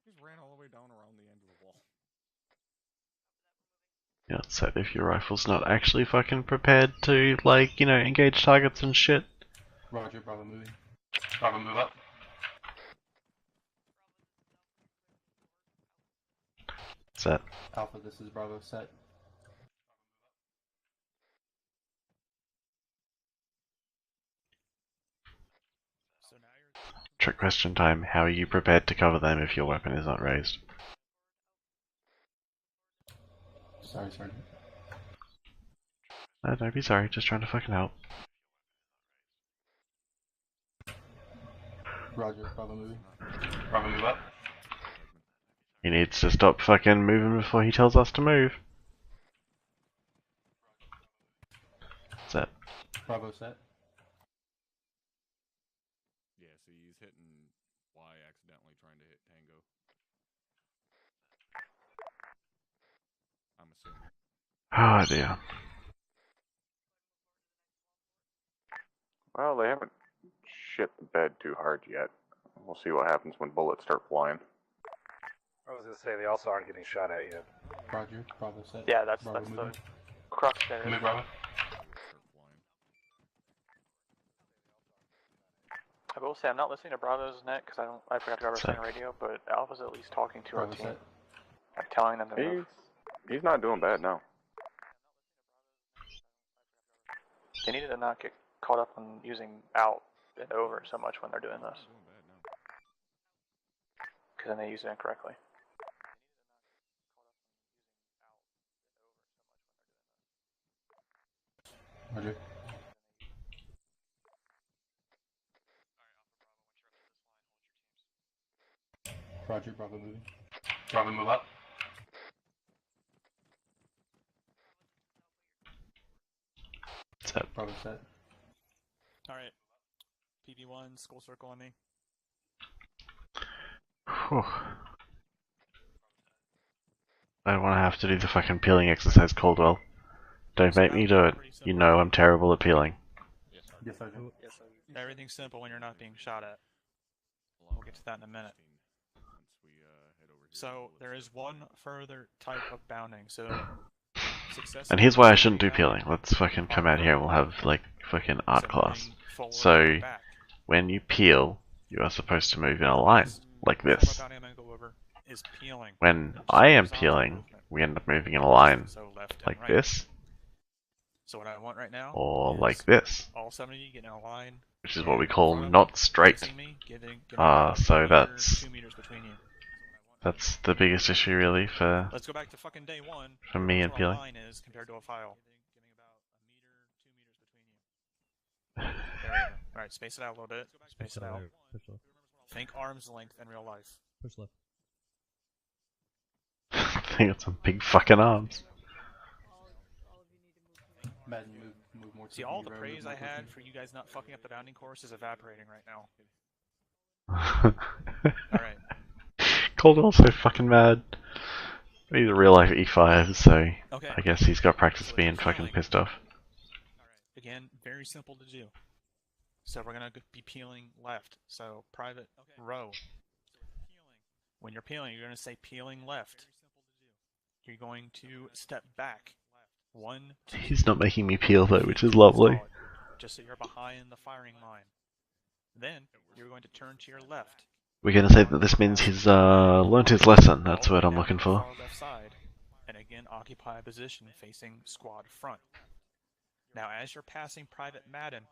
Speaker 1: He just ran all the way down around the end of the wall.
Speaker 2: Yeah, set if your rifle's not actually fucking prepared to, like, you know, engage targets and shit.
Speaker 3: Roger, Bravo moving. Bravo, move up.
Speaker 2: Set.
Speaker 3: Alpha, this is Bravo set.
Speaker 2: Trick question time. How are you prepared to cover them if your weapon is not raised?
Speaker 3: Sorry, Sergeant.
Speaker 2: No, don't be sorry, just trying to fucking help.
Speaker 3: Roger, Bravo moving. Bravo, move up.
Speaker 2: He needs to stop fucking moving before he tells us to move. Set.
Speaker 3: Bravo set.
Speaker 1: Yeah, see, he's hitting Y accidentally trying to hit Tango. I'm assuming.
Speaker 2: Oh dear.
Speaker 13: Well, they haven't shit the bed too hard yet. We'll see what happens when bullets start flying.
Speaker 11: I was gonna say they also aren't getting shot at yet.
Speaker 3: Roger, Bravo set.
Speaker 13: Yeah, that's
Speaker 3: Bravo
Speaker 13: the
Speaker 3: moving.
Speaker 13: crux there.
Speaker 3: Move, Bravo.
Speaker 13: I will say I'm not listening to Bravo's net because I forgot to grab our second radio, but Alpha's at least talking to our
Speaker 3: Bravo
Speaker 13: team,
Speaker 3: set.
Speaker 13: like telling them to move. He's not doing bad now. They needed to not get caught up on using out and over so much when they're doing this, because then they use it incorrectly.
Speaker 3: Roger. Roger, Bravo moving. Probably move up.
Speaker 2: Set.
Speaker 3: Probably set.
Speaker 5: Alright. PV1, school circle on me.
Speaker 2: Whew. I don't want to have to do the fucking peeling exercise, Caldwell. Don't make me do it. You know I'm terrible at peeling.
Speaker 3: Yes, Sergeant.
Speaker 5: Everything's simple when you're not being shot at. We'll get to that in a minute. So, there is one further type of bounding. So,
Speaker 2: And here's why I shouldn't do peeling. Let's fucking come out here and we'll have, like, fucking art class. So, when you peel, you are supposed to move in a line, like this. When I am peeling, we end up moving in a line, like this.
Speaker 5: So what I want right now
Speaker 2: or
Speaker 5: is
Speaker 2: like this,
Speaker 5: all 7 of you get in a line,
Speaker 2: which is what we call not straight. So that's the biggest issue really for
Speaker 5: Let's go back to fucking day 1.
Speaker 2: for me and
Speaker 5: What a
Speaker 2: peeling.
Speaker 5: line is compared to a file. There we go. All right, space it out a little bit. Space it out.
Speaker 4: Push left.
Speaker 5: Think arm's length in real life.
Speaker 4: Push left.
Speaker 2: I think it's some big fucking arms.
Speaker 3: Madden, move more.
Speaker 5: See, all the praise I had for you guys not fucking up the bounding course is evaporating right now. Alright.
Speaker 2: Caldwell's so fucking mad. He's a real life E5, so
Speaker 5: Okay.
Speaker 2: I guess he's got practice being fucking pissed off.
Speaker 5: Again, very simple to do. So we're gonna be peeling left. So private row. When you're peeling, you're gonna say peeling left. You're going to step back. 1, 2.
Speaker 2: He's not making me peel though, which is lovely.
Speaker 5: Just so you're behind the firing line. Then you're going to turn to your left.
Speaker 2: We're gonna say that this means he's learnt his lesson. That's what I'm looking for.
Speaker 5: Left side, and again occupy a position facing squad front. Now, as you're passing Private Madden,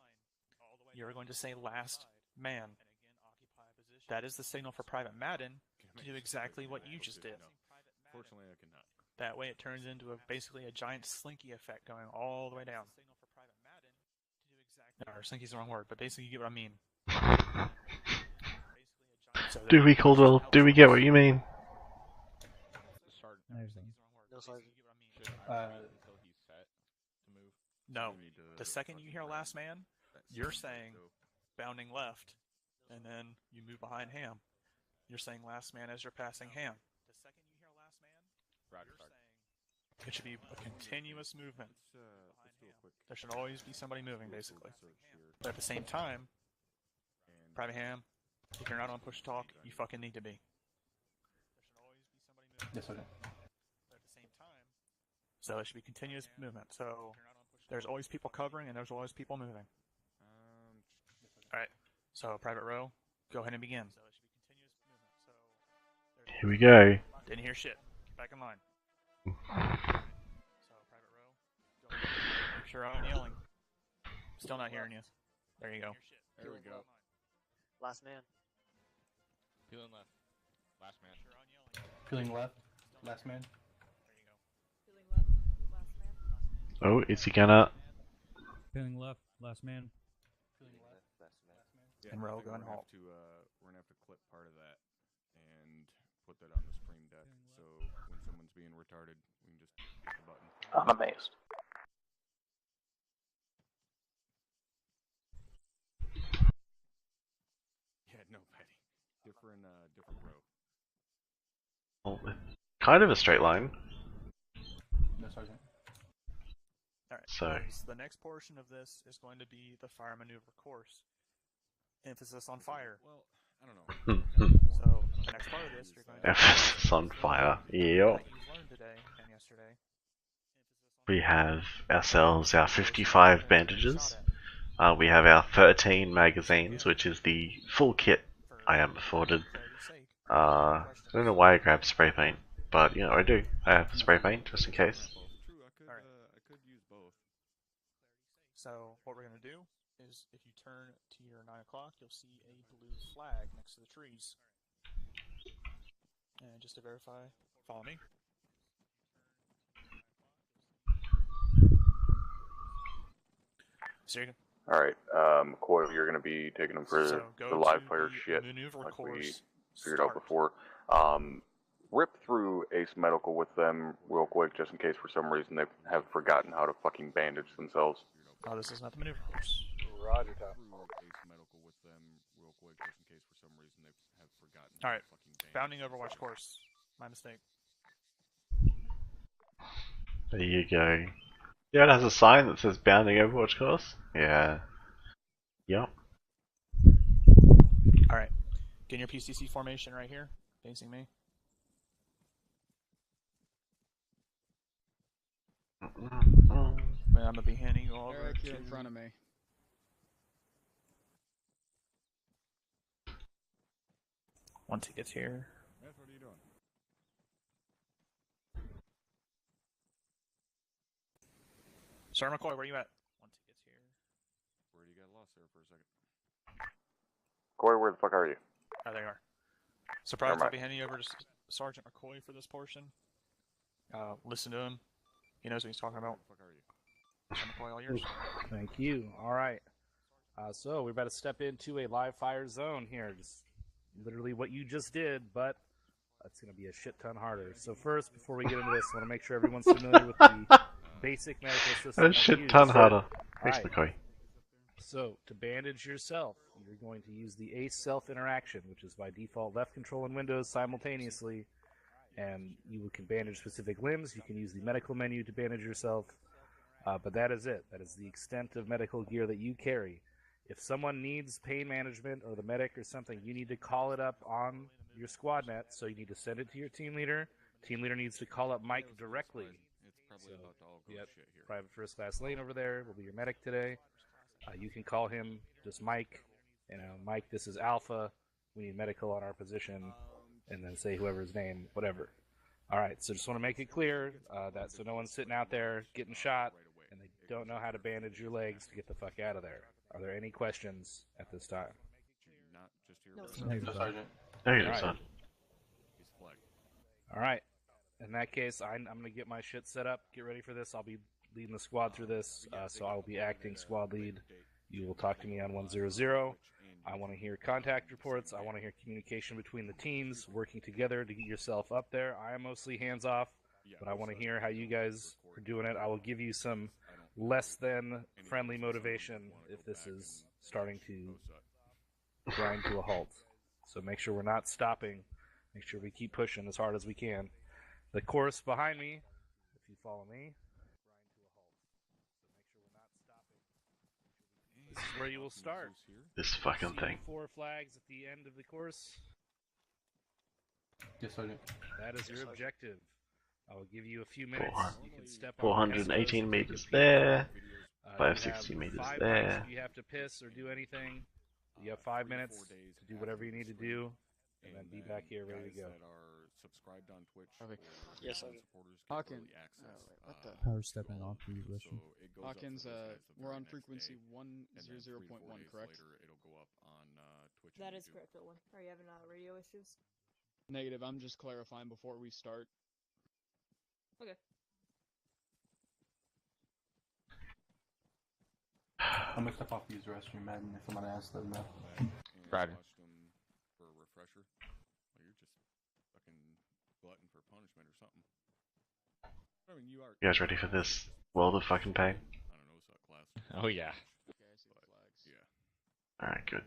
Speaker 5: you're going to say last man. That is the signal for Private Madden to do exactly what you just did.
Speaker 1: Fortunately, I cannot.
Speaker 5: That way it turns into basically a giant slinky effect going all the way down. Or slinky's the wrong word, but basically you get what I mean. So
Speaker 2: Do we, Caldwell? Do we get what you mean?
Speaker 5: No. The second you hear last man, you're saying bounding left, and then you move behind Ham. You're saying last man as you're passing Ham. It should be a continuous movement. There should always be somebody moving, basically. But at the same time, Private Ham, if you're not on push talk, you fucking need to be.
Speaker 3: Yes, okay.
Speaker 5: So it should be continuous movement. So there's always people covering and there's always people moving. Alright, so private row, go ahead and begin.
Speaker 2: Here we go.
Speaker 5: Didn't hear shit. Get back in line. So private row, go ahead. Make sure I'm yelling. Still not hearing you. There you go.
Speaker 1: There we go.
Speaker 8: Last man.
Speaker 1: Peeling left. Last man.
Speaker 3: Peeling left. Last man.
Speaker 2: Oh, is he gonna?
Speaker 4: Peeling left. Last man.
Speaker 1: Yeah,
Speaker 5: And row,
Speaker 1: I think
Speaker 5: go and halt.
Speaker 1: we're gonna have to clip part of that and put that on the stream deck. So when someone's being retarded, we can just hit the button.
Speaker 13: I'm amazed.
Speaker 1: Yeah, no, Patty. Different row.
Speaker 2: Oh, kind of a straight line.
Speaker 3: No, Sergeant.
Speaker 5: Alright,
Speaker 2: So
Speaker 5: the next portion of this is going to be the fire maneuver course. Emphasis on fire.
Speaker 1: Well, I don't know.
Speaker 5: So, the next part of this, you're going to
Speaker 2: emphasis on fire. Yep.
Speaker 5: that you learned today and yesterday.
Speaker 2: We have ourselves our 55 bandages. We have our 13 magazines, which is the full kit I am afforded. I don't know why I grabbed spray paint, but you know I do. I have spray paint just in case.
Speaker 1: I could use both.
Speaker 5: So, what we're going to do is, if you turn to your 9 o'clock, you'll see a blue flag next to the trees. And just to verify, follow me. So you're
Speaker 1: Alright, McCoy, you're going to be taking them for
Speaker 5: So
Speaker 1: the
Speaker 5: go
Speaker 1: live
Speaker 5: to
Speaker 1: fire
Speaker 5: the
Speaker 1: shit,
Speaker 5: maneuver
Speaker 1: like we
Speaker 5: course
Speaker 1: figured out
Speaker 5: start.
Speaker 1: before. rip through Ace Medical with them real quick, just in case for some reason they have forgotten how to fucking bandage themselves.
Speaker 5: Oh, this is not the maneuver course.
Speaker 11: Roger, Tom.
Speaker 5: Alright, Bounding Overwatch course. My mistake.
Speaker 2: There you go. Yeah, it has a sign that says Bounding Overwatch course. Yeah. Yep.
Speaker 5: Alright, get in your PCC formation right here, facing me. I'm gonna be handing you over
Speaker 7: Eric,
Speaker 5: to...
Speaker 7: you're in front of me.
Speaker 5: Once he gets here.
Speaker 14: What are you doing?
Speaker 5: Sir McCoy, where you at? Once he gets here.
Speaker 14: Where you got lost there for a second?
Speaker 1: Corey, where the fuck are you?
Speaker 5: Oh, there you are. Surprised I'll be handing you over to Sergeant McCoy for this portion. Listen to him. He knows what he's talking about.
Speaker 14: Where the fuck are you?
Speaker 5: Sir McCoy, all yours.
Speaker 11: Thank you. All right. So we're about to step into a live fire zone here. Just literally what you just did, but it's going to be a shit ton harder. So first, before we get into this, I want to make sure everyone's familiar with the basic medical system.
Speaker 2: A shit ton harder. Thanks,
Speaker 11: Right.
Speaker 2: McCoy.
Speaker 11: So, to bandage yourself, you're going to use the ACE self-interaction, which is by default left control and Windows simultaneously, and you can bandage specific limbs. You can use the medical menu to bandage yourself, but that is it. That is the extent of medical gear that you carry. If someone needs pain management or the medic or something, you need to call it up on your squad net, so you need to send it to your team leader. Team leader needs to call up Mike directly. So, yep, Private First Class Lane over there will be your medic today. You can call him just Mike. You know, Mike, this is Alpha. We need medical on our position, and then say whoever's name, whatever. All right. So just want to make it clear that so no one's sitting out there getting shot and they don't know how to bandage your legs to get the fuck out of there. Are there any questions at this time?
Speaker 6: No,
Speaker 3: Sergeant.
Speaker 2: There you go,
Speaker 11: All right.
Speaker 2: son.
Speaker 11: All right. In that case, I'm going to get my shit set up. Get ready for this. I'll be leading the squad through this, so I will be acting squad lead. You will talk to me on 100. I want to hear contact reports. I want to hear communication between the teams, working together to get yourself up there. I am mostly hands-off, but I want to hear how you guys are doing it. I will give you some less than friendly motivation if this is starting to grind to a halt. So make sure we're not stopping. Make sure we keep pushing as hard as we can. The course behind me, if you follow me, this is where you will start.
Speaker 2: This fucking
Speaker 11: See
Speaker 2: thing.
Speaker 11: 4 flags at the end of the course.
Speaker 3: Yes, Sergeant.
Speaker 11: That is your objective. I will give you a few minutes. You can step on
Speaker 2: 418
Speaker 11: the
Speaker 2: meters
Speaker 11: people.
Speaker 2: there.
Speaker 11: You
Speaker 2: 560
Speaker 11: have
Speaker 2: meters
Speaker 11: 5
Speaker 2: there.
Speaker 11: minutes if you have to piss or do anything. You have 5 minutes to do whatever you need to do, and then be back here ready to go.
Speaker 14: Subscribed on Twitch.
Speaker 13: Okay.
Speaker 14: or
Speaker 13: Yes,
Speaker 14: supporters get
Speaker 7: Hawkins.
Speaker 14: early access,
Speaker 7: What the?
Speaker 4: Power stepping off the listen.
Speaker 14: so it goes up
Speaker 7: Hawkins,
Speaker 14: for those guys the
Speaker 7: we're
Speaker 14: very
Speaker 7: on
Speaker 14: next
Speaker 7: frequency
Speaker 14: day, and then 3 or 4
Speaker 7: 100.1,
Speaker 14: days
Speaker 7: correct?
Speaker 14: Later, it'll go up on Twitch.
Speaker 6: that
Speaker 14: and
Speaker 6: is
Speaker 14: YouTube.
Speaker 6: correct, Rowan. Are you having radio issues?
Speaker 7: Negative, I'm just clarifying before we start.
Speaker 6: Okay.
Speaker 3: I'm gonna step off to use the restroom, man. If someone asks, let them know.
Speaker 14: Roger. For a refresher. Well, you're just fucking glutton for punishment or something. I mean, you are.
Speaker 2: You guys ready for this world of fucking pain?
Speaker 14: I don't know, OSUT class.
Speaker 15: Oh yeah.
Speaker 7: Okay, I see the flags.
Speaker 14: Yeah.
Speaker 2: Alright, good.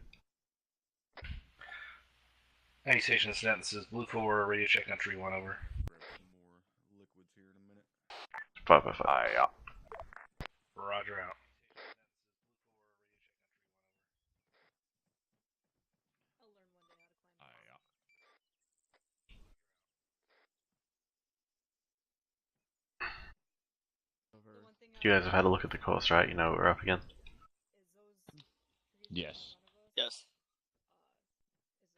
Speaker 11: Any station is net. This is Blue 4, radio check on tree 1 over.
Speaker 14: Grab some more liquids here in a minute.
Speaker 2: 5 by 5.
Speaker 1: Yeah.
Speaker 11: Roger out.
Speaker 6: I'll learn one day how to climb.
Speaker 7: Over.
Speaker 6: The one thing
Speaker 2: You guys have had a look at the course, right? You know what we're up against.
Speaker 6: is those
Speaker 15: Yes.
Speaker 8: Yes.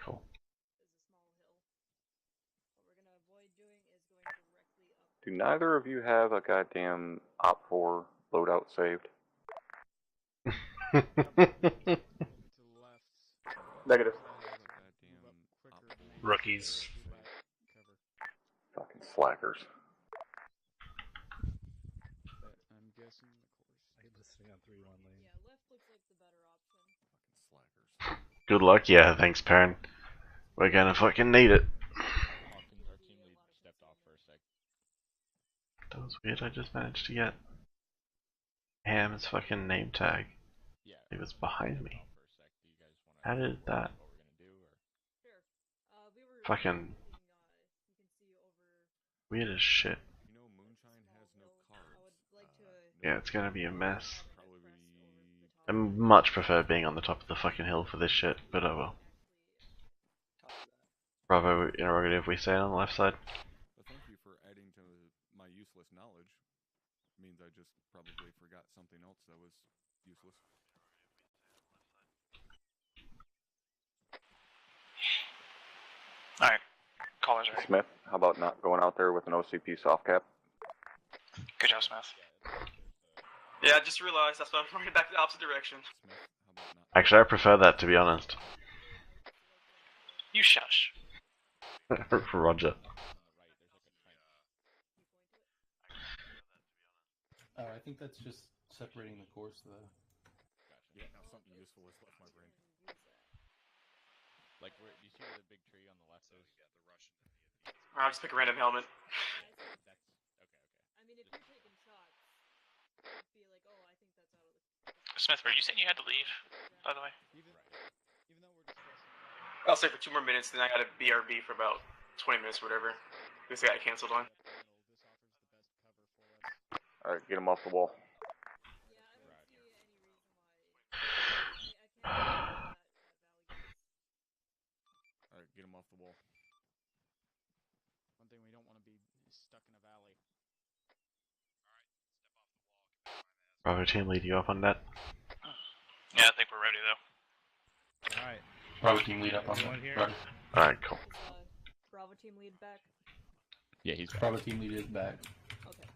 Speaker 2: Cool.
Speaker 6: is a small hill. What we're gonna avoid doing is going directly up.
Speaker 1: Do neither of you have a goddamn Op4 loadout saved?
Speaker 7: To the left.
Speaker 12: Negative.
Speaker 7: Move up quicker than they
Speaker 11: Rookies.
Speaker 7: do back cover.
Speaker 1: Fucking slackers.
Speaker 7: But I'm guessing the course.
Speaker 11: Are you listening on 3-1 lane?
Speaker 6: Yeah, left looks like the better option.
Speaker 14: Fucking slackers.
Speaker 2: Good luck, yeah, thanks, Perrin. We're gonna fucking need it.
Speaker 15: Hawkins, our team lead.
Speaker 2: was weird. I just managed to get Ham's fucking name tag. It was behind me. How did that? Fucking weird as shit. Yeah, it's gonna be a mess. I much prefer being on the top of the fucking hill for this shit, but oh well. Bravo interrogative, we say on the left side.
Speaker 14: Well, thank you for adding to my useless knowledge. Means I just probably forgot something else that was useless.
Speaker 13: Alright, callers ready.
Speaker 1: Smith, how about not going out there with an OCP soft cap?
Speaker 13: Good job, Smith.
Speaker 12: Yeah, I just realized that's why I'm running back the opposite direction.
Speaker 2: Actually, I prefer that, to be honest.
Speaker 13: You shush.
Speaker 2: Roger.
Speaker 3: I think that's just separating the course, though.
Speaker 14: Yeah, now something useful has left my brain.
Speaker 15: Like, where do you see where the big tree on the left is? Yeah, the Russian.
Speaker 12: I'll just pick a random helmet.
Speaker 6: I mean, if you're taking shots, it'd be like, oh, I think that's out of the.
Speaker 13: Smith, were you saying you had to leave, by the way?
Speaker 12: I'll stay for 2 more minutes, then I got a BRB for about 20 minutes, whatever. This got canceled on.
Speaker 1: Alright, get him off the wall.
Speaker 14: Alright, get him off the wall.
Speaker 15: One thing, we don't want to be stuck in a valley.
Speaker 2: Bravo team lead you up on that.
Speaker 13: Yeah, I think we're ready, though.
Speaker 11: Alright.
Speaker 3: Bravo team lead up on that.
Speaker 2: Alright, cool.
Speaker 6: Bravo team lead back.
Speaker 15: Yeah, he's back.
Speaker 3: Bravo team lead is back.
Speaker 6: Okay.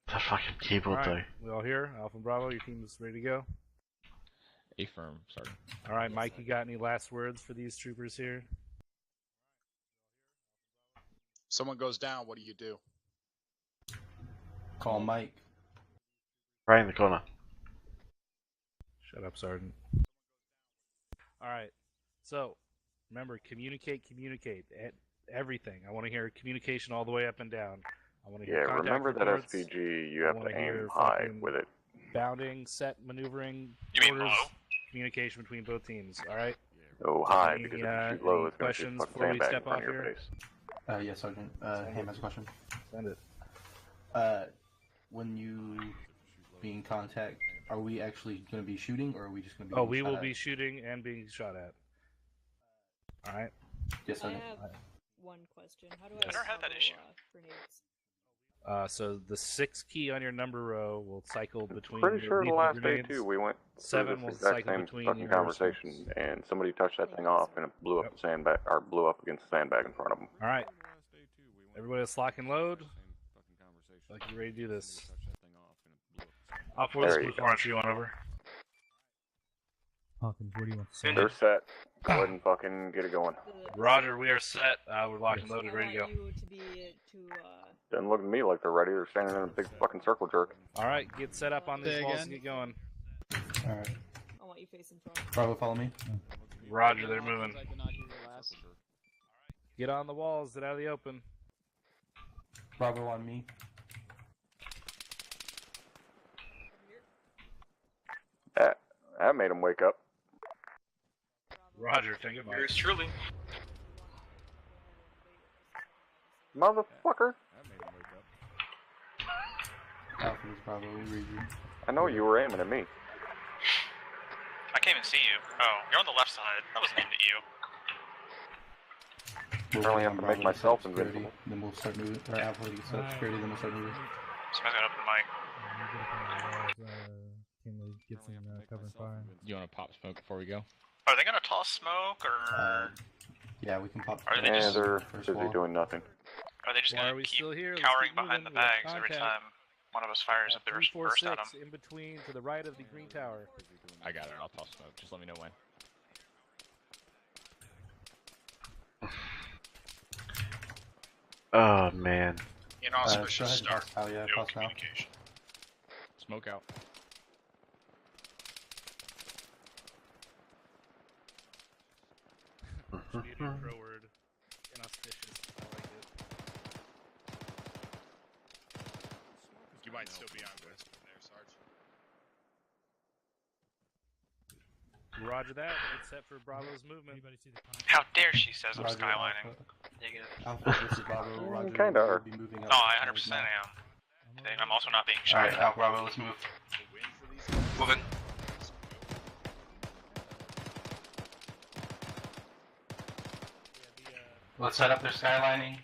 Speaker 2: That fucking keyboard
Speaker 11: Alright, we all here? Alpha and Bravo, your team's ready to go?
Speaker 15: Affirm, sorry.
Speaker 11: Alright, Mike, you got any last words for these troopers here?
Speaker 15: Someone goes down, what do you do?
Speaker 3: Call Mike.
Speaker 2: Right in the corner.
Speaker 11: Shut up, Sergeant. Alright, so, remember, communicate. Everything. I want to hear communication all the way up and down. I want to hear contact
Speaker 1: remember
Speaker 11: reports.
Speaker 1: that SPG, you have
Speaker 11: wanna
Speaker 1: to aim
Speaker 11: hear
Speaker 1: high
Speaker 11: fucking
Speaker 1: with it.
Speaker 11: Bounding, set, maneuvering,
Speaker 13: You mean
Speaker 11: orders,
Speaker 13: low?
Speaker 11: communication between both teams, alright?
Speaker 1: Go high,
Speaker 11: Any,
Speaker 1: because if you shoot low, it's going to shoot
Speaker 11: questions
Speaker 1: fucking
Speaker 11: before we
Speaker 1: sandbag in
Speaker 11: step
Speaker 1: front
Speaker 11: off
Speaker 1: of your
Speaker 11: here?
Speaker 1: face.
Speaker 3: Yes, Sergeant. Ham has a question.
Speaker 11: Send it.
Speaker 3: When you be in contact, are we actually going to be shooting, or are we just going to be
Speaker 11: Oh,
Speaker 3: being
Speaker 11: we
Speaker 3: shot
Speaker 11: will
Speaker 3: at?
Speaker 11: be shooting and being shot at. Alright?
Speaker 3: Yes,
Speaker 6: I
Speaker 3: Sergeant.
Speaker 6: have one question. How do
Speaker 11: Yes.
Speaker 6: I
Speaker 13: I never had that
Speaker 6: toggle,
Speaker 13: issue.
Speaker 6: Grenades?
Speaker 11: So the 6 key on your number row will cycle between
Speaker 1: Pretty
Speaker 11: your
Speaker 1: sure the
Speaker 11: lethal
Speaker 1: last day
Speaker 11: grenades.
Speaker 1: too, we went
Speaker 11: 7
Speaker 1: through
Speaker 11: will
Speaker 1: this exact
Speaker 11: cycle
Speaker 1: same
Speaker 11: between
Speaker 1: fucking
Speaker 11: your
Speaker 1: conversation, and somebody touched that thing off, and it blew up the sandbag, or blew up against the sandbag in front of them.
Speaker 11: Alright. Everybody let's lock and load. Like you ready to do this. Off for this
Speaker 1: There you
Speaker 11: blue you on over.
Speaker 4: Hawkins, what do you want to say?
Speaker 1: They're set. Go ahead and fucking get it going.
Speaker 11: Roger, we are set. We're locked and loaded, ready to go.
Speaker 1: Doesn't look to me like they're ready. They're standing in a big fucking circle jerk.
Speaker 11: Alright, get set up on these
Speaker 7: Say
Speaker 11: walls
Speaker 7: again?
Speaker 11: and get going.
Speaker 3: Alright.
Speaker 6: I want you facing front.
Speaker 3: Bravo, follow me.
Speaker 11: Roger, they're moving.
Speaker 7: I cannot hear your last.
Speaker 11: Get on the walls, get out of the open.
Speaker 3: Bravo on me.
Speaker 1: That made them wake up.
Speaker 11: Roger, take it back.
Speaker 12: Yours truly.
Speaker 1: Motherfucker.
Speaker 14: That made him wake up.
Speaker 3: Alpha is Bravo, we read you.
Speaker 1: I know you were aiming at me.
Speaker 13: I can't even see you. Oh, you're on the left side. I wasn't aimed at you.
Speaker 3: We'll
Speaker 1: I only
Speaker 3: be
Speaker 1: have
Speaker 3: on
Speaker 1: to
Speaker 3: Bravo
Speaker 1: make myself
Speaker 3: set up security,
Speaker 1: invincible.
Speaker 3: then we'll start moving. Or Alpha will get set up security, then we'll start moving.
Speaker 13: Somebody's got to open the mic.
Speaker 4: Team lead, get some cover and fire.
Speaker 15: You want to pop smoke before we go?
Speaker 13: Are they gonna toss smoke, or
Speaker 3: Yeah, we can pop.
Speaker 13: Are they
Speaker 1: Yeah,
Speaker 13: just-
Speaker 1: they're
Speaker 3: first
Speaker 1: busy
Speaker 3: wall.
Speaker 1: doing nothing.
Speaker 13: are they just
Speaker 11: Why
Speaker 13: gonna
Speaker 11: are we
Speaker 13: keep
Speaker 11: still here? Let's
Speaker 13: cowering
Speaker 11: keep
Speaker 13: behind
Speaker 11: moving.
Speaker 13: the
Speaker 11: We have
Speaker 13: bags every
Speaker 11: contact.
Speaker 13: time one of us fires a burst at them?
Speaker 11: 346 in between to the right of the green tower.
Speaker 15: I got it, I'll toss smoke. Just let me know when.
Speaker 2: Oh man.
Speaker 9: Inauspicious
Speaker 3: go
Speaker 9: start.
Speaker 3: ahead, Pascal, yeah,
Speaker 9: No
Speaker 3: Pascal.
Speaker 9: communication.
Speaker 15: Smoke out.
Speaker 11: Should be a new pro word. Inauspicious. I like it.
Speaker 9: might still be on with there, Sarge.
Speaker 11: Roger that. Get set for Bravo's movement.
Speaker 13: How dare she says I'm
Speaker 3: Roger,
Speaker 13: skylining.
Speaker 8: Negative.
Speaker 3: Alpha, this is Bravo. Roger,
Speaker 9: kinda
Speaker 3: we'll
Speaker 9: are.
Speaker 3: be moving up.
Speaker 13: Oh, I 100% am. And I'm also not being shy.
Speaker 3: Alright, Alpha Bravo, let's move.
Speaker 13: Moving.
Speaker 3: Let's set up their skylining.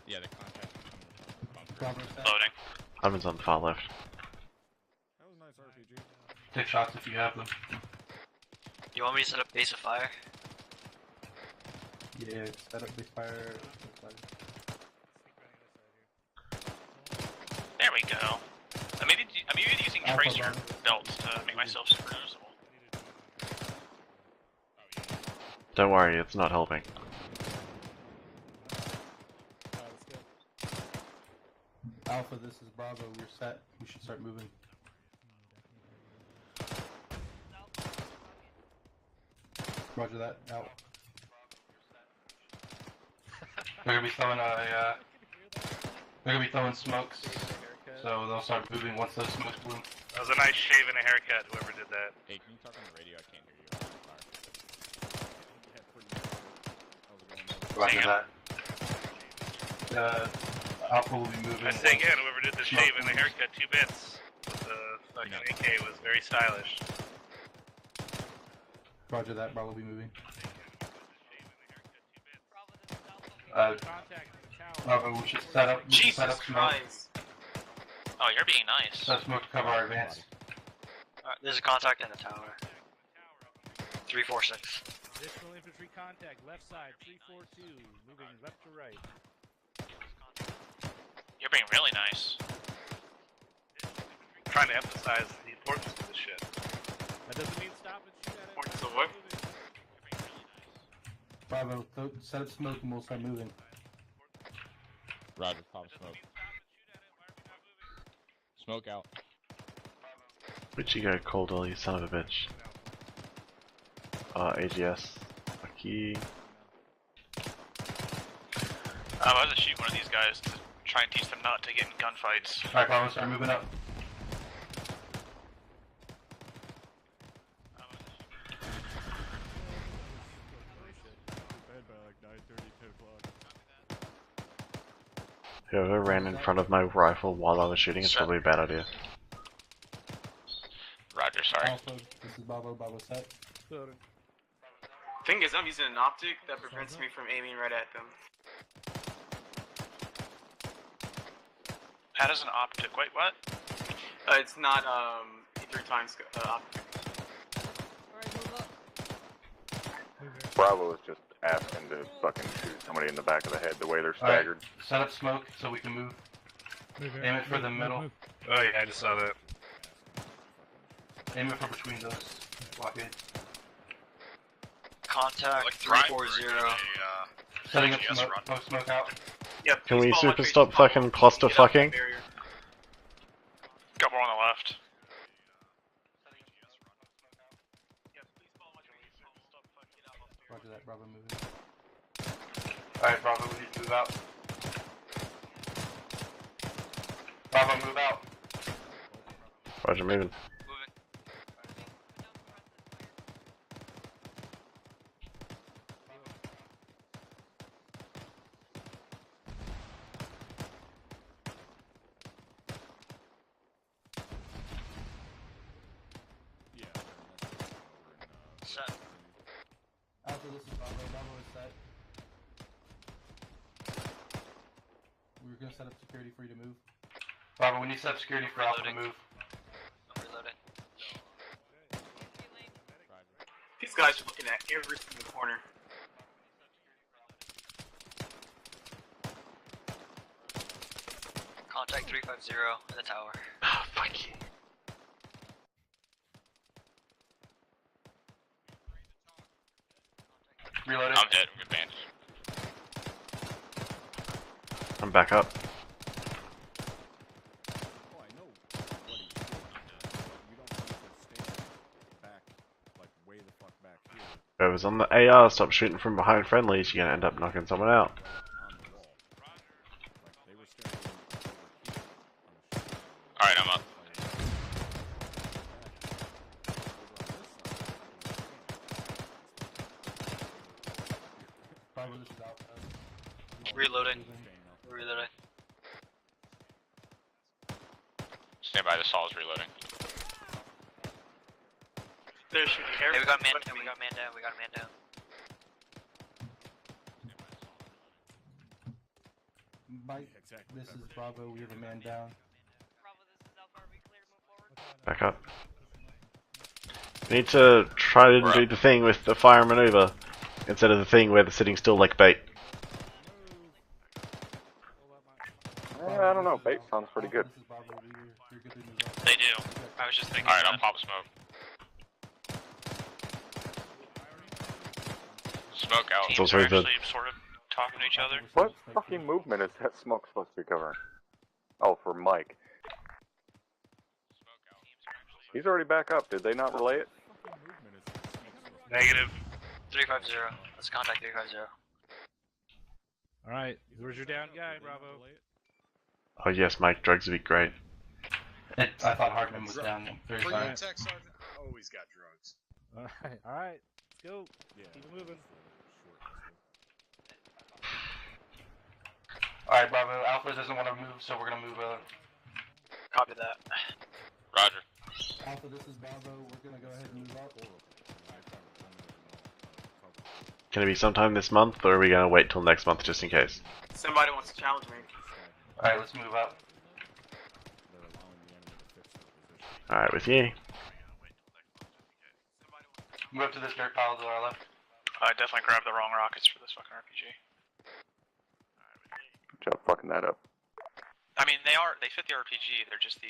Speaker 14: Yeah, the contact.
Speaker 13: Loading.
Speaker 2: Hardman's on the far left.
Speaker 14: That was a nice RPG.
Speaker 3: Take shots if you have them.
Speaker 8: You want me to set up base of fire?
Speaker 3: Yeah, set up big fire.
Speaker 13: There we go. I'm even using tracer belts to make myself super noticeable.
Speaker 2: Don't worry, it's not helping.
Speaker 3: Alpha, this is Bravo. We're set. We should start moving. Roger that. Out. They're gonna be throwing smokes, so they'll start moving once those smokes bloom.
Speaker 11: That was a nice shave and a haircut, whoever did that.
Speaker 14: Hey, can you talk on the radio? I can't hear you.
Speaker 3: Roger that. Alpha will be moving.
Speaker 11: I say again, whoever did the shave and the haircut, 2 bits. The fucking AK was very stylish.
Speaker 3: Roger that. Bravo will be moving. Bravo, we should set up.
Speaker 13: Jesus Christ! Oh, you're being nice.
Speaker 3: Set smoke to cover our advance.
Speaker 8: Alright, there's a contact in the tower. 346.
Speaker 11: Additional infantry contact, left side, 342, moving left to right.
Speaker 13: You're being really nice.
Speaker 11: I'm trying to emphasize the importance of this shit. That doesn't mean stop and shoot at it.
Speaker 13: Importance of what?
Speaker 3: Bravo, set up smoke and we'll start moving.
Speaker 14: Roger, pop smoke. Smoke out.
Speaker 2: Where'd you go, Coldwell, you son of a bitch? AGS. Lucky.
Speaker 13: I was to shoot one of these guys to try and teach them not to get in gunfights.
Speaker 3: Alright, Bravo, start moving up.
Speaker 2: Whoever ran in front of my rifle while I was shooting is probably a bad idea.
Speaker 13: Roger, sorry.
Speaker 3: Also, this is Bravo, Bravo set.
Speaker 12: Thing is, I'm using an optic that prevents me from aiming right at them.
Speaker 13: How does an optic? Wait, what?
Speaker 12: It's not E3 times optic.
Speaker 1: Bravo is just asking to fucking shoot somebody in the back of the head the way they're staggered.
Speaker 3: Right, set up smoke so we can move. Aim it for the middle.
Speaker 11: Oh yeah, I just saw that.
Speaker 3: Aim it for between those blockades.
Speaker 8: Contact 340.
Speaker 3: Setting up smoke out.
Speaker 12: Yep.
Speaker 2: Can we super stop fucking cluster fucking?
Speaker 13: Got more on the left.
Speaker 3: Roger that, Bravo moving. Alright, Bravo, we need to move out. Bravo, move out.
Speaker 2: Roger, moving.
Speaker 8: Set.
Speaker 3: Alpha, this is Bravo. Bravo is set. We were gonna set up security for you to move. Bravo, we need to set up security for Alpha to move.
Speaker 8: I'm reloading.
Speaker 12: These guys are looking at every single corner.
Speaker 8: Contact 350 in the tower.
Speaker 2: Ah, fuck you.
Speaker 3: Reloading.
Speaker 13: I'm dead. I'm bandaged.
Speaker 2: I'm back up.
Speaker 14: Oh, I know. What you don't want to stand back, like way the fuck back here.
Speaker 2: Whoever's on the AR, stop shooting from behind friendlies, you're gonna end up knocking someone out.
Speaker 14: On the wall. Like
Speaker 16: Alright, I'm up.
Speaker 8: Reloading. Reloading.
Speaker 16: Stand by, this hall is reloading.
Speaker 8: Hey, we got a man down, we got a man down, we got a man down.
Speaker 3: Mike, this is Bravo, we have a man down.
Speaker 2: Back up. We need to try to do the thing with the fire maneuver instead of the thing where they're sitting still like bait.
Speaker 1: I don't know, bait sounds pretty good.
Speaker 16: They do. I was just thinking. Alright, I'll pop smoke. Smoke out.
Speaker 2: Teams are actually
Speaker 16: sort of talking to each other.
Speaker 1: What fucking movement is that smoke supposed to be covering? Oh, for Mike. He's already back up. Did they not relay it?
Speaker 16: Negative.
Speaker 8: 350. Let's contact 350.
Speaker 11: Alright, where's your down guy, Bravo?
Speaker 2: Oh yes, Mike, drugs would be great.
Speaker 3: I thought Hardman was down. Very
Speaker 9: For you,
Speaker 3: sorry.
Speaker 9: Tech Sergeant, always got drugs.
Speaker 11: Alright, let's go. Keep it moving.
Speaker 3: Alright, Bravo, Alpha doesn't want to move, so we're gonna move
Speaker 8: Copy that.
Speaker 16: Roger.
Speaker 3: Alpha, this is Bravo, we're gonna go ahead and move up.
Speaker 2: Can it be sometime this month, or are we gonna wait till next month just in case?
Speaker 12: Somebody wants to challenge me.
Speaker 3: Alright, let's move up.
Speaker 2: Alright, with you.
Speaker 3: Move up to this dirt pile to our left.
Speaker 13: I definitely grabbed the wrong rockets for this fucking RPG.
Speaker 1: Good job fucking that up.
Speaker 13: I mean, they fit the RPG, they're just the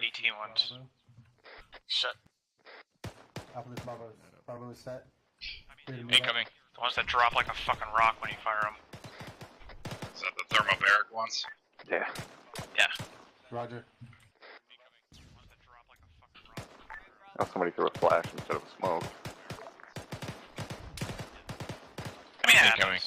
Speaker 13: 18 ones.
Speaker 8: Set.
Speaker 3: Alpha, this Bravo is set.
Speaker 13: Incoming. The ones that drop like a fucking rock when you fire them.
Speaker 9: Is that the thermobaric ones?
Speaker 1: Yeah.
Speaker 13: Yeah.
Speaker 3: Roger.
Speaker 1: Now somebody threw a flash instead of a smoke.
Speaker 13: I mean, yeah.
Speaker 16: Incoming.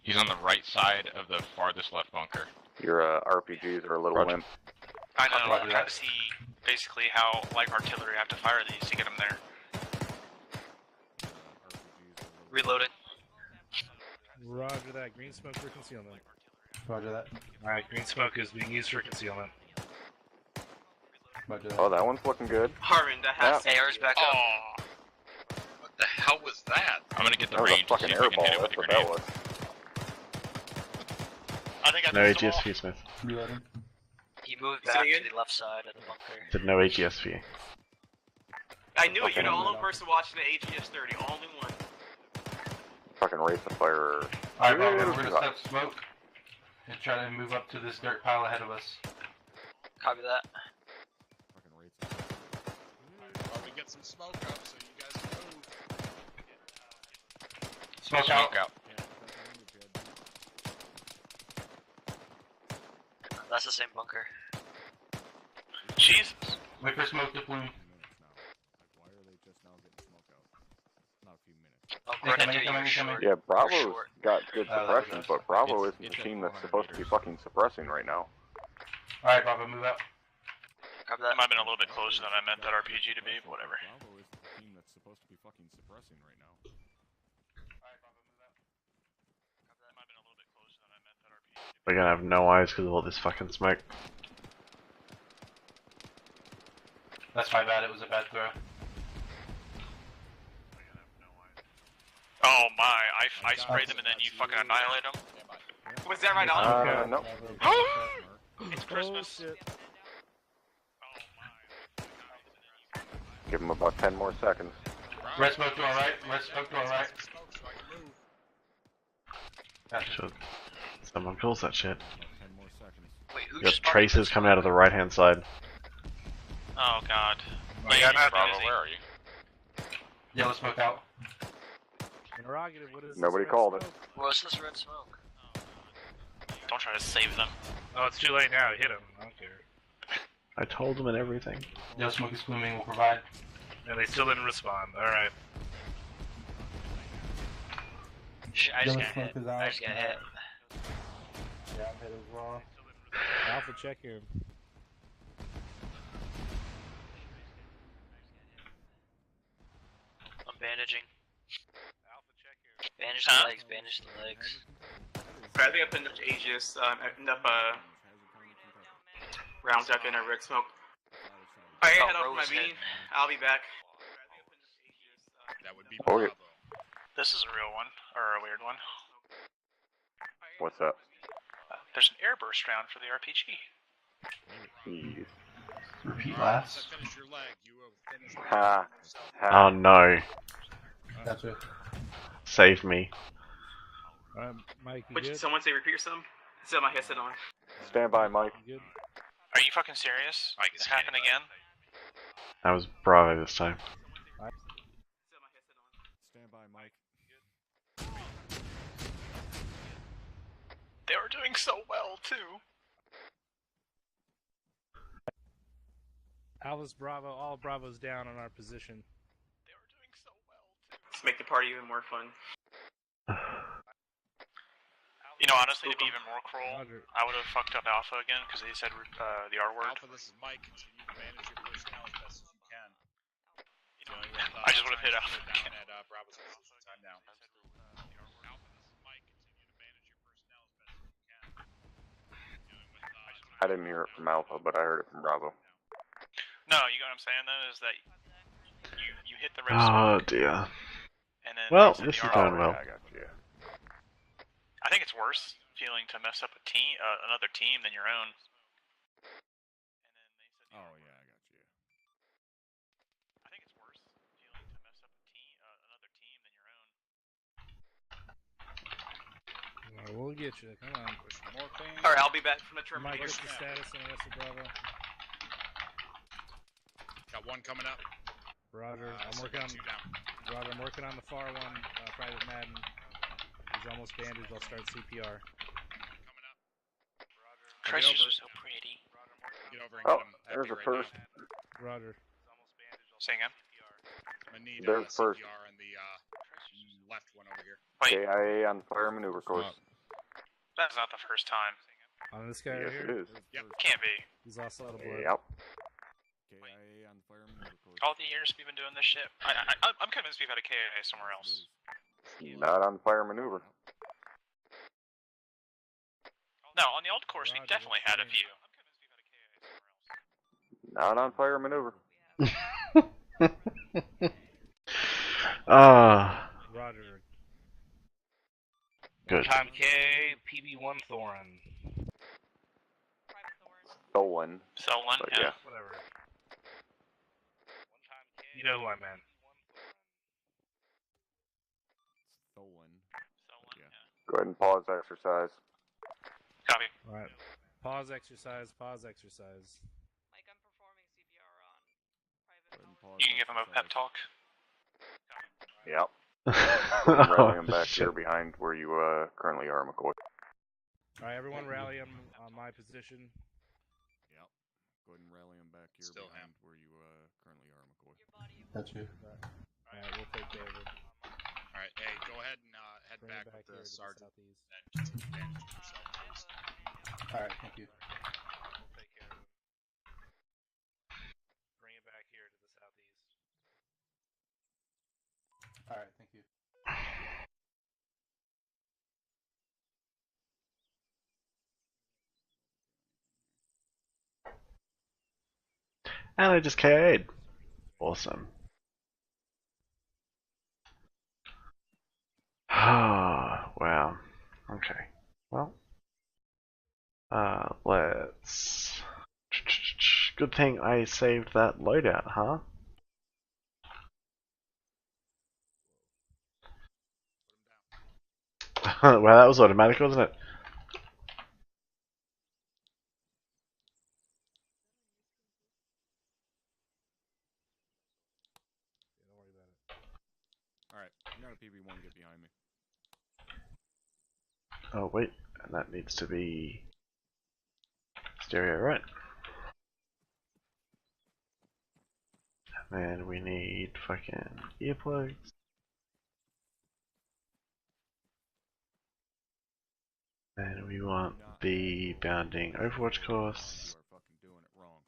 Speaker 16: He's on the right side of the farthest left bunker.
Speaker 1: Your RPGs are a little limp.
Speaker 13: I know, I'm trying to see basically how, like artillery, I have to fire these to get them there.
Speaker 8: Reloading.
Speaker 11: Roger that. Green smoke for concealment.
Speaker 3: Roger that.
Speaker 11: Alright, green smoke is being used for concealment.
Speaker 3: Roger that.
Speaker 1: Oh, that one's looking good.
Speaker 12: Harmon, that has to
Speaker 8: AR's back up.
Speaker 9: Oh, what the hell was that?
Speaker 16: I'm gonna get the
Speaker 1: That was a
Speaker 16: range to
Speaker 1: fucking
Speaker 16: see if we can
Speaker 1: airball,
Speaker 16: hit it with
Speaker 1: that's
Speaker 16: the
Speaker 1: what
Speaker 16: grenade.
Speaker 1: that was.
Speaker 13: I think I
Speaker 2: No
Speaker 13: missed the wall.
Speaker 2: AGS for you, Smith.
Speaker 3: Reloading.
Speaker 8: He moved back to the left side of the bunker.
Speaker 2: Said no AGS for you.
Speaker 12: I knew it. You're the only person watching the AGS 30. Only one.
Speaker 1: Fucking race the fire.
Speaker 3: Alright, Bravo, we're gonna step smoke and try to move up to this dirt pile ahead of us.
Speaker 8: Copy that.
Speaker 9: Well, we get some smoke up so you guys can move.
Speaker 3: Smoke
Speaker 16: Smoke out.
Speaker 8: That's the same bunker.
Speaker 13: Jesus.
Speaker 3: Wait for smoke to plume.
Speaker 8: Oh, Grenadier,
Speaker 3: Incoming,
Speaker 8: you're
Speaker 3: incoming.
Speaker 8: short.
Speaker 1: Yeah,
Speaker 8: You're
Speaker 1: Bravo's
Speaker 8: short.
Speaker 1: got good suppression, but Bravo
Speaker 16: It's-
Speaker 1: isn't the team that's supposed to be fucking suppressing right now.
Speaker 3: Alright, Bravo, move up.
Speaker 8: Copy
Speaker 13: That
Speaker 8: that.
Speaker 13: might have been a little bit closer than I meant that RPG to be, but whatever.
Speaker 14: Bravo is the team that's supposed to be fucking suppressing right now.
Speaker 13: That might have been a little bit closer than I meant that RPG.
Speaker 2: We're gonna have no eyes because of all this fucking smoke.
Speaker 3: That's my bad, it was a bad throw.
Speaker 13: Oh my, I sprayed them and then you fucking annihilate them?
Speaker 12: Was that right on?
Speaker 1: No.
Speaker 13: It's Christmas.
Speaker 1: Give him about 10 more seconds.
Speaker 3: Red smoke to our right, red smoke to our right.
Speaker 2: Should someone calls that shit.
Speaker 8: Wait, who
Speaker 2: You got
Speaker 8: just
Speaker 2: traces coming out of the right hand side.
Speaker 13: Oh god.
Speaker 16: Hey, Bravo, where are you?
Speaker 3: Yellow smoke out.
Speaker 11: Interrogative, what is this
Speaker 1: Nobody
Speaker 11: red
Speaker 1: called it.
Speaker 11: smoke?
Speaker 8: What's this red smoke?
Speaker 13: Don't try to save them.
Speaker 11: Oh, it's too late now. Hit him. I don't care.
Speaker 2: I told them and everything.
Speaker 3: Yellow smoke is pluming, we'll provide.
Speaker 11: And they still didn't respond. Alright.
Speaker 8: I just
Speaker 3: Yellow
Speaker 8: got
Speaker 3: smoke
Speaker 8: hit.
Speaker 3: is out.
Speaker 8: I just got hit.
Speaker 11: as well. Alpha, check here.
Speaker 8: I'm bandaging. Bandage the legs, bandage the legs.
Speaker 12: Alright, I think I put enough Aegis, enough rounds up in a red smoke. Alright, head off my beam. I'll be back.
Speaker 9: That would be
Speaker 1: Oh,
Speaker 9: Bravo.
Speaker 16: This is a real one, or a weird one.
Speaker 1: What's up?
Speaker 16: There's an airburst round for the RPG.
Speaker 1: Jeez.
Speaker 3: Repeat last.
Speaker 9: Finish your leg. You will finish
Speaker 1: Ha.
Speaker 2: Oh no.
Speaker 3: Gotcha.
Speaker 2: Save me.
Speaker 11: Mike, you
Speaker 12: Would
Speaker 11: good?
Speaker 12: someone say repeat or something? Still my headset on.
Speaker 1: Stand by, Mike.
Speaker 11: You good?
Speaker 16: Are you fucking serious? This happened again?
Speaker 2: That was Bravo this time.
Speaker 14: Stand by, Mike.
Speaker 16: They were doing so well, too.
Speaker 11: Alpha's Bravo, all Bravo's down on our position.
Speaker 12: Let's make the party even more fun.
Speaker 16: You know, honestly, to be even more cruel, I would have fucked up Alpha again, because they said the R word.
Speaker 9: Alpha, this is Mike. Continue to manage your personnel as best as you can.
Speaker 16: I just would have hit Alpha
Speaker 9: Down at Bravo's position. Time now.
Speaker 1: I didn't hear it from Alpha, but I heard it from Bravo.
Speaker 16: No, you know what I'm saying, though, is that you hit the red
Speaker 2: Oh
Speaker 16: smoke,
Speaker 2: dear.
Speaker 16: and then
Speaker 2: Well,
Speaker 16: they said
Speaker 2: this
Speaker 16: the
Speaker 2: is
Speaker 16: R
Speaker 2: going
Speaker 16: word.
Speaker 2: well.
Speaker 1: I got you.
Speaker 16: I think it's worse feeling to mess up a team, another team than your own.
Speaker 14: Oh yeah, I got you.
Speaker 16: I think it's worse feeling to mess up a team, another team than your own.
Speaker 11: Alright, we'll get you. Come on.
Speaker 9: More things.
Speaker 12: Alright, I'll be back from the terminal.
Speaker 11: Mike, what's the status on the rest of Bravo?
Speaker 9: Got one coming up.
Speaker 11: Roger. I'm working on.
Speaker 9: Two down.
Speaker 11: Roger. I'm working on the far one. Private Madden. He's almost bandaged. I'll start CPR.
Speaker 16: Christmas are so pretty.
Speaker 9: Get over and
Speaker 1: Oh,
Speaker 9: get him.
Speaker 1: there's a
Speaker 9: right
Speaker 1: first.
Speaker 9: now.
Speaker 11: Roger.
Speaker 16: Say again?
Speaker 9: I'm gonna need
Speaker 1: There's first.
Speaker 9: CPR on the left one over here.
Speaker 16: Wait,
Speaker 1: KIA on fire maneuver course.
Speaker 16: that's not the first time.
Speaker 11: On this guy
Speaker 1: Yes,
Speaker 11: right
Speaker 1: it
Speaker 11: here.
Speaker 1: is.
Speaker 16: Yep, can't be.
Speaker 11: He's lost a lot of blood.
Speaker 1: Yep.
Speaker 14: KIA on the fire maneuver course.
Speaker 16: All the years we've been doing this shit, I'm convinced we've had a KIA somewhere else.
Speaker 1: Not on fire maneuver.
Speaker 16: No, on the old course we definitely had a few.
Speaker 1: Not on fire maneuver.
Speaker 11: Roger.
Speaker 2: Good.
Speaker 11: Time K, PB1 Thorin.
Speaker 1: Stolen.
Speaker 16: Stolen,
Speaker 1: But
Speaker 16: yeah.
Speaker 11: Whatever. You know who I meant.
Speaker 14: Stolen. Yeah.
Speaker 1: Go ahead and pause exercise.
Speaker 16: Copy.
Speaker 11: Alright. Pause exercise, pause exercise.
Speaker 16: You can give him a pep talk.
Speaker 1: Yep.
Speaker 2: Oh,
Speaker 1: Rally him back
Speaker 2: shit.
Speaker 1: here behind where you currently are, McCoy.
Speaker 11: Alright, everyone rally on my position.
Speaker 14: Yep. Go ahead and rally him back here
Speaker 9: Still
Speaker 14: behind where you currently are, McCoy.
Speaker 3: That's you.
Speaker 11: Alright, we'll take care of it.
Speaker 9: Alright, hey, go ahead and head
Speaker 11: Bring
Speaker 9: back
Speaker 11: it back
Speaker 9: with
Speaker 11: here
Speaker 9: the
Speaker 11: to the
Speaker 9: sergeant
Speaker 11: southeast.
Speaker 9: and continue bandaging yourself, please.
Speaker 3: Alright, thank you.
Speaker 11: We'll take care of it. Bring it back here to the southeast.
Speaker 3: Alright, thank you.
Speaker 2: And I just KI'd. Awesome. Wow. Okay. Well. Let's... Good thing I saved that loadout, huh? Well, that was automatic, wasn't it?
Speaker 14: Alright, you got a PB1, get behind me.
Speaker 2: Oh, wait. And that needs to be... stereo, right? And we need fucking earplugs. And we want the Bounding Overwatch course.
Speaker 14: You are fucking doing it wrong.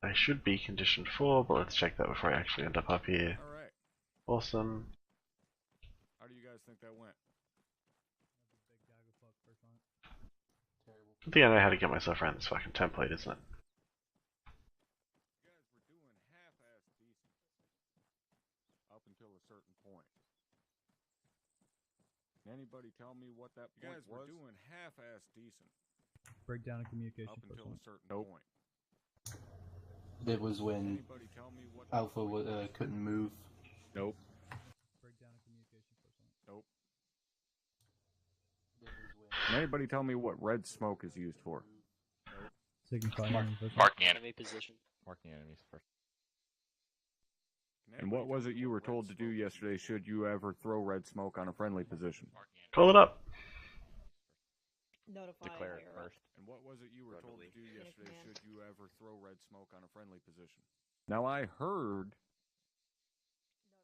Speaker 2: I should be condition 4, but let's check that before I actually end up here.
Speaker 14: Alright.
Speaker 2: Awesome.
Speaker 14: How do you guys think that went?
Speaker 2: I think I know how to get myself around this fucking template, isn't it?
Speaker 14: You guys were doing half-ass decent. Up until a certain point. Can anybody tell me what that point was? You guys were doing half-ass decent.
Speaker 4: Breakdown of communication.
Speaker 14: Up until a certain point.
Speaker 3: It was when Alpha couldn't move.
Speaker 14: Nope.
Speaker 4: Breakdown of communication.
Speaker 14: Nope. Can anybody tell me what red smoke is used for?
Speaker 4: Signifying enemy person.
Speaker 10: Marking enemy position.
Speaker 17: Marking enemies first.
Speaker 14: And what was it you were told to do yesterday should you ever throw red smoke on a friendly position?
Speaker 2: Call it up.
Speaker 6: Notify
Speaker 17: Declare it
Speaker 6: higher up.
Speaker 17: first.
Speaker 14: And what was it you were told to do yesterday
Speaker 6: command.
Speaker 14: should you ever throw red smoke on a friendly position? Now I heard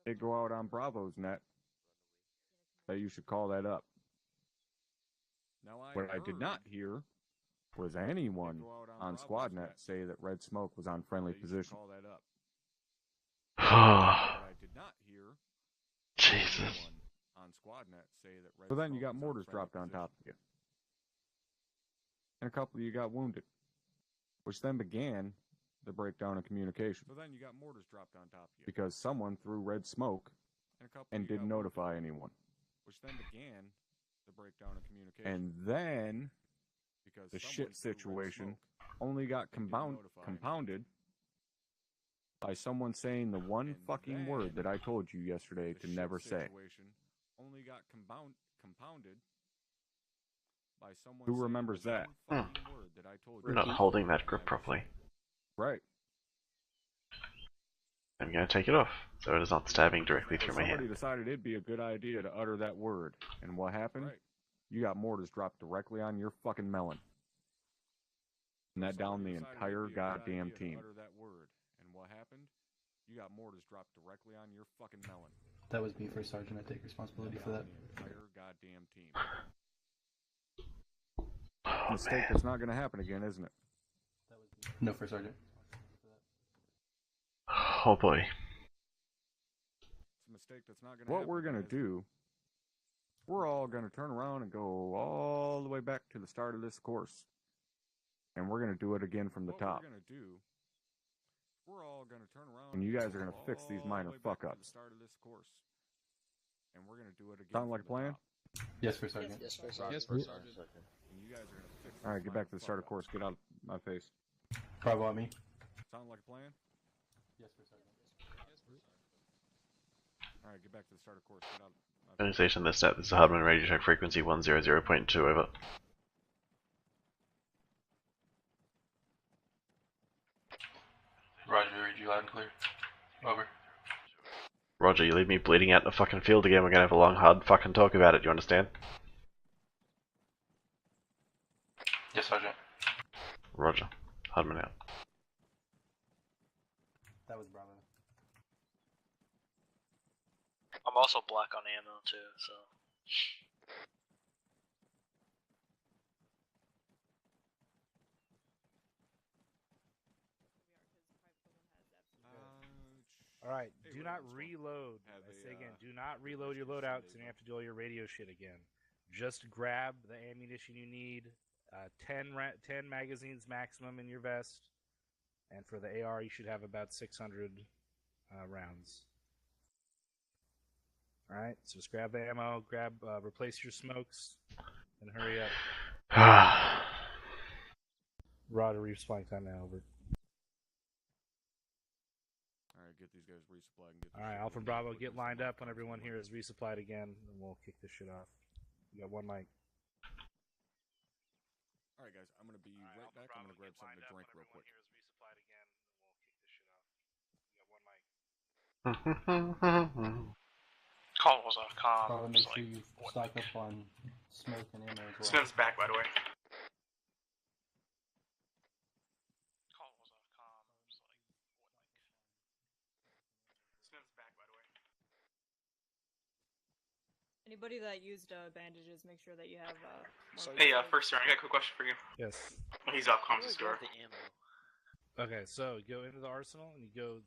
Speaker 14: it go out on Bravo's net that you should call that up. Now what I did not hear was anyone on Squad Net say that red smoke was on friendly position.
Speaker 9: Call that up.
Speaker 14: What I did not hear
Speaker 2: Jesus.
Speaker 14: anyone on Squad Net say that red so then you got mortars dropped on top of you. And a couple of you got wounded, which then began the breakdown of communication.
Speaker 9: So then you got mortars dropped on top of you.
Speaker 14: Because someone threw red smoke and didn't notify anyone.
Speaker 9: Which then began the breakdown of communication.
Speaker 14: And then
Speaker 9: because
Speaker 14: the
Speaker 9: someone
Speaker 14: shit
Speaker 9: threw red
Speaker 14: situation
Speaker 9: smoke
Speaker 14: only got
Speaker 9: and didn't notify
Speaker 14: compounded by someone saying the one
Speaker 9: And
Speaker 14: fucking
Speaker 9: then
Speaker 14: word that I told you yesterday
Speaker 9: the
Speaker 14: to
Speaker 9: shit
Speaker 14: never say.
Speaker 9: situation only got compounded by someone
Speaker 14: Who
Speaker 9: saying
Speaker 14: remembers
Speaker 9: the
Speaker 14: that?
Speaker 9: one fucking word that I told
Speaker 2: We're
Speaker 9: you
Speaker 2: not
Speaker 9: yesterday
Speaker 2: holding
Speaker 9: to
Speaker 2: that grip
Speaker 9: never
Speaker 2: properly.
Speaker 9: say.
Speaker 14: Right.
Speaker 2: I'm going to take it off, so it is not stabbing directly
Speaker 14: So
Speaker 2: through my
Speaker 14: somebody
Speaker 2: hand.
Speaker 14: decided it'd be a good idea to utter that word. And what happened?
Speaker 9: Right.
Speaker 14: You got mortars dropped directly on your fucking melon. And that downed the
Speaker 9: Somebody decided
Speaker 14: entire
Speaker 9: it'd be a good
Speaker 14: goddamn
Speaker 9: idea to
Speaker 14: team.
Speaker 9: utter that word. And what happened? You got mortars dropped directly on your fucking melon.
Speaker 3: That was me, First Sergeant. I take responsibility for that.
Speaker 9: The entire goddamn team.
Speaker 14: Mistake that's not going to happen again, isn't it?
Speaker 3: No, First Sergeant.
Speaker 2: Oh boy.
Speaker 9: It's a mistake that's not gonna
Speaker 14: What
Speaker 9: happen
Speaker 14: we're going to
Speaker 9: again, is it?
Speaker 14: do, we're all going to turn around and go all the way back to the start of this course. And we're going to do it again from the
Speaker 9: What
Speaker 14: top.
Speaker 9: we're gonna do, we're all gonna turn around
Speaker 14: And you guys are
Speaker 9: go
Speaker 14: going to fix these
Speaker 9: all
Speaker 14: minor
Speaker 9: the way back to the
Speaker 14: fuck-ups.
Speaker 9: start of this course. And we're gonna do it again.
Speaker 14: Sound like a
Speaker 9: from the
Speaker 14: plan?
Speaker 9: top.
Speaker 3: Yes, First Sergeant.
Speaker 10: Yes, First
Speaker 7: Yes,
Speaker 10: Sergeant.
Speaker 7: First
Speaker 10: Sergeant.
Speaker 7: Sergeant.
Speaker 9: And you guys are gonna fix
Speaker 14: All right,
Speaker 9: these
Speaker 14: get back to
Speaker 9: minor
Speaker 14: the start of
Speaker 9: fuck-ups.
Speaker 14: course. Get out of my face.
Speaker 3: Bravo on me.
Speaker 9: Sound like a plan?
Speaker 3: Yes, First Sergeant.
Speaker 9: All right, get back to the start of course. Get out.
Speaker 2: Organization this net. This is Hardman radio check frequency 100.2 over.
Speaker 3: Roger, read you loud and clear. Over.
Speaker 2: Roger, you leave me bleeding out in the fucking field again, we're gonna have a long, hard fucking talk about it, you understand?
Speaker 3: Yes, Sergeant.
Speaker 2: Roger. Hardman out.
Speaker 3: That was Bravo.
Speaker 8: I'm also black on ammo too, so.
Speaker 11: Alright, do not reload. I say again, do not reload your loadouts and you have to do all your radio shit again. Just grab the ammunition you need, 10 magazines maximum in your vest, and for the AR you should have about 600 rounds. Alright, so just grab the ammo, replace your smokes, and hurry up. Roger, resupplying time now, over.
Speaker 9: Alright, get these guys resupplied and get.
Speaker 11: Alright, Alpha Bravo, get lined up when everyone here is resupplied again, and we'll kick this shit off. We got one mic.
Speaker 9: Alright, guys, I'm gonna be right back. I'm gonna grab something to drink real quick.
Speaker 16: Call was off
Speaker 3: Bravo,
Speaker 16: comm.
Speaker 3: make sure you stock up on smoke and ammo as well.
Speaker 12: Snow's back, by the way.
Speaker 6: Anybody that used bandages, make sure that you have.
Speaker 12: Hey, first sir, I got a quick question for you.
Speaker 11: Yes.
Speaker 12: He's off comms store.
Speaker 11: Okay, so you go into the arsenal and you go,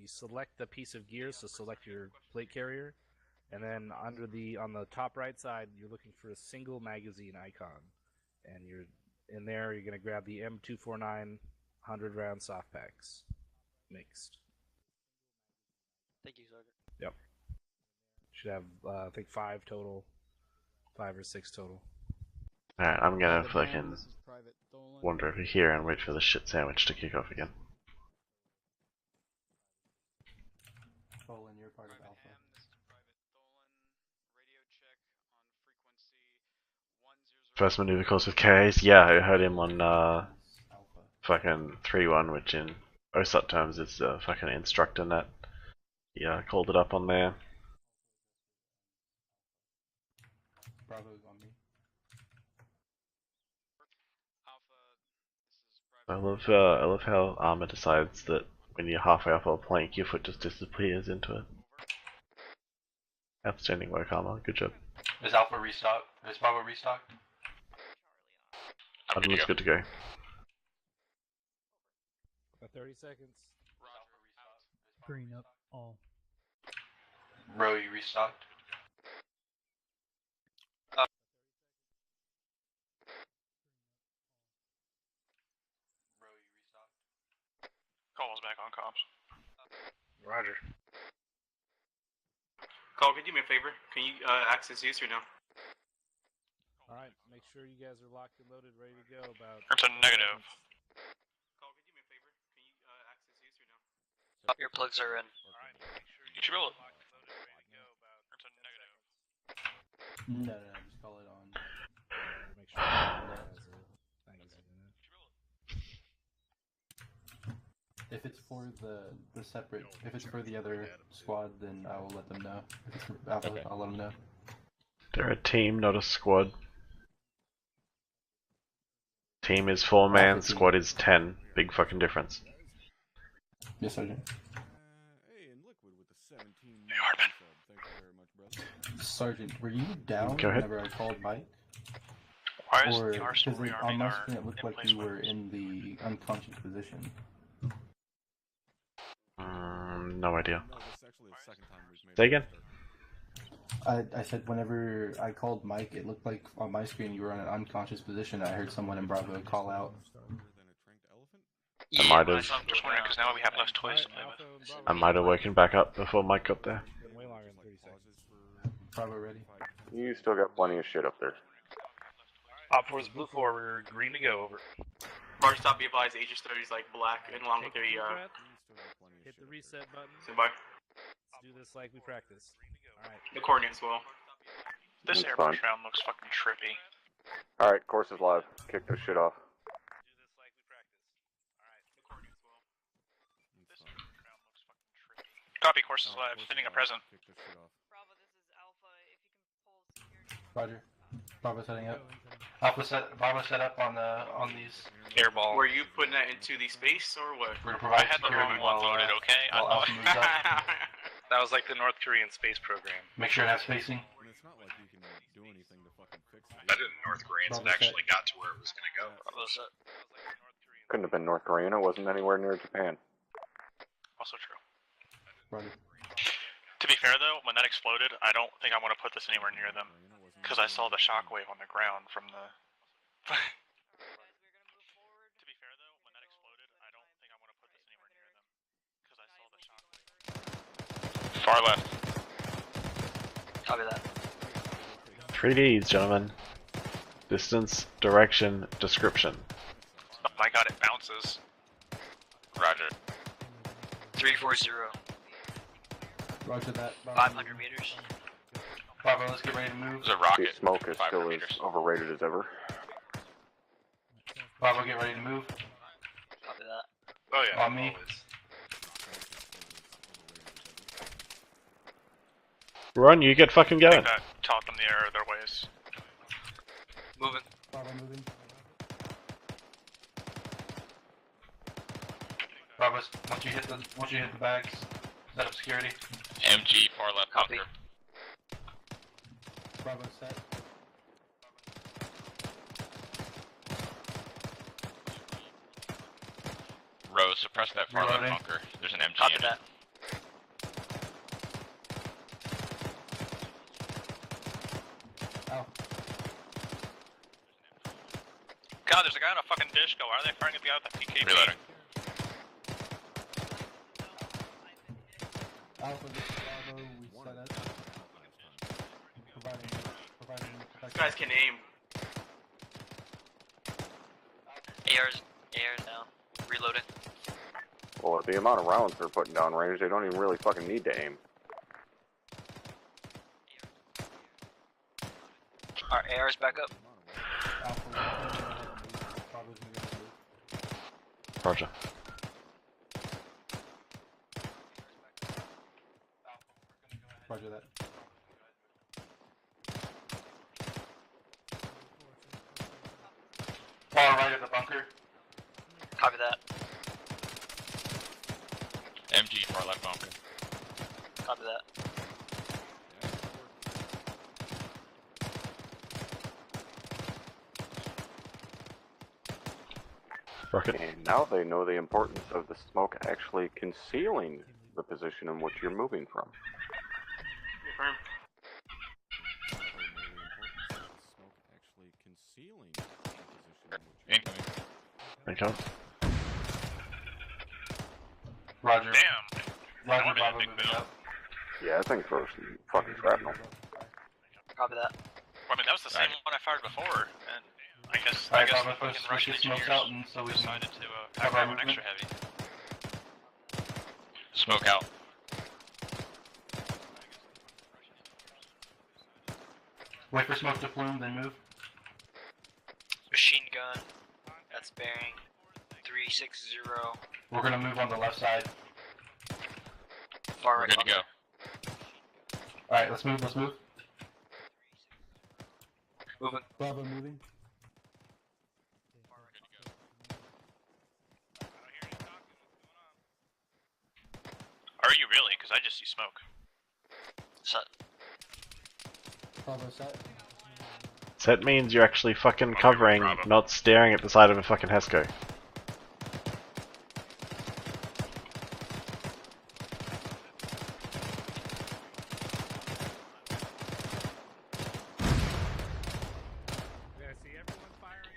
Speaker 11: you select the piece of gear, so select your plate carrier, and then on the top right side, you're looking for a single magazine icon, and you're in there. You're gonna grab the M249 100 round soft packs, mixed.
Speaker 8: Thank you, Sergeant.
Speaker 11: Yep. Should have I think 5 total, 5 or 6 total.
Speaker 2: Alright, I'm gonna fucking wander over here and wait for the shit sandwich to kick off again.
Speaker 3: Dolan, you're part of Alpha.
Speaker 2: First maneuver course with KAs? Yeah, I heard him on fucking 3-1, which in OSUT terms is the fucking Instructor Net. Yeah, called it up on there.
Speaker 3: Bravo's on me.
Speaker 2: I love how Arma decides that when you're halfway up a plank, your foot just disappears into it. Outstanding work, Arma. Good job.
Speaker 3: Is Alpha restocked? Is Bravo restocked?
Speaker 2: It's good to go.
Speaker 11: About 30 seconds.
Speaker 4: Green up all.
Speaker 3: Bro, you restocked?
Speaker 16: Call's back on comms.
Speaker 11: Roger.
Speaker 12: Call, could you do me a favor? Can you access Zeus or no?
Speaker 11: Alright, make sure you guys are locked and loaded, ready to go. About.
Speaker 16: It's a negative.
Speaker 12: Call, could you do me a favor? Can you access Zeus or no?
Speaker 8: Your plugs are in.
Speaker 16: Alright, you should be able to. It's a negative.
Speaker 3: No, just call it on.
Speaker 11: Make sure you has a magazine in it.
Speaker 3: If it's for the separate, if it's for the other squad, then I will let them know. If it's for Alpha,
Speaker 1: Okay.
Speaker 3: I'll let them know.
Speaker 2: They're a team, not a squad. Team is 4 man, squad is 10. Big fucking difference.
Speaker 3: Yes, Sergeant.
Speaker 9: Hey, and Liquid with the 17.
Speaker 16: Hey, Hardman.
Speaker 9: Thank you very much, brother.
Speaker 3: Sergeant, were you down
Speaker 2: Go ahead.
Speaker 3: whenever I called Mike?
Speaker 16: Why is
Speaker 3: Or
Speaker 16: the arsenal
Speaker 3: because on
Speaker 16: rearming
Speaker 3: my
Speaker 16: our
Speaker 3: screen it looked like you were in the unconscious position.
Speaker 2: No idea.
Speaker 9: No, this is actually the second time we've made
Speaker 2: Say again?
Speaker 3: I said whenever I called Mike, it looked like on my screen you were in an unconscious position. I heard someone in Bravo call out.
Speaker 2: I might have.
Speaker 16: I'm just wondering because now we have less toys to play with.
Speaker 2: I might have woken back up before Mike got there.
Speaker 11: Been way longer than 30 seconds.
Speaker 3: Bravo ready?
Speaker 1: You still got plenty of shit up there.
Speaker 11: Op 4 is blue 4, we're green to go, over.
Speaker 12: Roger, stop, be advised, Aegis 30 is like black and along with the
Speaker 11: Hit the reset button.
Speaker 12: standby.
Speaker 11: Let's do this like we practiced. Alright.
Speaker 12: The coordinates will.
Speaker 16: This
Speaker 1: That's
Speaker 16: airbrush
Speaker 1: fine.
Speaker 16: round looks fucking trippy.
Speaker 1: Alright, course is live. Kick this shit off.
Speaker 16: Copy, course is live. Sending a present.
Speaker 6: Bravo, this is Alpha. If you can pull security.
Speaker 3: Roger. Bravo setting up. Bravo set up on these.
Speaker 16: Airball.
Speaker 12: Were you putting that into the space or what?
Speaker 3: We're to
Speaker 16: I
Speaker 3: provide
Speaker 16: had the wrong
Speaker 3: security
Speaker 16: one
Speaker 3: while,
Speaker 16: loaded, okay?
Speaker 3: while Alpha moves up.
Speaker 11: That was like the North Korean space program.
Speaker 3: Make sure it has spacing.
Speaker 9: And it's not like you can do anything to fucking fix it.
Speaker 17: That didn't North Koreans. It actually got to where it was gonna go.
Speaker 1: Couldn't have been North Korean. It wasn't anywhere near Japan.
Speaker 16: Also true.
Speaker 3: Roger.
Speaker 16: To be fair though, when that exploded, I don't think I want to put this anywhere near them. Because I saw the shockwave on the ground from the... To be fair though, when that exploded, I don't think I want to put this anywhere near them. Because I saw the shockwave. Far left.
Speaker 8: Copy that.
Speaker 2: 3Ds, gentlemen. Distance, direction, description.
Speaker 16: Oh my god, it bounces.
Speaker 17: Roger.
Speaker 8: 340.
Speaker 3: Roger that.
Speaker 8: 500 meters.
Speaker 3: Bravo, let's get ready to move.
Speaker 17: There's a rocket.
Speaker 1: The smoke is
Speaker 17: 500
Speaker 1: still as
Speaker 17: meters.
Speaker 1: overrated as ever.
Speaker 3: Bravo, get ready to move.
Speaker 8: Copy that.
Speaker 16: Oh yeah.
Speaker 3: On me.
Speaker 2: Run, you get fucking
Speaker 16: I
Speaker 2: going.
Speaker 16: think that taught them the error of their ways.
Speaker 8: Moving.
Speaker 3: Bravo moving. Bravo, once you hit the bags, set up security.
Speaker 17: MG far left
Speaker 8: Copy.
Speaker 17: bunker.
Speaker 3: Bravo set.
Speaker 17: Rose, suppress that far left bunker. There's an MG
Speaker 8: Copy
Speaker 17: in
Speaker 8: that.
Speaker 3: Oh.
Speaker 16: God, there's a guy on a fucking disco. Why are they firing at the guy with the PKP?
Speaker 17: Reloading.
Speaker 3: Alpha, this is Bravo, we set up. Providing
Speaker 12: These guys can aim.
Speaker 8: AR's down. Reloading.
Speaker 1: Well, the amount of rounds they're putting down range, they don't even really fucking need to aim.
Speaker 8: Our AR's back up.
Speaker 2: Roger.
Speaker 3: Roger that.
Speaker 12: Far right of the bunker.
Speaker 8: Copy that.
Speaker 17: MG, far left bunker.
Speaker 8: Copy that.
Speaker 2: Rocket.
Speaker 1: And now they know the importance of the smoke actually concealing the position in which you're moving from.
Speaker 12: Confirm.
Speaker 17: Incoming.
Speaker 2: Incoming.
Speaker 12: Roger.
Speaker 16: Damn.
Speaker 12: Roger, Bravo moving up.
Speaker 1: Yeah, I think throws some fucking shrapnel.
Speaker 8: Copy that.
Speaker 16: Well, I mean, that was the same one I fired before, and I guess
Speaker 12: Alright,
Speaker 16: the
Speaker 12: Bravo,
Speaker 16: fucking
Speaker 12: push
Speaker 16: Russian
Speaker 12: the smokes
Speaker 16: engineers
Speaker 12: out and so we can
Speaker 16: decided to
Speaker 12: cover
Speaker 16: pack
Speaker 12: our
Speaker 16: that one
Speaker 12: movement.
Speaker 16: extra heavy.
Speaker 17: Smoke out.
Speaker 12: Wait for smoke to plume, then move.
Speaker 8: Machine gun. That's bearing 360.
Speaker 12: We're gonna move on the left side.
Speaker 8: Far
Speaker 17: We're
Speaker 8: right
Speaker 17: good to
Speaker 8: bunker.
Speaker 17: go.
Speaker 12: Alright, let's move, let's move.
Speaker 8: Moving.
Speaker 3: Bravo moving.
Speaker 16: Are you really? Because I just see smoke.
Speaker 8: Set.
Speaker 3: Bravo set.
Speaker 2: Set means you're actually fucking covering, not staring at the side of a fucking HESCO.
Speaker 11: Yeah, I see everyone firing.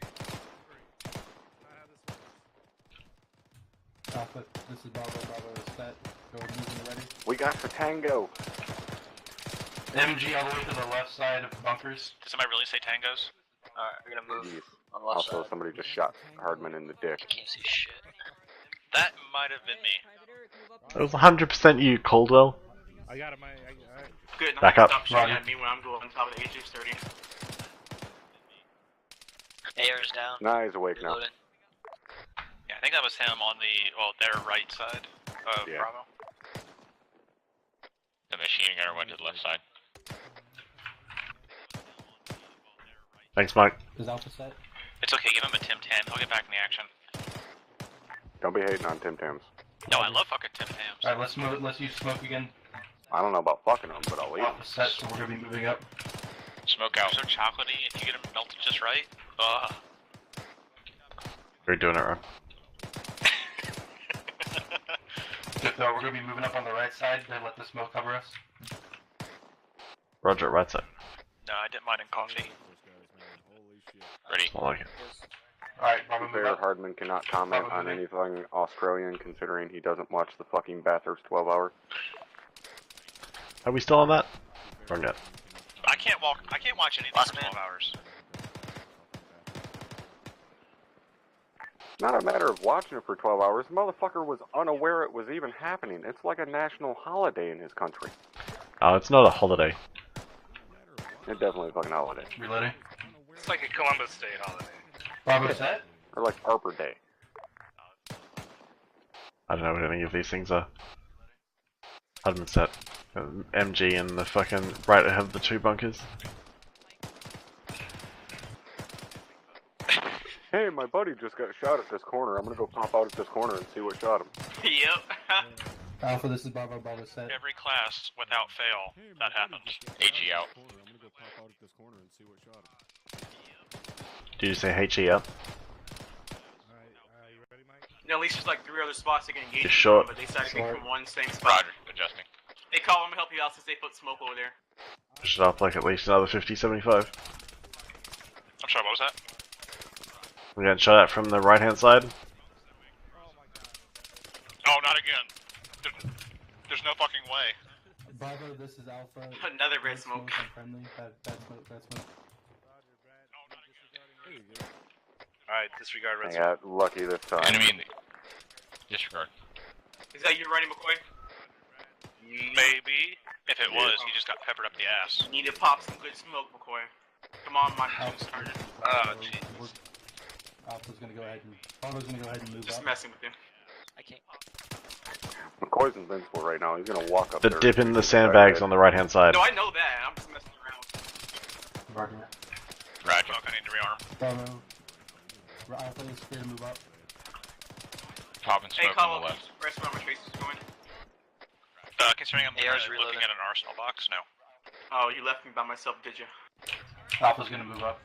Speaker 11: Great. Not how this works.
Speaker 3: Alpha, this is Bravo, Bravo is set. Go moving ready.
Speaker 1: We got the tango.
Speaker 12: MG all the way to the left side of the bunkers.
Speaker 16: Did somebody really say tangos?
Speaker 8: Alright, we're gonna move
Speaker 1: Jeez.
Speaker 8: on the left
Speaker 1: Also,
Speaker 8: side.
Speaker 1: somebody just shot Hardman in the dick.
Speaker 8: Can't see shit.
Speaker 16: That might have been me.
Speaker 2: It was 100% you, Caldwell.
Speaker 11: I got him.
Speaker 12: Good,
Speaker 2: Back
Speaker 12: now
Speaker 2: up.
Speaker 12: stop shooting at me when I'm going on top of the AJ-30.
Speaker 8: AR's down.
Speaker 1: Nah, he's awake now.
Speaker 8: Reloading.
Speaker 16: Yeah, I think that was him on the, well, their right side of
Speaker 1: Yeah.
Speaker 16: Bravo.
Speaker 17: The machine gunner went to the left side.
Speaker 2: Thanks, Mike.
Speaker 3: Is Alpha set?
Speaker 16: It's okay, give him a Tim Tam. He'll get back in the action.
Speaker 1: Don't be hating on Tim Tams.
Speaker 16: No, I love fucking Tim Tams.
Speaker 12: Alright, let's move it, let's use smoke again.
Speaker 1: I don't know about fucking them, but I'll eat them.
Speaker 12: Alpha set, so we're gonna be moving up.
Speaker 17: Smoke
Speaker 16: They're
Speaker 17: out.
Speaker 16: so chocolatey, if you get them melted just right.
Speaker 2: We're doing it wrong.
Speaker 12: So we're gonna be moving up on the right side to let the smoke cover us.
Speaker 2: Roger, right side.
Speaker 16: No, I didn't mind in coffee.
Speaker 17: Ready.
Speaker 2: I like it.
Speaker 12: Alright, Bravo,
Speaker 1: To be
Speaker 12: move
Speaker 1: fair,
Speaker 12: up.
Speaker 1: Hardman cannot comment on
Speaker 12: Probably.
Speaker 1: anything Australian, considering he doesn't watch the fucking Bathurst 12 hour.
Speaker 2: Are we still on that? Or not?
Speaker 16: I can't watch anything
Speaker 8: Last
Speaker 16: for 12 hours.
Speaker 1: Not a matter of watching it for 12 hours. The motherfucker was unaware it was even happening. It's like a national holiday in his country.
Speaker 2: Oh, it's not a holiday.
Speaker 1: It's definitely a fucking holiday.
Speaker 12: Reloading.
Speaker 16: It's like a Columbus Day holiday.
Speaker 12: Bravo set.
Speaker 1: Or like Arbor Day.
Speaker 2: I don't know what any of these things are. Hardman set. MG and the fucking right ahead of the two bunkers.
Speaker 1: Hey, my buddy just got shot at this corner. I'm gonna go pop out at this corner and see what shot him.
Speaker 16: Yep.
Speaker 3: Alpha, this is Bravo, Bravo set.
Speaker 16: Every class, without fail, that happens.
Speaker 17: AG out.
Speaker 2: Did you say HE up?
Speaker 12: You know, at least there's like 3 other spots they can engage
Speaker 2: You're
Speaker 12: in,
Speaker 2: short.
Speaker 12: but they decided to pick from one same spot.
Speaker 17: Roger, adjusting.
Speaker 12: Hey, Call, I'm gonna help you out since they put smoke over there.
Speaker 2: Push it up like at least another 50, 75.
Speaker 16: I'm sorry, what was that?
Speaker 2: We're getting shot at from the right hand side.
Speaker 16: Oh, not again. There's no fucking way.
Speaker 3: Bravo, this is Alpha.
Speaker 12: Another red smoke.
Speaker 3: Friendly. Bad smoke, bad smoke.
Speaker 11: Alright, disregard red
Speaker 18: I got lucky this time.
Speaker 17: Enemy in the... Disregard.
Speaker 12: Is that you running, McCoy?
Speaker 16: Maybe. If it was, he just got peppered up the ass.
Speaker 12: You need to pop some good smoke, McCoy. Come on, my started.
Speaker 3: Alpha's gonna go ahead and Bravo's gonna go ahead and move
Speaker 12: Just
Speaker 3: up.
Speaker 12: messing with him.
Speaker 8: I can't.
Speaker 18: McCoy's invincible right now. He's gonna walk up
Speaker 2: The
Speaker 18: there.
Speaker 2: dip in the sandbags on the right hand side.
Speaker 12: No, I know that. I'm just messing around.
Speaker 3: Roger.
Speaker 16: Roger. I need to rearm.
Speaker 3: Bravo. Alpha is free to move up.
Speaker 17: Top and
Speaker 12: Hey,
Speaker 17: smoke
Speaker 12: Call,
Speaker 17: on the left.
Speaker 12: rest where my trace is going.
Speaker 16: Considering I'm
Speaker 12: AR's
Speaker 16: looking at an arsenal box, no.
Speaker 12: Oh, you left me by myself, did you?
Speaker 3: Alpha's gonna move up.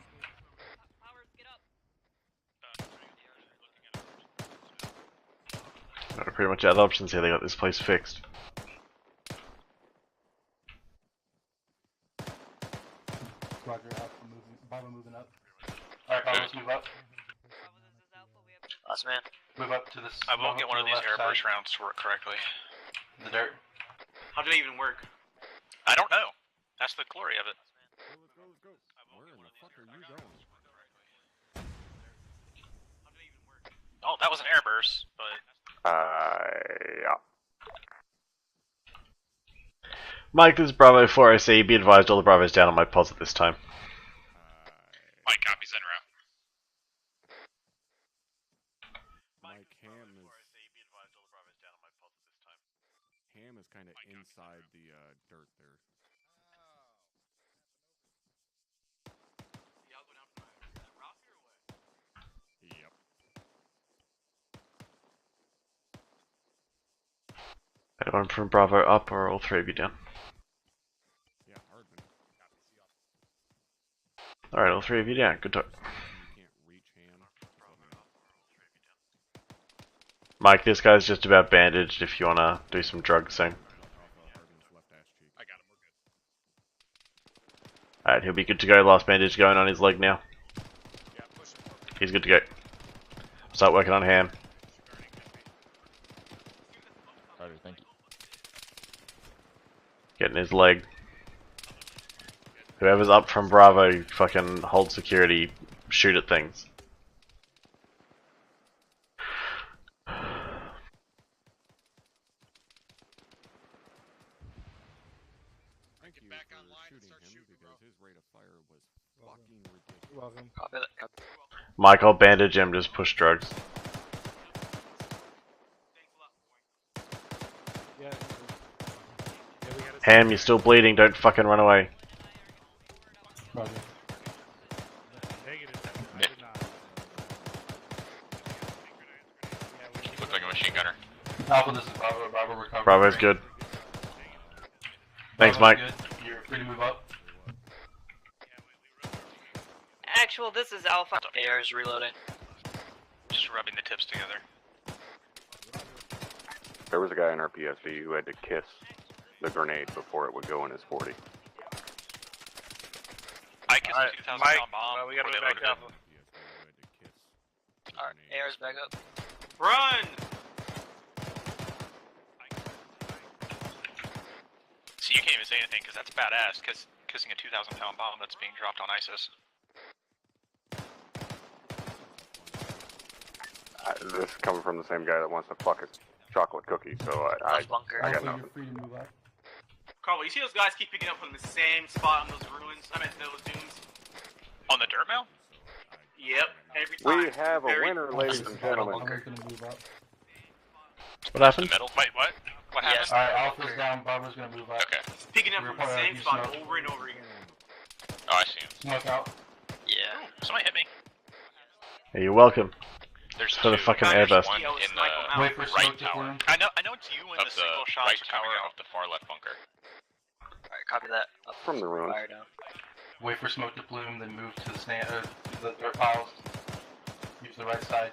Speaker 2: They're pretty much out of options here, they got this place fixed.
Speaker 3: Roger, Alpha moving. Bravo moving up. Alright, Bravo, let's move up.
Speaker 8: Last man.
Speaker 12: Move up to this.
Speaker 16: I will get one of these airburst rounds to work correctly.
Speaker 12: The dirt. How do they even work?
Speaker 16: I don't know. That's the glory of it.
Speaker 9: Where in the fuck are you going?
Speaker 16: Oh, that was an airburst, but...
Speaker 18: Yeah.
Speaker 2: Mike, this is Bravo 4OC. Be advised all the Bravos down on my pods at this time.
Speaker 16: Mike, copies en route.
Speaker 9: Mike, Ham is kind of inside the dirt there. Yep.
Speaker 2: Anyone from Bravo up or all 3 of you down?
Speaker 9: Yeah, Hardman.
Speaker 2: Alright, all 3 of you down. Good talk. Mike, this guy's just about bandaged if you wanna do some drug soon. Alright, he'll be good to go. Last bandage going on his leg now. He's good to go. Start working on Ham.
Speaker 17: Roger, thank you.
Speaker 2: Getting his leg. Whoever's up from Bravo, fucking hold security, shoot at things.
Speaker 9: Thank you for shooting him because his rate of fire was fucking ridiculous.
Speaker 11: Welcome.
Speaker 8: Copy that. Copy.
Speaker 2: Mike, I'll bandage him, just push drugs.
Speaker 11: Yeah.
Speaker 2: Ham, you're still bleeding, don't fucking run away.
Speaker 3: Roger.
Speaker 17: Looks like a machine gunner.
Speaker 3: Alpha, this is Bravo. Bravo recovered.
Speaker 2: Bravo's good. Thanks, Mike.
Speaker 3: Good. You're free to move up.
Speaker 6: Actual, this is Alpha.
Speaker 8: AR's reloading.
Speaker 16: Just rubbing the tips together.
Speaker 18: There was a guy in our PSV who had to kiss the grenade before it would go in his 40.
Speaker 16: I kissed a 2,000 pound bomb.
Speaker 11: We gotta
Speaker 16: before
Speaker 11: move
Speaker 16: they
Speaker 11: back
Speaker 16: loaded
Speaker 11: up.
Speaker 8: Alright, AR's back up.
Speaker 12: Run!
Speaker 16: So you can't even say anything because that's badass. Because kissing a 2,000 pound bomb that's being dropped on ISIS.
Speaker 18: This is coming from the same guy that wants to fuck a chocolate cookie, so I got
Speaker 3: Alpha,
Speaker 18: nothing.
Speaker 3: you're free to move up.
Speaker 12: Carl, you see those guys keep picking up from the same spot on those ruins? I mean, those dunes.
Speaker 16: On the dirt mill?
Speaker 12: Yep, every time.
Speaker 18: We have a winner, ladies and gentlemen.
Speaker 3: Alpha's gonna move up.
Speaker 2: What happened?
Speaker 16: Metal? Wait, what? What happened?
Speaker 3: Alright, Alpha's down. Bravo's gonna move up.
Speaker 16: Okay.
Speaker 12: He's picking up from the
Speaker 3: Report,
Speaker 12: same
Speaker 3: you
Speaker 12: spot
Speaker 3: smoke.
Speaker 12: over and over again.
Speaker 16: Oh, I see him.
Speaker 3: Smoke out.
Speaker 8: Yeah.
Speaker 16: Ooh, somebody hit me.
Speaker 2: Hey, you're welcome.
Speaker 16: There's
Speaker 2: For the
Speaker 16: two.
Speaker 2: fucking
Speaker 16: There's
Speaker 2: airburst.
Speaker 16: one in the
Speaker 3: Wait for
Speaker 16: right
Speaker 3: smoke to
Speaker 16: tower.
Speaker 3: clear.
Speaker 16: I know it's you in
Speaker 17: Of
Speaker 16: the
Speaker 17: the
Speaker 16: single shots
Speaker 17: right
Speaker 16: are coming
Speaker 17: tower
Speaker 16: out.
Speaker 17: of the far left bunker.
Speaker 8: Alright, copy that. Up
Speaker 18: From the ruins.
Speaker 8: Fire down.
Speaker 3: Wait for smoke to plume, then move to the the dirt piles. Use the right side.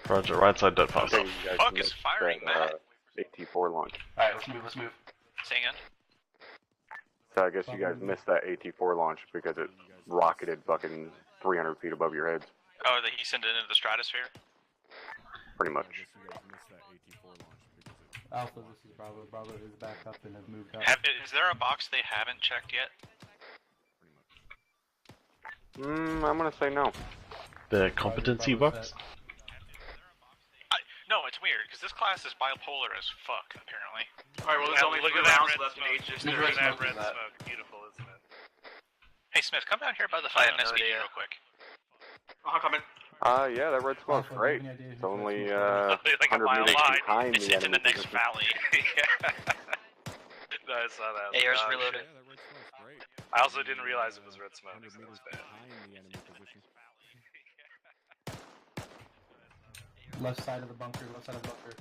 Speaker 2: Roger, right side dirt piles.
Speaker 18: Okay, you guys
Speaker 16: fuck is
Speaker 18: missed
Speaker 16: firing
Speaker 18: that, AT4 launch.
Speaker 3: Alright, let's move, let's move.
Speaker 16: Say again?
Speaker 18: So I guess you guys missed that AT4 launch because it rocketed fucking 300 feet above your heads.
Speaker 16: Oh, that he sent it into the stratosphere?
Speaker 18: Pretty much.
Speaker 3: Alpha, this is Bravo. Bravo is back up and have moved up.
Speaker 16: Is there a box they haven't checked yet?
Speaker 18: I'm gonna say no.
Speaker 2: The competency box?
Speaker 16: No, it's weird, because this class is bipolar as fuck, apparently.
Speaker 19: Alright, well, there's only 3 rounds left in Aegis.
Speaker 11: Look at that red smoke. Beautiful, isn't it?
Speaker 16: Hey, Smith, come down here by the fight MSB real quick.
Speaker 19: I'm coming.
Speaker 18: Yeah, that red smoke's great. It's only
Speaker 16: like
Speaker 18: 100 meters behind
Speaker 16: it's
Speaker 18: the
Speaker 16: in the
Speaker 18: enemy
Speaker 16: next
Speaker 18: position.
Speaker 16: valley.
Speaker 11: No, I saw that.
Speaker 8: AR's
Speaker 11: Oh,
Speaker 8: reloading.
Speaker 11: shit. I also didn't realize it was red smoke, so it was bad.
Speaker 3: Left side of the bunker, left side of the bunker.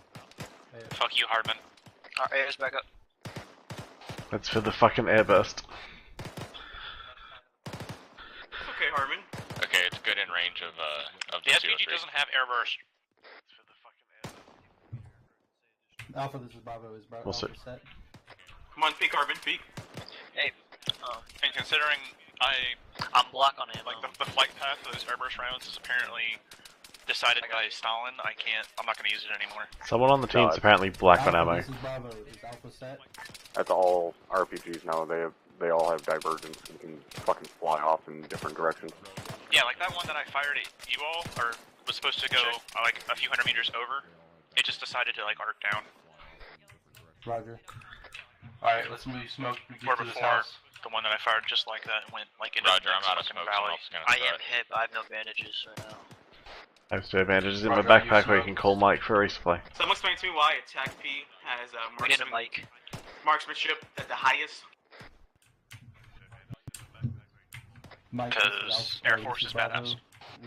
Speaker 16: Fuck you, Hardman.
Speaker 8: Alright, AR's back up.
Speaker 2: That's for the fucking airburst.
Speaker 19: Okay, Hardman.
Speaker 17: Okay, it's good in range of
Speaker 16: The SPG doesn't have airburst.
Speaker 3: Alpha, this is Bravo. Is Bravo
Speaker 2: We'll see.
Speaker 3: Alpha set?
Speaker 19: Come on, peek, Hardman, peek.
Speaker 8: Hey.
Speaker 16: And considering
Speaker 8: I'm block on ammo.
Speaker 16: like the flight path of those airburst rounds is apparently decided by Stalin, I'm not gonna use it anymore.
Speaker 2: Someone on the team's apparently black on ammo.
Speaker 3: This is Bravo. Is Alpha set?
Speaker 18: That's all RPGs now. They all have divergence and can fucking fly off in different directions.
Speaker 16: Yeah, like that one that I fired at you all, or was supposed to go like a few hundred meters over. It just decided to like arc down.
Speaker 3: Roger. Alright, let's move smoke.
Speaker 16: Or
Speaker 3: To this
Speaker 16: before,
Speaker 3: house.
Speaker 16: the one that I fired just like that went like into
Speaker 17: Roger,
Speaker 16: the
Speaker 17: I'm out of
Speaker 16: next
Speaker 17: smoke,
Speaker 16: valley.
Speaker 17: someone else is gonna
Speaker 8: I
Speaker 17: start.
Speaker 8: am hit, but I have no bandages right now.
Speaker 2: I have 2 bandages in my
Speaker 3: Roger,
Speaker 2: backpack
Speaker 3: you
Speaker 2: where you
Speaker 3: smoke.
Speaker 2: can call Mike for resupply.
Speaker 19: Someone explain to me why a TACP has
Speaker 8: We need a mic.
Speaker 19: marksmanship at the highest.
Speaker 16: Because Air Force is badass.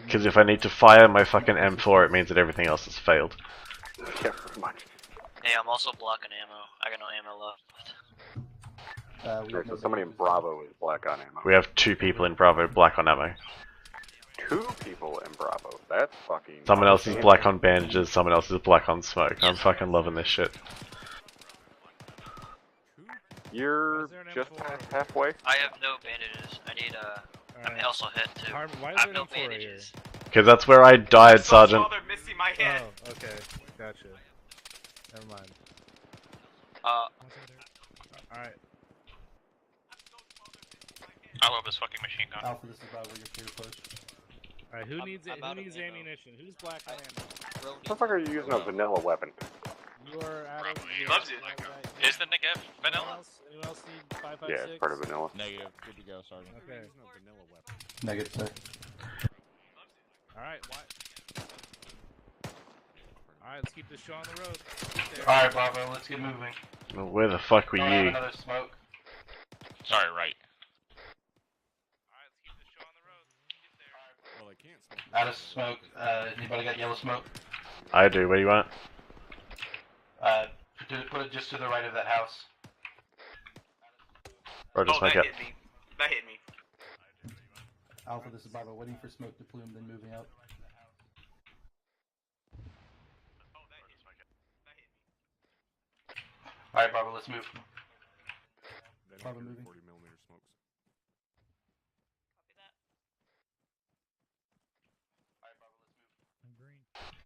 Speaker 2: Because if I need to fire my fucking M4, it means that everything else has failed.
Speaker 18: Yeah, pretty much.
Speaker 8: Hey, I'm also blocking ammo. I got no ammo left.
Speaker 18: Okay, so somebody in Bravo is black on ammo.
Speaker 2: We have 2 people in Bravo black on ammo.
Speaker 18: 2 people in Bravo. That's fucking...
Speaker 2: Someone else is black on bandages, someone else is black on smoke. I'm fucking loving this shit.
Speaker 18: You're just past halfway.
Speaker 8: I have no bandages. I need I'm also hit too.
Speaker 11: Why is
Speaker 8: I have
Speaker 11: there
Speaker 8: no
Speaker 11: an M4
Speaker 8: bandages.
Speaker 2: Because that's where I died, Sergeant.
Speaker 19: They're missing my head.
Speaker 11: Oh, okay. Gotcha. Never mind. Alright.
Speaker 16: I love this fucking machine gun.
Speaker 3: Alpha, this is Bravo. You're clear push.
Speaker 11: Alright, who needs ammunition? Who's black on ammo?
Speaker 18: What the fuck are you using a vanilla weapon?
Speaker 11: You are out of...
Speaker 19: He loves it.
Speaker 16: Is the Negev vanilla?
Speaker 11: Anyone else need 556?
Speaker 18: Yeah, it's part of vanilla.
Speaker 17: Negative. Good to go, Sergeant.
Speaker 11: Okay.
Speaker 3: Negative, sir.
Speaker 11: Alright, Alright, let's keep this show on the road.
Speaker 3: Alright, Bravo, let's get moving.
Speaker 2: Well, where the fuck were
Speaker 3: Don't have
Speaker 2: you?
Speaker 3: another smoke.
Speaker 17: Sorry, right.
Speaker 9: Well, I can't smoke.
Speaker 3: Out of smoke. Anybody got yellow smoke?
Speaker 2: I do, where you at?
Speaker 3: Put it just to the right of that house.
Speaker 2: Roger,
Speaker 19: Oh,
Speaker 2: smoke
Speaker 19: that
Speaker 2: up.
Speaker 19: hit me. That hit me.
Speaker 3: Alpha, this is Bravo. Waiting for smoke to plume, then moving out. Alright, Bravo, let's move. Bravo moving.
Speaker 9: 40mm smokes.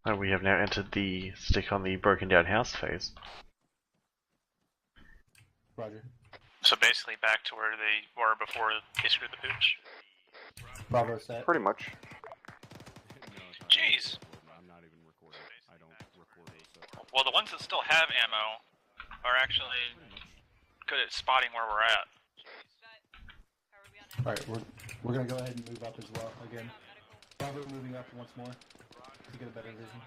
Speaker 2: And we have now entered the stick on the broken down house phase.
Speaker 3: Roger.
Speaker 16: So basically back to where they were before they screwed the pooch.
Speaker 3: Bravo set.
Speaker 18: Pretty much.
Speaker 16: Jeez.
Speaker 9: I'm not even recording. I don't record those.
Speaker 16: Well, the ones that still have ammo are actually good at spotting where we're at.
Speaker 3: Alright, we're gonna go ahead and move up as well again. Bravo moving up once more to get a better vision.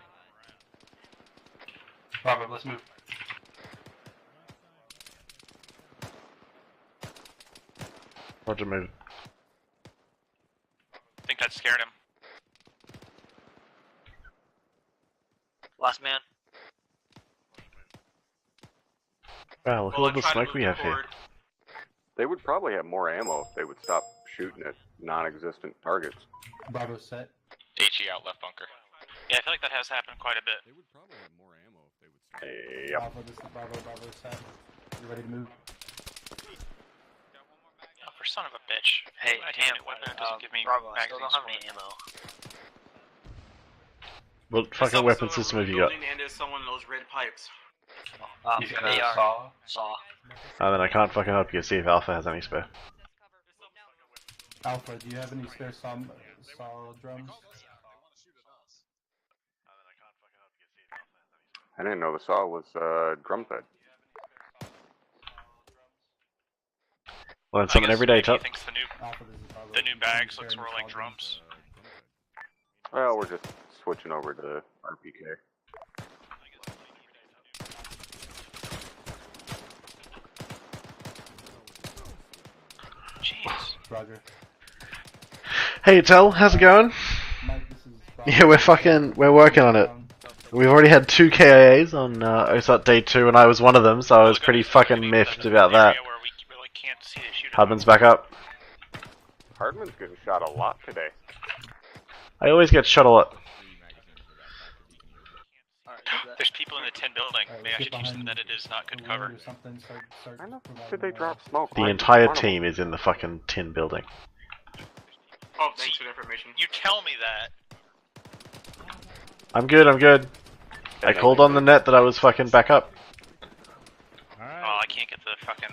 Speaker 3: Bravo, let's move.
Speaker 2: Roger, move.
Speaker 16: I think that scared him.
Speaker 8: Last man.
Speaker 2: Wow, look at all the smoke we have here.
Speaker 18: They would probably have more ammo if they would stop shooting at non-existent targets.
Speaker 3: Bravo set.
Speaker 17: HE out left bunker.
Speaker 16: Yeah, I feel like that has happened quite a bit.
Speaker 9: They would probably have more ammo if they would start.
Speaker 18: Yep.
Speaker 3: Bravo, this is Bravo set. You ready to move?
Speaker 16: Oh, for son of a bitch.
Speaker 8: Hey,
Speaker 16: I hate it when it doesn't give me
Speaker 8: Bravo, I still
Speaker 16: magazines
Speaker 8: don't have
Speaker 16: for
Speaker 8: any
Speaker 16: it.
Speaker 8: ammo.
Speaker 2: What fucking weapon system have you got?
Speaker 19: And there's someone in those red pipes.
Speaker 8: If you got a saw.
Speaker 2: Oh, then I can't fucking help you. See if Alpha has any spare.
Speaker 3: Alpha, do you have any spare saw drums?
Speaker 18: I didn't know the saw was drum fed.
Speaker 2: Learn something every day, Top.
Speaker 16: He thinks the new bags looks more like drums.
Speaker 18: Well, we're just switching over to RPK.
Speaker 16: Jeez.
Speaker 3: Roger.
Speaker 2: Hey, Tel, how's it going? Yeah, we're working on it. We've already had 2 KIAs on OSUT Day 2, and I was one of them, so I was pretty fucking miffed about that. Hardman's back up.
Speaker 18: Hardman's getting shot a lot today.
Speaker 2: I always get shot a lot.
Speaker 16: There's people in the tin building. Maybe I should teach them that it is not good cover.
Speaker 18: I know. Did they drop smoke?
Speaker 2: The entire team is in the fucking tin building.
Speaker 19: Oh, thanks for the information.
Speaker 16: You tell me that.
Speaker 2: I'm good, I'm good. I called on the net that I was fucking back up.
Speaker 16: Oh, I can't get the fucking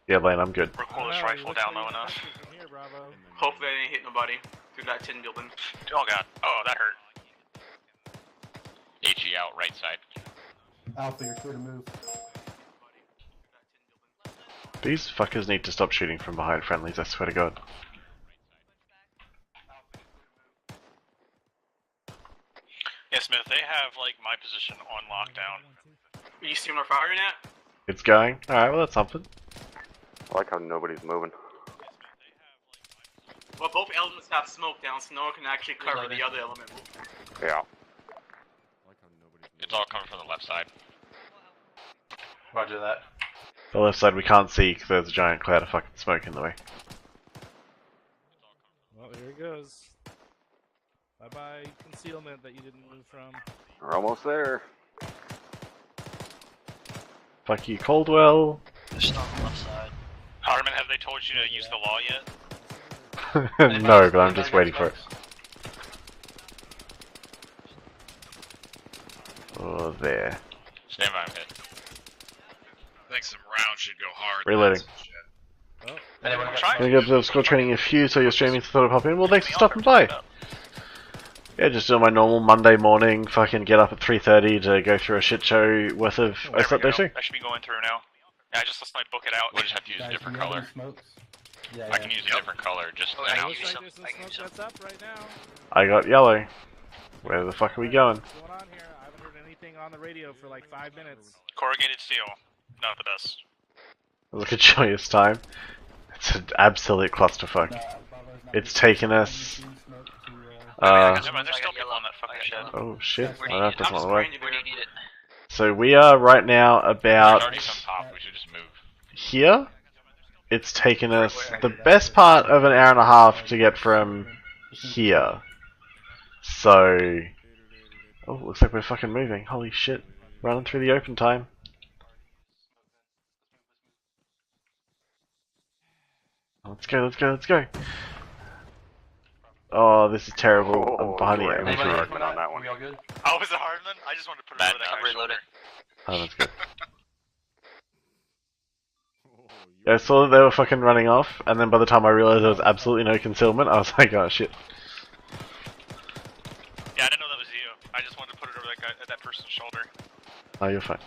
Speaker 2: Yeah, Lane, I'm good.
Speaker 16: recoilless rifle down low enough.
Speaker 19: Hopefully I didn't hit nobody through that tin building.
Speaker 16: Oh god. Oh, that hurt.
Speaker 17: HE out right side.
Speaker 3: Alpha, you're clear to move.
Speaker 2: These fuckers need to stop shooting from behind friendlies, I swear to god.
Speaker 16: Yeah, Smith, they have, like, my position on lockdown.
Speaker 19: You see them firing at?
Speaker 2: It's going? Alright, well that's something.
Speaker 18: I like how nobody's moving.
Speaker 19: Well, both elements have smoke down, so no one can actually cover the other element.
Speaker 18: Yeah.
Speaker 17: It's all coming from the left side.
Speaker 11: Roger that.
Speaker 2: The left side we can't see because there's a giant cloud of fucking smoke in the way.
Speaker 11: Well, here it goes. Bye bye concealment that you didn't move from.
Speaker 18: We're almost there.
Speaker 2: Fuck you, Caldwell.
Speaker 8: Just on the left side.
Speaker 16: Hardman, have they told you to use the law yet?
Speaker 2: No, but I'm just waiting for it. Oh, there.
Speaker 17: Stand by, I'm hit.
Speaker 9: I think some rounds should go hard.
Speaker 2: Reloading. Gonna go observe squad training in a few, so you're streaming, so thought I'd pop in. Well, thanks for stopping by. Yeah, just doing my normal Monday morning, fucking get up at 3:30 to go through a shit show worth of OSUT Day 2.
Speaker 16: I should be going through now. Yeah, I just let's like book it out.
Speaker 17: We'll just have to use a different color.
Speaker 3: Yeah,
Speaker 17: I can use a different color, just
Speaker 8: Oh,
Speaker 17: then
Speaker 8: I
Speaker 17: I'll
Speaker 8: use
Speaker 17: use
Speaker 8: some.
Speaker 11: There's some smoke that's up right now.
Speaker 2: I got yellow. Where the fuck are we going?
Speaker 11: What's going on here? I haven't heard anything on the radio for like 5 minutes.
Speaker 16: Corrugated steel, not the best.
Speaker 2: Look at Joyous time. It's an absolute clusterfuck. It's taken us.
Speaker 16: Never mind, there's still people on that fucking shed.
Speaker 2: Oh shit!
Speaker 8: Where do
Speaker 2: I
Speaker 8: you
Speaker 2: don't
Speaker 8: need
Speaker 2: know if
Speaker 8: it?
Speaker 2: that's not work.
Speaker 8: Where do you need it?
Speaker 2: So we are right now
Speaker 17: There's
Speaker 2: about
Speaker 17: already some top, we should just move.
Speaker 2: here. It's taken us the best part of an hour and a half to get from here. So, oh, looks like we're fucking moving. Holy shit! Running through the open time. Let's go! Let's go! Let's go! Oh, this is terrible. I'm behind the
Speaker 18: Jordan,
Speaker 2: infantry.
Speaker 18: Hardman on that one.
Speaker 19: We all good?
Speaker 16: Oh, was it Hardman? I just wanted to put it over that
Speaker 8: I'm
Speaker 16: guy's
Speaker 8: reloading.
Speaker 2: Oh, that's good. Yeah, I saw that they were fucking running off, and then by the time I realized there was absolutely no concealment, I was like, oh shit.
Speaker 16: Yeah, I didn't know that was you. I just wanted to put it over that guy, that person's shoulder.
Speaker 2: Oh, you're fine.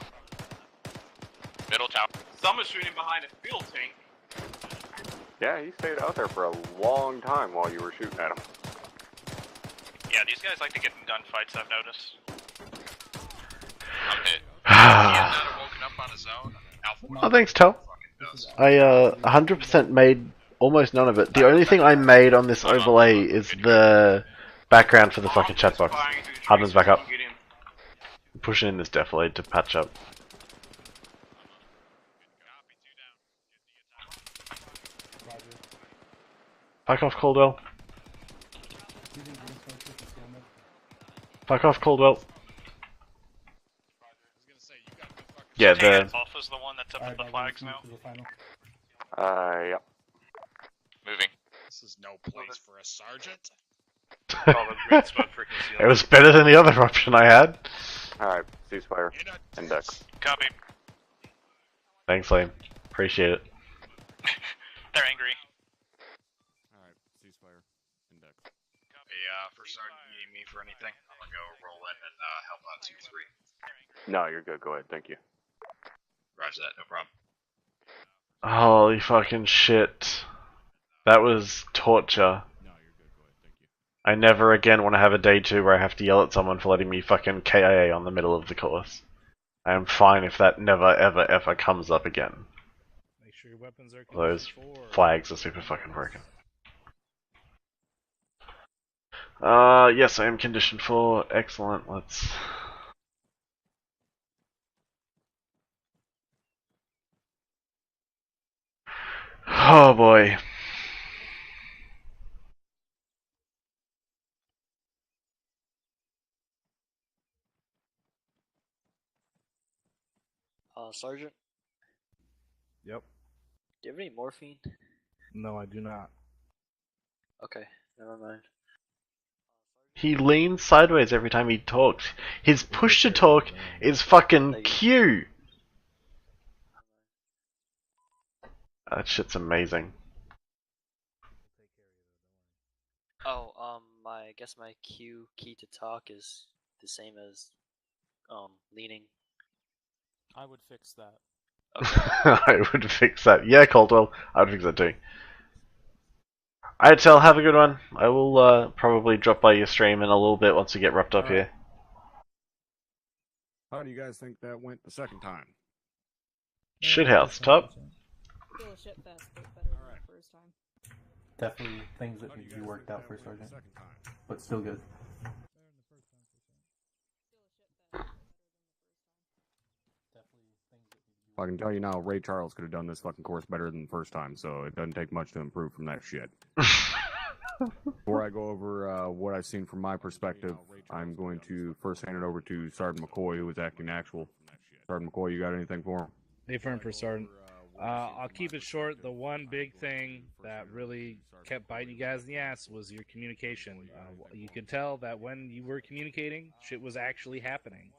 Speaker 17: Middle tower.
Speaker 19: Someone's shooting behind a fuel tank.
Speaker 18: Yeah, he stayed out there for a long time while you were shooting at him.
Speaker 16: Yeah, these guys like to get in gunfights, I've noticed.
Speaker 17: I'm hit. He has not woken up on his own.
Speaker 2: Oh, thanks, Tel. I 100% made almost none of it. The only thing I made on this overlay is the background for the fucking chat box. Hardman's back up. Pushing in this defilade to patch up. Fuck off, Caldwell. Fuck off, Caldwell. Yeah, the...
Speaker 16: Alpha is the one that's up at the flags now.
Speaker 18: Yep.
Speaker 17: Moving.
Speaker 9: This is no place for a sergeant.
Speaker 2: It was better than the other option I had.
Speaker 18: Alright, ceasefire. Index.
Speaker 16: Copy.
Speaker 2: Thanks, Liam. Appreciate it.
Speaker 16: They're angry.
Speaker 9: Alright, ceasefire. Index.
Speaker 17: Hey, for Sergeant, you need me for anything? I'm gonna go roll in and help out 2-3.
Speaker 18: No, you're good. Go ahead. Thank you.
Speaker 17: Roger that, no problem.
Speaker 2: Holy fucking shit. That was torture. I never again want to have a day 2 where I have to yell at someone for letting me fucking KIA on the middle of the course. I am fine if that never ever ever comes up again.
Speaker 11: Make sure your weapons are
Speaker 2: Those flags are super fucking broken. Yes, I am conditioned 4. Excellent. Let's... Oh boy.
Speaker 8: Sergeant?
Speaker 11: Yep.
Speaker 8: Do you have any morphine?
Speaker 11: No, I do not.
Speaker 8: Okay, never mind.
Speaker 2: He leans sideways every time he talks. His push to talk is fucking Q. That shit's amazing.
Speaker 8: Oh, I guess my Q key to talk is the same as, leaning.
Speaker 5: I would fix that.
Speaker 2: I would fix that. Yeah, Caldwell, I would fix that too. Alright, Tel, have a good one. I will probably drop by your stream in a little bit once we get wrapped up here.
Speaker 14: How do you guys think that went the second time?
Speaker 2: Shithouse, top.
Speaker 6: Still a shit fest, but better than the first time.
Speaker 3: Definitely things that need to be worked out for Sergeant, but still good.
Speaker 14: I can tell you now, Ray Charles could have done this fucking course better than the first time, so it doesn't take much to improve from that shit. Before I go over what I've seen from my perspective, I'm going to first hand it over to Sergeant McCoy, who is acting actual. Sergeant McCoy, you got anything for him?
Speaker 11: Affirm for Sergeant. I'll keep it short. The one big thing that really kept biting you guys in the ass was your communication. You could tell that when you were communicating, shit was actually happening.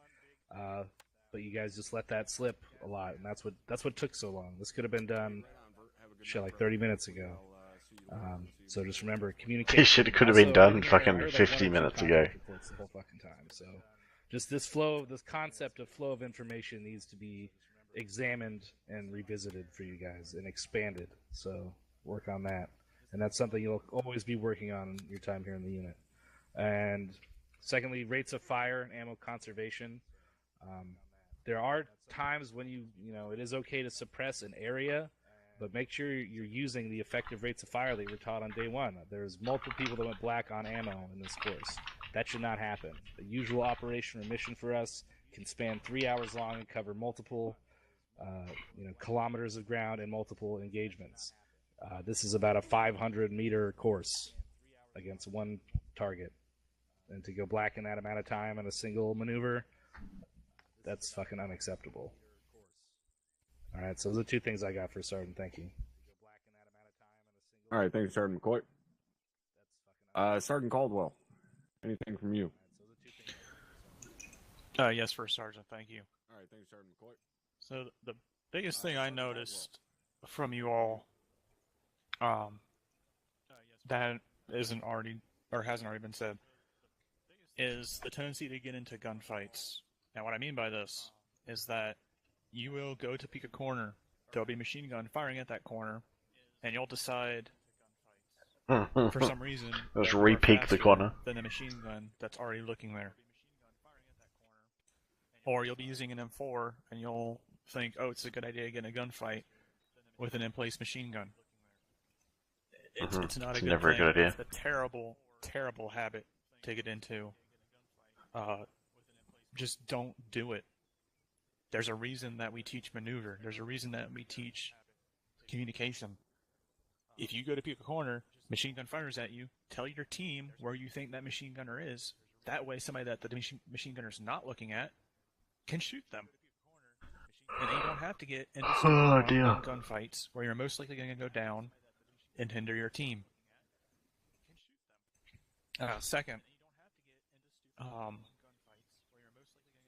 Speaker 11: But you guys just let that slip a lot, and that's what took so long. This could have been done, shit, like 30 minutes ago. So just remember, communication.
Speaker 2: This shit could have been done fucking 50 minutes ago.
Speaker 11: The whole fucking time. So, just this flow, this concept of flow of information needs to be examined and revisited for you guys and expanded. So work on that, and that's something you'll always be working on in your time here in the unit. And secondly, rates of fire and ammo conservation. There are times when you know it is okay to suppress an area, but make sure you're using the effective rates of fire that you were taught on day 1. There's multiple people that went black on ammo in this course. That should not happen. The usual operation or mission for us can span 3 hours long and cover multiple kilometers of ground and multiple engagements. This is about a 500-meter course against one target. And to go black in that amount of time in a single maneuver, that's fucking unacceptable. Alright, so those are 2 things I got for Sergeant. Thank you.
Speaker 14: Alright, thanks, Sergeant McCoy. Sergeant Caldwell, anything from you?
Speaker 5: Yes, for Sergeant. Thank you.
Speaker 14: Alright, thanks, Sergeant McCoy.
Speaker 5: So the biggest thing I noticed from you all, that isn't already or hasn't already been said, is the tendency to get into gunfights. Now, what I mean by this is that you will go to peek a corner, there'll be a machine gun firing at that corner, and you'll decide, for some reason,
Speaker 2: just re-peek the corner.
Speaker 5: Than the machine gun that's already looking there. Or you'll be using an M4, and you'll think, oh, it's a good idea to get in a gunfight with an in-place machine gun. It's not a good
Speaker 2: never
Speaker 5: thing.
Speaker 2: A good idea.
Speaker 5: It's a terrible, terrible habit to get into. Just don't do it. There's a reason that we teach maneuver. There's a reason that we teach communication. If you go to pick a corner, machine gun fires at you, tell your team where you think that machine gunner is. That way, somebody that the machine gunner's not looking at can shoot them. And then you don't have to get into gunfights where you're most likely going to go down and hinder your team. Second,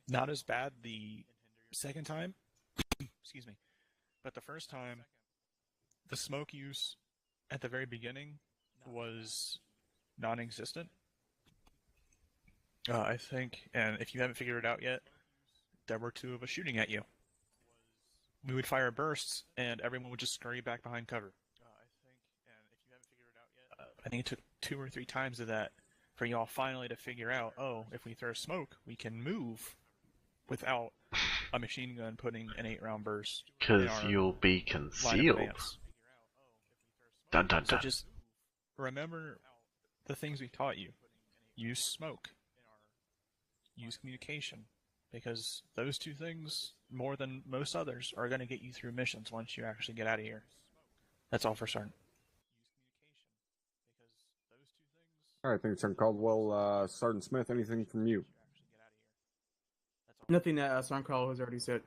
Speaker 5: not as bad the second time, excuse me, but the first time, the smoke use at the very beginning was non-existent. I think, and if you haven't figured it out yet, there were two of us shooting at you. We would fire bursts, and everyone would just scurry back behind cover. I think it took 2 or 3 times of that for y'all finally to figure out, oh, if we throw smoke, we can move without a machine gun putting an 8-round burst.
Speaker 2: Because you'll be concealed. Dun dun dun.
Speaker 5: So just remember the things we taught you. Use smoke. Use communication. Because those 2 things, more than most others, are going to get you through missions once you actually get out of here. That's all for certain.
Speaker 14: Alright, thanks, Sergeant Caldwell. Sergeant Smith, anything from you?
Speaker 12: Nothing that Sergeant Caldwell has already said.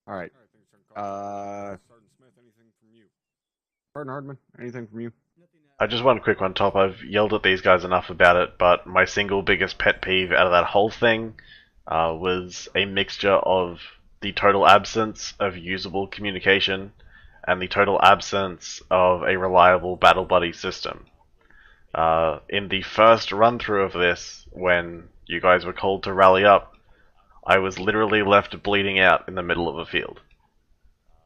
Speaker 14: Alright. Sergeant Smith, anything from you? Sergeant Hardman, anything from you?
Speaker 2: Just one quick one, Top. I've yelled at these guys enough about it, but my single biggest pet peeve out of that whole thing was a mixture of the total absence of usable communication and the total absence of a reliable battle buddy system. In the first run-through of this, when you guys were called to rally up, I was literally left bleeding out in the middle of a field.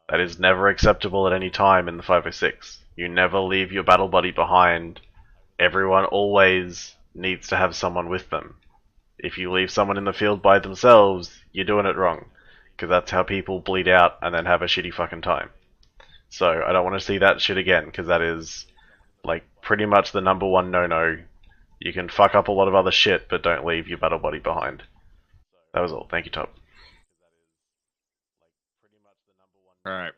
Speaker 2: That is never acceptable at any time in the 506. You never leave your battle buddy behind. Everyone always needs to have someone with them. If you leave someone in the field by themselves, you're doing it wrong. Because that's how people bleed out and then have a shitty fucking time. So I don't want to see that shit again, because that is like pretty much the #1 no-no. You can fuck up a lot of other shit, but don't leave your battle buddy behind. That was all. Thank you, Top.
Speaker 14: Alright.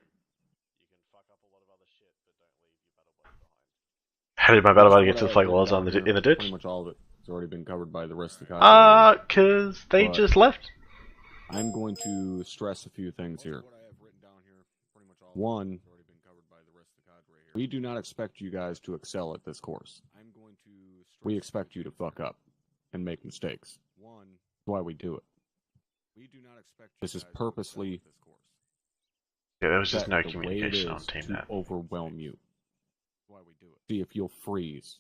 Speaker 2: How did my battle buddy get to the flag while I was in the ditch?
Speaker 14: Pretty much all of it has already been covered by the rest of the cadre.
Speaker 2: Cause they just left.
Speaker 14: I'm going to stress a few things here. One, we do not expect you guys to excel at this course. We expect you to fuck up and make mistakes. That's why we do it. This is purposely.
Speaker 2: Yeah, there was just no communication on Team
Speaker 14: to
Speaker 2: Net.
Speaker 14: overwhelm you. See if you'll freeze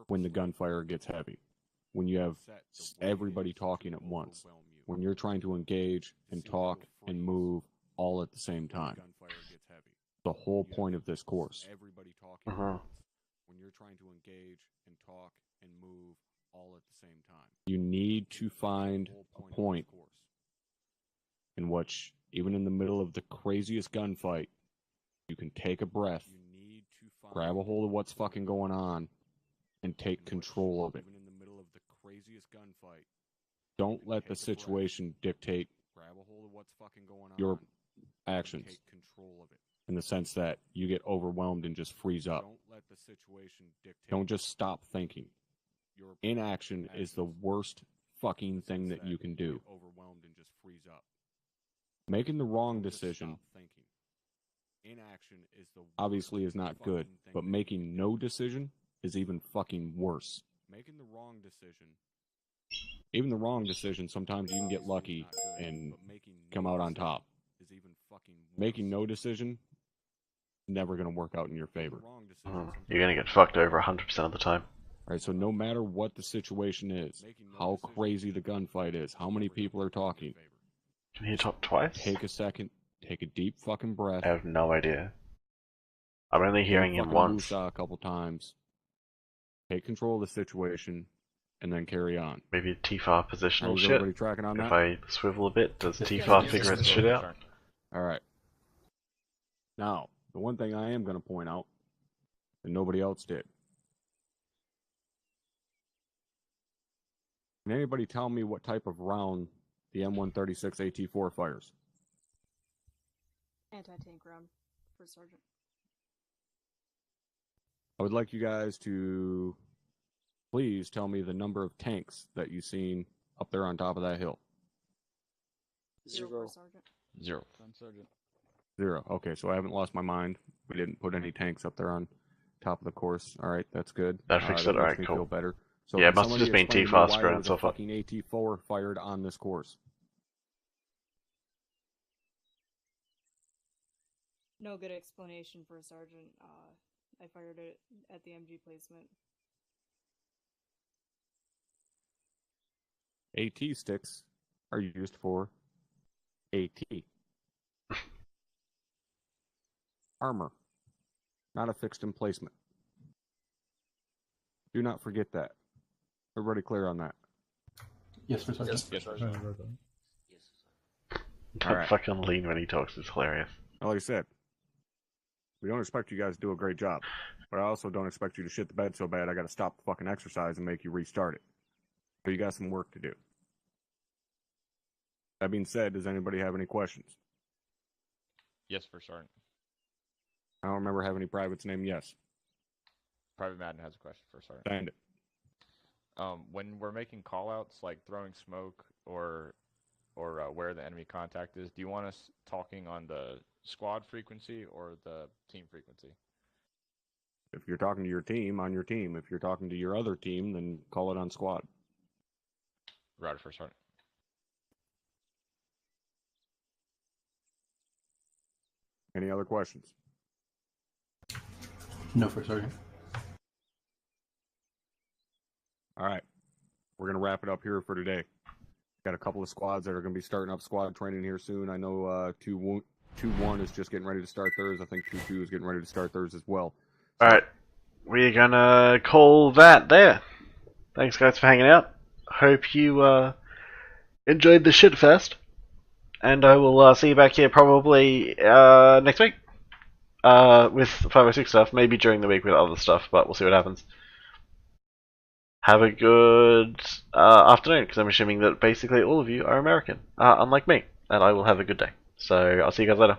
Speaker 14: when the gunfire gets heavy. When you have everybody talking at once. When you're trying to engage and talk and move all at the same time. The whole point of this course. When you're trying to engage and talk and move all at the same time. You need to find a point in which, even in the middle of the craziest gunfight, you can take a breath, grab a hold of what's fucking going on, and take control of it. Don't let the situation dictate your actions. In the sense that you get overwhelmed and just freeze up. Don't just stop thinking. Inaction is the worst fucking thing that you can do. Making the wrong decision obviously is not good, but making no decision is even fucking worse. Even the wrong decision, sometimes you can get lucky and come out on top. Making no decision, never going to work out in your favor.
Speaker 2: You're going to get fucked over 100% of the time.
Speaker 14: Alright, so no matter what the situation is, how crazy the gunfight is, how many people are talking.
Speaker 2: Can he talk twice?
Speaker 14: Take a second, take a deep fucking breath.
Speaker 2: I have no idea. I'm only hearing him once.
Speaker 14: A couple times. Take control of the situation, and then carry on.
Speaker 2: Maybe TFAR positional
Speaker 14: is
Speaker 2: shit.
Speaker 14: Everybody tracking on that?
Speaker 2: If I swivel a bit, does TFAR figure its shit out?
Speaker 14: Alright. Now, the one thing I am going to point out, that nobody else did. Can anybody tell me what type of round the M136 AT-4 fires?
Speaker 6: Anti-tank round for Sergeant.
Speaker 14: I would like you guys to please tell me the number of tanks that you've seen up there on top of that hill.
Speaker 6: 0 Sergeant.
Speaker 9: 0.
Speaker 15: Sergeant.
Speaker 14: 0. Okay, so I haven't lost my mind. We didn't put any tanks up there on top of the course. All right, that's good.
Speaker 2: That fixed it.
Speaker 14: That
Speaker 2: All
Speaker 14: makes
Speaker 2: right,
Speaker 14: me
Speaker 2: cool.
Speaker 14: feel better. So
Speaker 2: yeah, it
Speaker 14: can
Speaker 2: must have
Speaker 14: somebody
Speaker 2: just been
Speaker 14: explain
Speaker 2: too
Speaker 14: to me
Speaker 2: fast
Speaker 14: why
Speaker 2: for
Speaker 14: there
Speaker 2: it
Speaker 14: was
Speaker 2: so
Speaker 14: a
Speaker 2: far.
Speaker 14: fucking AT-4 fired on this course?
Speaker 6: No good explanation for a sergeant. I fired it at the MG placement.
Speaker 14: AT sticks are used for AT. Armor, not a fixed emplacement. Do not forget that. Everybody clear on that?
Speaker 3: Yes, for Sergeant.
Speaker 9: Yes, sir.
Speaker 2: That
Speaker 14: Alright.
Speaker 2: fucking lean when he talks is hilarious.
Speaker 14: Like I said, we don't expect you guys to do a great job, but I also don't expect you to shit the bed so bad I gotta stop the fucking exercise and make you restart it. So you got some work to do. That being said, does anybody have any questions?
Speaker 9: Yes, for Sergeant.
Speaker 14: I don't remember having any privates name yes.
Speaker 9: Private Madden has a question for Sergeant.
Speaker 14: Send it.
Speaker 9: When we're making callouts, like throwing smoke or where the enemy contact is, do you want us talking on the squad frequency or the team frequency?
Speaker 14: If you're talking to your team, on your team. If you're talking to your other team, then call it on squad.
Speaker 9: Roger for Sergeant.
Speaker 14: Any other questions?
Speaker 3: No, for Sergeant.
Speaker 14: All right. We're going to wrap it up here for today. Got a couple of squads that are going to be starting up squad training here soon. I know 2-1 is just getting ready to start theirs. I think 2-2 is getting ready to start theirs as well.
Speaker 2: Alright, we're gonna call that there. Thanks guys for hanging out. Hope you enjoyed the shitfest. And I will see you back here probably next week. With 506 stuff, maybe during the week with other stuff, but we'll see what happens. Have a good afternoon, because I'm assuming that basically all of you are American, unlike me, and I will have a good day. So I'll see you guys later.